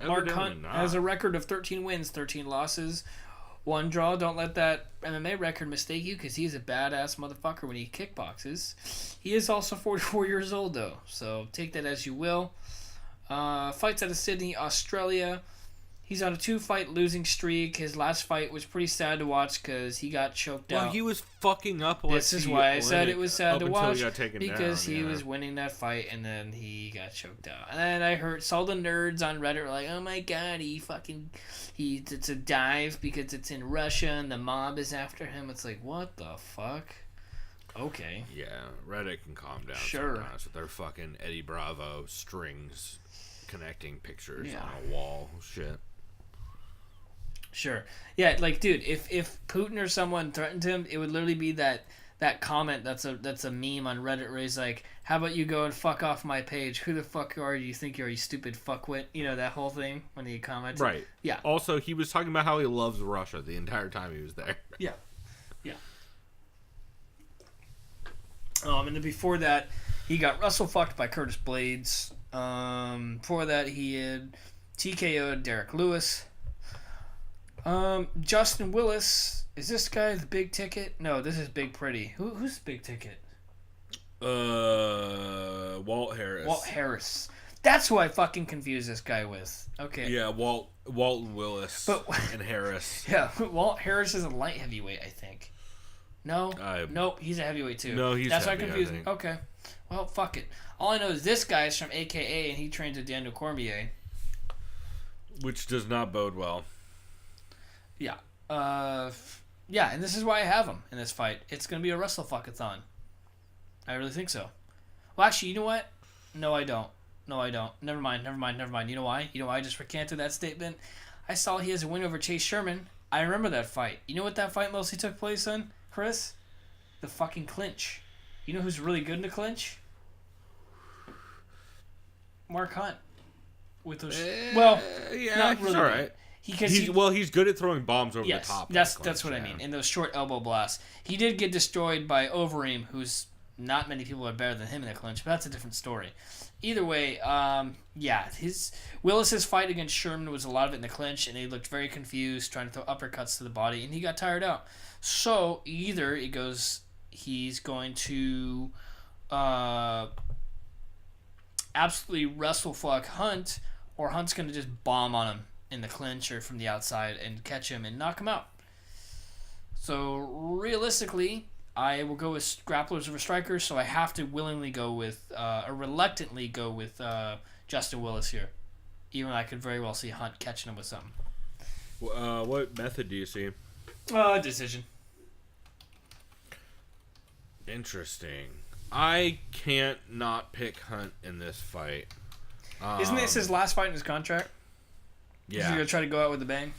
E: Mark Hunt has a record of 13 wins, 13 losses, 1 draw. Don't let that MMA record mistake you because he's a badass motherfucker when he kickboxes. He is also 44 years old, though, so take that as you will. Fights out of Sydney, Australia. He's on a 2-fight losing streak. His last fight was pretty sad to watch because he got choked out.
D: Well, he was fucking up.
E: This is why I said it was sad to watch because
D: he
E: was winning that fight and then he got choked out. And then I saw the nerds on Reddit were like, "Oh my god, it's a dive because it's in Russia and the mob is after him." It's like, what the fuck? Okay.
D: Yeah, Reddit can calm down sometimes with their fucking Eddie Bravo strings connecting pictures on a wall. Shit.
E: Sure. Yeah, like, dude, if Putin or someone threatened him, it would literally be that comment that's a meme on Reddit where he's like, "How about you go and fuck off my page? Who the fuck are you? You think you're, you stupid fuckwit?" You know, that whole thing when he commented.
D: Right.
E: Yeah.
D: Also, he was talking about how he loves Russia the entire time he was there.
E: Yeah. Yeah. And then before that, he got Russell fucked by Curtis Blades. Before that, he had TKO'd Derek Lewis. Justin Willis, is this guy the big ticket? No, this is Big Pretty. Who's big ticket?
D: Walt Harris.
E: Walt Harris. That's who I fucking confuse this guy with. Okay.
D: Yeah, Walton Willis and Harris.
E: Yeah, Walt Harris is a light heavyweight, I think. No? Nope, he's a heavyweight too.
D: No, he's
E: That's
D: heavy,
E: why I confused him. Okay. Well, fuck it. All I know is this guy is from AKA and he trains with Daniel Cormier.
D: Which does not bode well.
E: Yeah. Yeah, and this is why I have him in this fight. It's going to be a wrestle-fuckathon. I really think so. Well, actually, you know what? No, I don't. Never mind. You know why? I just recanted that statement? I saw he has a win over Chase Sherman. I remember that fight. You know what that fight mostly took place in, Chris? The fucking clinch. You know who's really good in the clinch? Mark Hunt. With those...
D: yeah, not really. All right. He's good at throwing bombs over the top.
E: That's what I mean. In those short elbow blasts. He did get destroyed by Overeem, who's not many people are better than him in the clinch, but that's a different story. Either way, Willis's fight against Sherman was a lot of it in the clinch, and he looked very confused, trying to throw uppercuts to the body, and he got tired out. So either he's going to absolutely wrestle fuck Hunt, or Hunt's going to just bomb on him in the clinch or from the outside and catch him and knock him out. So realistically, I will go with grapplers over strikers. So I have to willingly go with, or reluctantly go with Justin Willis here, even though I could very well see Hunt catching him with something.
D: What method do you see?
E: Decision.
D: Interesting. I can't not pick Hunt in this fight.
E: Isn't this his last fight in his contract?
D: Yeah.
E: Is he gonna try to go out with a bang?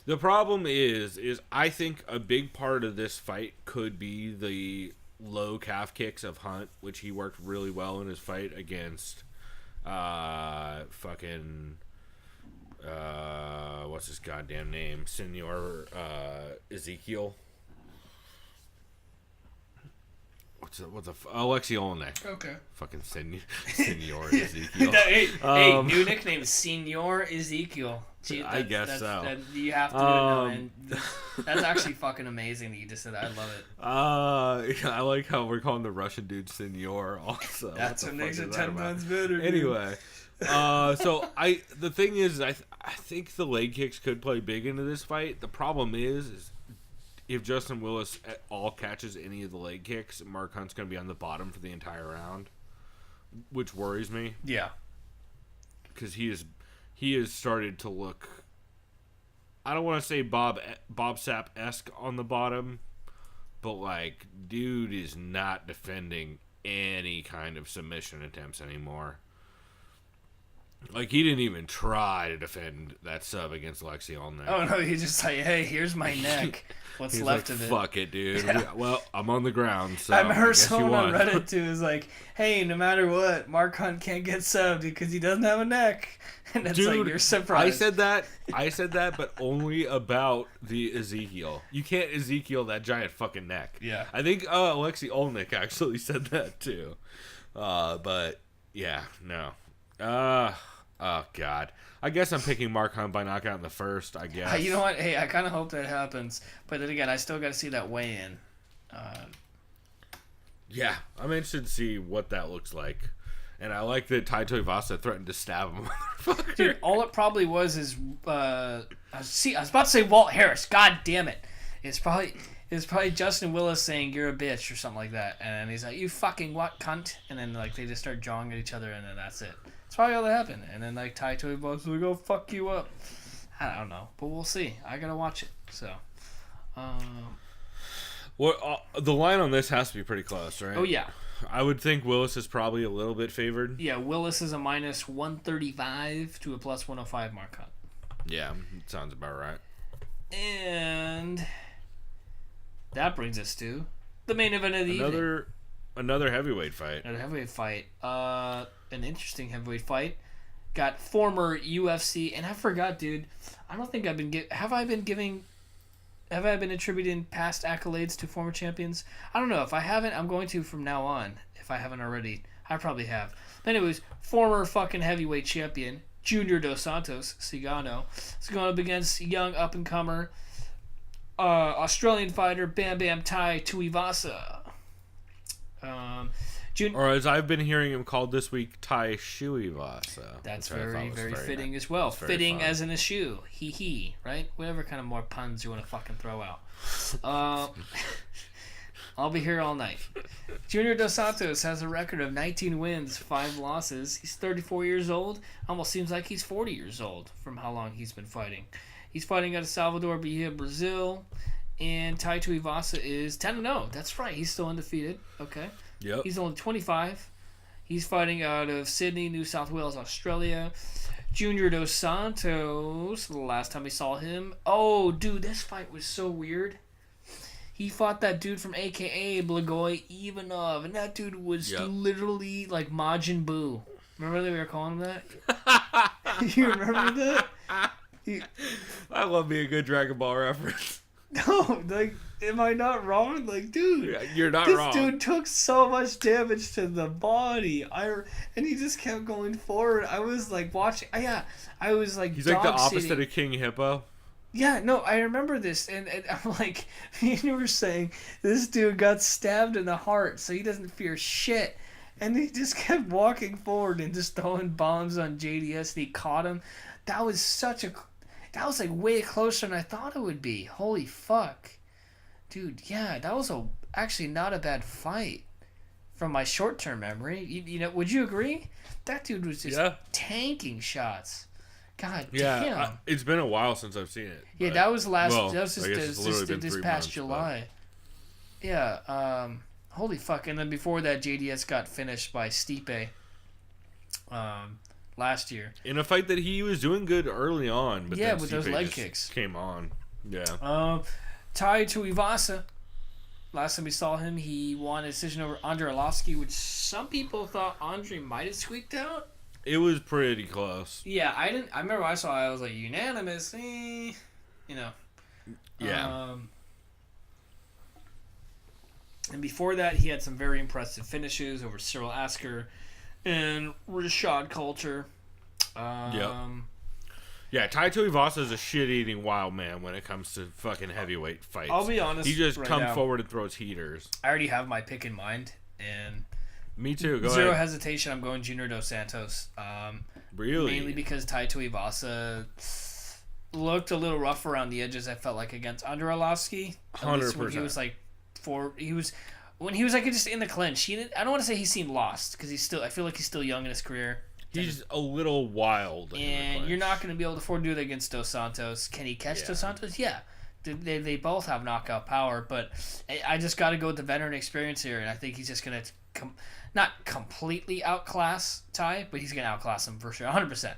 D: The problem is I think a big part of this fight could be the low calf kicks of Hunt, which he worked really well in his fight against what's his goddamn name? Senor Ezekiel. What's Alexei Olenek.
E: Okay.
D: Fucking Senor Ezekiel.
E: Hey, new nickname, Senor Ezekiel. Gee,
D: I guess so.
E: You have to do it now, and that's actually fucking amazing that you just said that. I love it.
D: I like how we're calling the Russian dude Senor also.
E: That's what makes it 10
D: about?
E: times better.
D: Anyway, so the thing is, I think the leg kicks could play big into this fight. The problem is if Justin Willis at all catches any of the leg kicks, Mark Hunt's going to be on the bottom for the entire round, which worries me.
E: Yeah.
D: Because he has started to look, I don't want to say Bob Sapp-esque on the bottom, but like, dude is not defending any kind of submission attempts anymore. Like, he didn't even try to defend that sub against Alexei Olenek.
E: Oh no, he's just like, hey, here's my neck. What's left
D: like,
E: of it?
D: Fuck it, dude.
E: Yeah.
D: Well, I'm on the ground, so
E: I remember
D: guess you
E: someone on
D: won.
E: Reddit too is like, hey, no matter what, Mark Hunt can't get subbed because he doesn't have a neck. And it's
D: Dude,
E: like, you're surprised.
D: I said that, but only about the Ezekiel. You can't Ezekiel that giant fucking neck.
E: Yeah.
D: I think Alexei Olenek actually said that too. But yeah, no. Oh God. I guess I'm picking Mark Hunt by knockout in the first. I guess.
E: You know what? Hey, I kind of hope that happens, but then again, I still got to see that weigh-in.
D: Yeah, I'm interested to see what that looks like. And I like that Tuivasa threatened to stab him.
E: Dude, all it probably was is I was about to say Walt Harris. God damn it! It's probably Justin Willis saying you're a bitch or something like that, and then he's like, you fucking what cunt, and then like they just start jawing at each other, and then that's it. That's probably all that happened, and then like Tuivasa will go fuck you up. I don't know, but we'll see. I gotta watch it. So,
D: well, the line on this has to be pretty close, right?
E: oh yeah.
D: I would think Willis is probably a little bit favored.
E: Yeah, Willis is a minus 135 to a plus 105 Mark Hunt.
D: Yeah, sounds about right.
E: And that brings us to the main event of the evening.
D: Another heavyweight fight.
E: Another heavyweight fight. An interesting heavyweight fight. Got former UFC, and I forgot, dude. I don't think I've been have I been attributing past accolades to former champions? I don't know. If I haven't, I'm going to from now on. If I haven't already, I probably have. But anyways, former fucking heavyweight champion Junior Dos Santos Cigano is going up against young up and comer Australian fighter Bam Bam Tai Tuivasa.
D: Or as I've been hearing him called this week, Tai Tuivasa.
E: That's very fitting as well. Fitting fun. As in a shoe. He, right? Whatever kind of more puns you want to fucking throw out. I'll be here all night. Junior Dos Santos has a record of 19 wins, 5 losses. He's 34 years old. Almost seems like he's 40 years old from how long he's been fighting. He's fighting out of Salvador Bahia, Brazil. And Tai Tuivasa is 10-0. That's right. He's still undefeated. Okay.
D: Yep.
E: He's only 25. He's fighting out of Sydney, New South Wales, Australia. Junior Dos Santos, the last time we saw him. Oh, dude, this fight was so weird. He fought that dude from AKA Blagoy Ivanov, and that dude was literally like Majin Buu. Remember that we were calling him that? You remember that?
D: I love me a good Dragon Ball reference.
E: No, like, am I not wrong? Like, dude,
D: you're not wrong.
E: This dude took so much damage to the body. And he just kept going forward. I was like watching. I was like.
D: He's like the opposite of King Hippo.
E: Yeah, no, I remember this, and I'm like, you were saying this dude got stabbed in the heart, so he doesn't fear shit. And he just kept walking forward and just throwing bombs on JDS, and he caught him. That was such a. That was like way closer than I thought it would be. Holy fuck. Dude, yeah, that was actually not a bad fight from my short-term memory. You know, would you agree? That dude was just tanking shots. God damn.
D: It's been a while since I've seen it.
E: Yeah, that was last.
D: Well,
E: that was just this past July. But... Yeah. Holy fuck! And then before that, JDS got finished by Stipe. Last year
D: in a fight that he was doing good early on, but then
E: with
D: Stipe
E: those leg
D: just
E: kicks
D: came on. Yeah.
E: Tai Tuivasa. Last time we saw him, he won a decision over Andre Arlovski, which some people thought Andre might have squeaked out.
D: It was pretty close.
E: Yeah, I remember when I saw it, I was like, unanimous, you know.
D: Yeah.
E: And before that, he had some very impressive finishes over Cyril Asker and Rashad Coulter.
D: Yeah, Tai Tuivasa is a shit-eating wild man when it comes to fucking heavyweight fights.
E: I'll be honest.
D: He just
E: right
D: comes
E: now,
D: forward and throws heaters.
E: I already have my pick in mind, and
D: me too. Go
E: zero
D: ahead.
E: hesitation. I'm going Junior Dos Santos.
D: Really?
E: Mainly because Tai Tuivasa looked a little rough around the edges. I felt like against Andre Arlovski.
D: 100%.
E: When he was like when he was like just in the clinch. I don't want to say he seemed lost because I feel like he's still young in his career.
D: He's a little wild.
E: And you're not going to be able to afford to do that against Dos Santos. Can he catch Dos Santos? Yeah. They both have knockout power, but I just got to go with the veteran experience here, and I think he's just going to not completely outclass Tai, but he's going to outclass him for sure, 100%.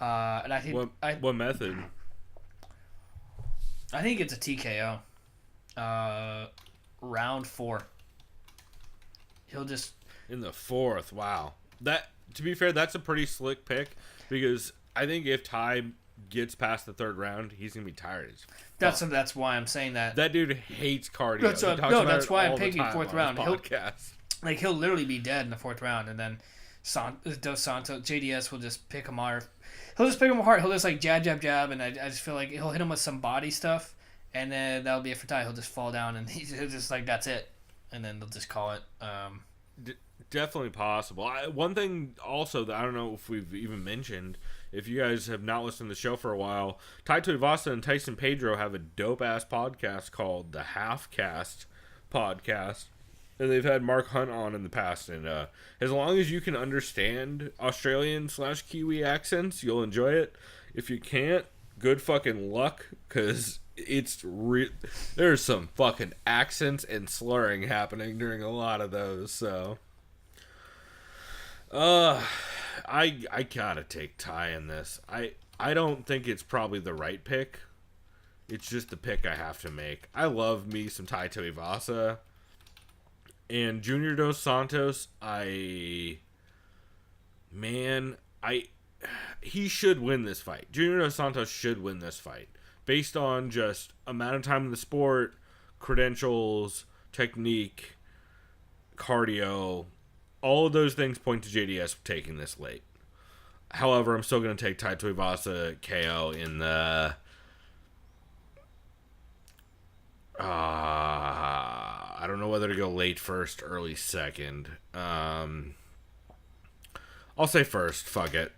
E: And I think
D: what method?
E: I think it's a TKO. Round 4. He'll just
D: in the 4th. Wow. That. To be fair, that's a pretty slick pick because I think if Tai gets past the 3rd round, he's gonna be tired.
E: That's why I'm saying that.
D: That dude hates cardio.
E: That's why I'm picking 4th round. He'll literally be dead in the 4th round, and then Dos Santos, JDS will just pick him hard. He'll just pick him hard. He'll just like jab, and I just feel like he'll hit him with some body stuff, and then that'll be it for Tai. He'll just fall down, and he'll just like that's it, and then they'll just call it.
D: Definitely possible. One thing also that I don't know if we've even mentioned, if you guys have not listened to the show for a while, Tai Tuivasa and Tyson Pedro have a dope-ass podcast called the Halfcast Podcast. And they've had Mark Hunt on in the past. And as long as you can understand Australian/Kiwi accents, you'll enjoy it. If you can't, good fucking luck, because there's some fucking accents and slurring happening during a lot of those, so... I gotta take Tai in this. I don't think it's probably the right pick. It's just the pick I have to make. I love me some Tai Tuivasa. And Junior Dos Santos, he should win this fight. Junior Dos Santos should win this fight. Based on just amount of time in the sport, credentials, technique, cardio... All of those things point to JDS taking this late. However, I'm still going to take Tai Tuivasa KO in the... I don't know whether to go late first, early second. I'll say first. Fuck it.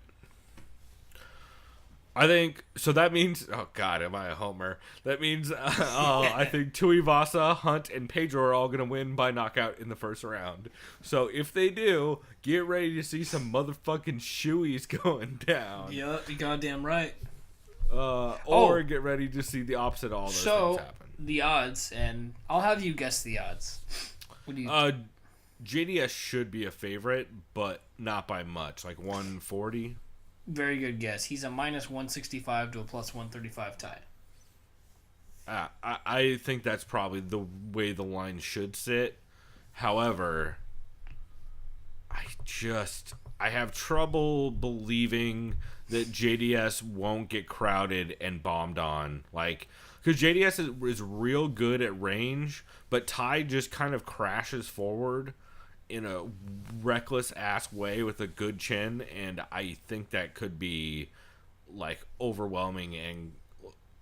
D: I think... So that means... Oh, God, am I a homer? That means I think Tuivasa, Hunt, and Pedro are all going to win by knockout in the first round. So if they do, get ready to see some motherfucking shoeies going down.
E: Yep, you goddamn right.
D: Or get ready to see the opposite of all those things happen.
E: The odds, and I'll have you guess the odds. What do you
D: JDS should be a favorite, but not by much. Like 140.
E: Very good guess. He's a minus 165 to a plus 135 tie.
D: I think that's probably the way the line should sit. However, I have trouble believing that JDS won't get crowded and bombed on. Like, because JDS is real good at range, but Tai just kind of crashes forward in a reckless ass way with a good chin, and I think that could be like overwhelming, and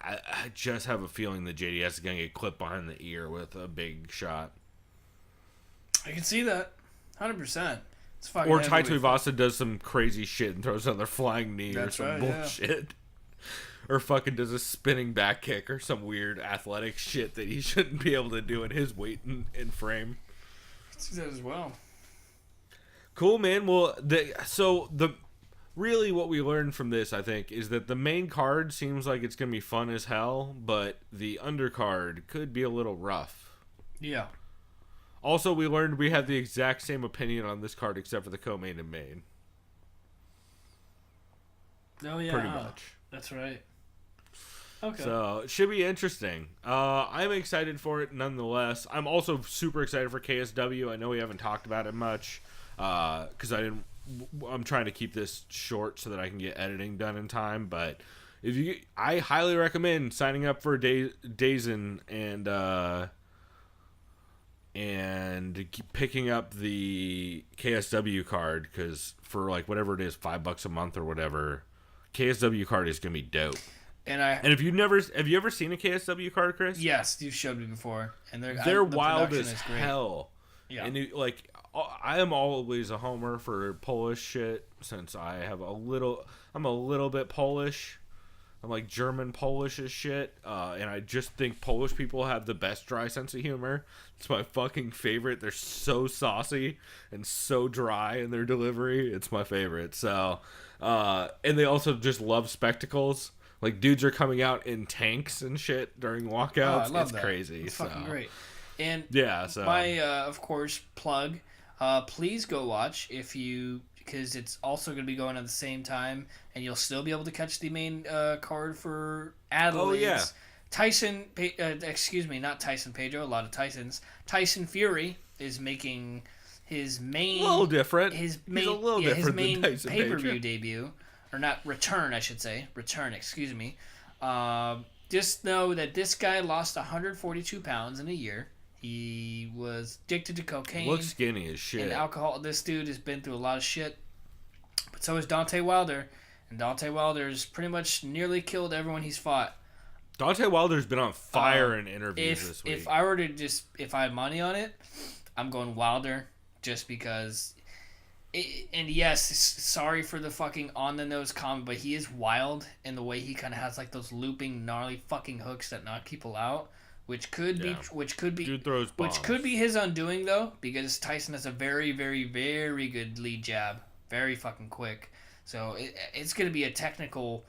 D: I just have a feeling that JDS is gonna get clipped behind the ear with a big shot.
E: I can see that 100%.
D: Or Tai Tuivasa does some crazy shit and throws another flying knee or some bullshit. Yeah. or fucking does a spinning back kick or some weird athletic shit that he shouldn't be able to do in his weight and frame.
E: See that as well.
D: Cool, man. Well, really what we learned from this, I think, is that the main card seems like it's going to be fun as hell, but the undercard could be a little rough.
E: Yeah.
D: Also, we learned we had the exact same opinion on this card except for the co-main and main.
E: Oh, yeah.
D: Pretty much.
E: That's right. Okay.
D: So, it should be interesting. I'm excited for it nonetheless. I'm also super excited for KSW. I know we haven't talked about it much because I'm trying to keep this short so that I can get editing done in time. But I highly recommend signing up for Dazen and picking up the KSW card because for like whatever it is, $5 a month or whatever, KSW card is gonna be dope. And if you ever seen a KSW card, Chris?
E: Yes, you showed me before, and
D: they're wild as hell.
E: Yeah,
D: and I am always a homer for Polish shit since I'm a little bit Polish. I'm like German Polish as shit, and I just think Polish people have the best dry sense of humor. It's my fucking favorite. They're so saucy and so dry in their delivery. It's my favorite. So, and they also just love spectacles. Like dudes are coming out in tanks and shit during walkouts.
E: I love
D: it's
E: that.
D: crazy.
E: It's fucking great. And
D: yeah, so
E: my of course plug. Please go watch because it's also going to be going at the same time, and you'll still be able to catch the main card for Adelaide.
D: Oh, yeah.
E: Not Tyson Pedro, a lot of Tysons. Tyson Fury is making his main...
D: A little different.
E: His
D: main
E: pay-per-view debut. Or not, return, I should say. Return, excuse me. Just know that this guy lost 142 pounds in a year. He was addicted to cocaine.
D: Looks skinny as shit.
E: And alcohol. This dude has been through a lot of shit. But so is Deontay Wilder. And Deontay Wilder's pretty much nearly killed everyone he's fought.
D: Deontay Wilder's been on fire in interviews this week.
E: If I were to if I had money on it, I'm going Wilder just because... and yes, sorry for the fucking on-the-nose comment, but he is wild in the way he kind of has like those looping, gnarly fucking hooks that knock people out. Which could be
D: Dude throws bombs.
E: Which could be his undoing though, because Tyson has a very, very, very good lead jab, very fucking quick. So it's gonna be a technical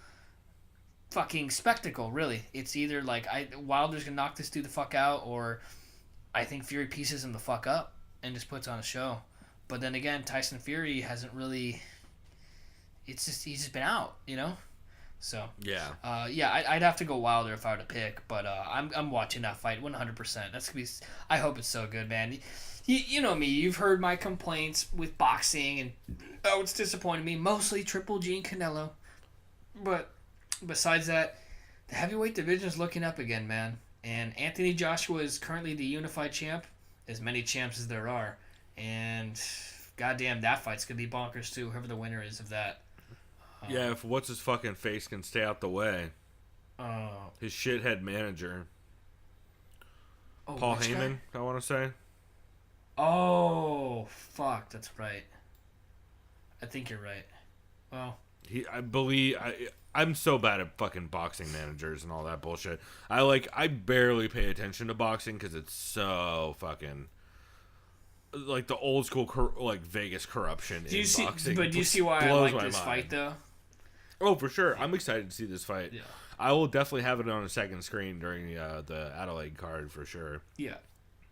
E: fucking spectacle, really. It's either like Wilder's gonna knock this dude the fuck out, or I think Fury pieces him the fuck up and just puts on a show. But then again, Tyson Fury hasn't really. He's just been out, you know. So
D: yeah,
E: I'd have to go Wilder if I were to pick, but I'm watching that fight 100%. That's gonna be. I hope it's so good, man. You know me. You've heard my complaints with boxing, and it's disappointed me. Mostly Triple G and Canelo, but besides that, the heavyweight division is looking up again, man. And Anthony Joshua is currently the unified champ, as many champs as there are, and goddamn, that fight's gonna be bonkers too. Whoever the winner is of that.
D: Yeah, if what's his fucking face can stay out the way. His shithead manager. Paul Heyman, I want to say.
E: Oh, fuck, that's right. I think you're right. Well, I'm so bad at fucking boxing managers and all that bullshit. I barely pay attention to boxing because it's so fucking like the old school Vegas corruption in boxing. But do you see why I like this fight though?
D: Oh, for sure. I'm excited to see this fight.
E: Yeah.
D: I will definitely have it on a second screen during the Adelaide card for sure.
E: Yeah.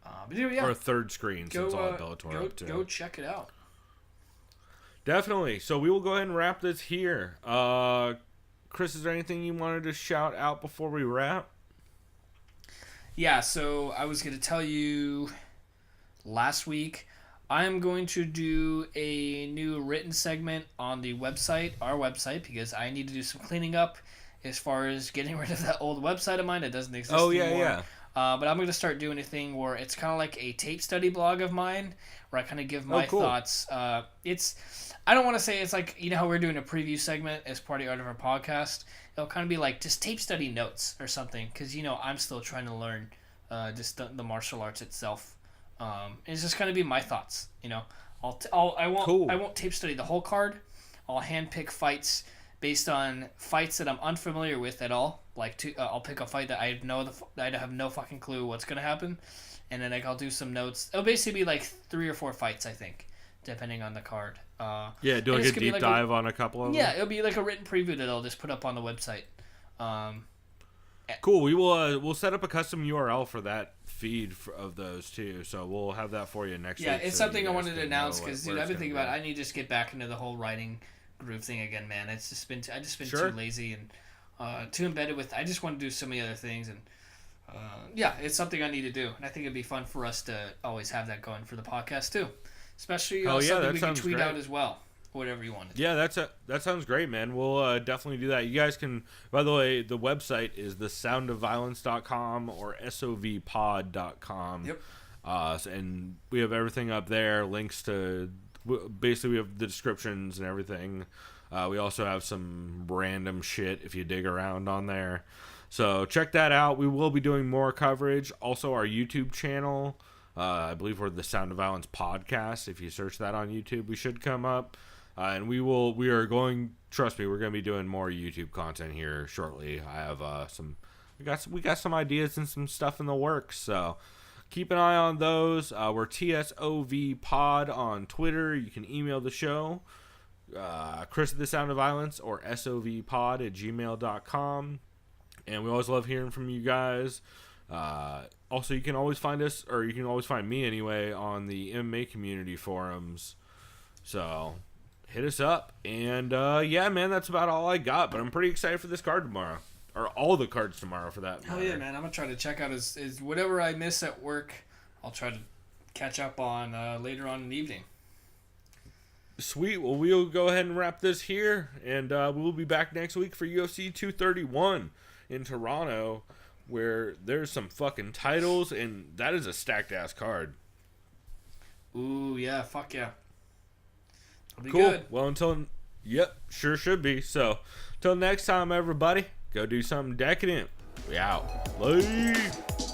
E: Or
D: a third screen since all Bellator up to.
E: Go check it out.
D: Definitely. So we will go ahead and wrap this here. Chris, is there anything you wanted to shout out before we wrap?
E: Yeah, so I was going to tell you last week I'm going to do a new written segment on the website, our website, because I need to do some cleaning up as far as getting rid of that old website of mine that doesn't exist anymore.
D: Yeah.
E: But I'm going to start doing a thing where it's kind of like a tape study blog of mine, where I kind of give my thoughts. I don't want to say it's like, you know how we're doing a preview segment as part of our podcast? It'll kind of be like just tape study notes or something, because, you know, I'm still trying to learn just the martial arts itself. It's just going to be my thoughts, you know. I won't tape study the whole card. I'll handpick fights based on fights that I'm unfamiliar with at all. Like I'll pick a fight that I have no fucking clue what's gonna happen, and then I'll do some notes. It'll basically be like 3 or 4 fights, I think, depending on the card.
D: Do like a deep dive on a couple of them.
E: Yeah, it'll be like a written preview that I'll just put up on the website.
D: Cool. We will we'll set up a custom URL for that feed of those too. So we'll have that for you next week.
E: Yeah, it's
D: so
E: something I wanted to announce because, dude, I've been thinking
D: go.
E: about it. I need to just get back into the whole writing groove thing again, man. I've just been
D: Sure.
E: too lazy and too embedded with. I just want to do so many other things, and yeah, it's something I need to do. And I think it'd be fun for us to always have that going for the podcast too, especially something we can tweet out as well. Whatever you want to do.
D: Yeah, that sounds great, man. We'll definitely do that. You guys can, by the way, the website is thesoundofviolence.com or sovpod.com.
E: Yep.
D: And we have everything up there, links to, basically we have the descriptions and everything. We also have some random shit if you dig around on there. So check that out. We will be doing more coverage. Also our YouTube channel, I believe we're the Sound of Violence Podcast. If you search that on YouTube, we should come up. And we are going, trust me, we're going to be doing more YouTube content here shortly. I have we got some ideas and some stuff in the works, so keep an eye on those. We're TSOV Pod on Twitter. You can email the show, Chris at the Sound of Violence or sovpod@gmail.com. And we always love hearing from you guys. Also, you can always find us, or you can always find me anyway, on the MMA community forums. So hit us up. And yeah, man, that's about all I got. But I'm pretty excited for this card tomorrow, or all the cards tomorrow for that matter.
E: Hell yeah, man! I'm gonna try to check out is whatever I miss at work. I'll try to catch up on later on in the evening.
D: Sweet. Well, we'll go ahead and wrap this here, and we'll be back next week for UFC 231 in Toronto, where there's some fucking titles, and that is a stacked ass card.
E: Ooh, yeah, fuck yeah. It'll be
D: Cool.
E: good.
D: Well, yep, sure should be. So, till next time, everybody, go do something decadent. We out. Bye.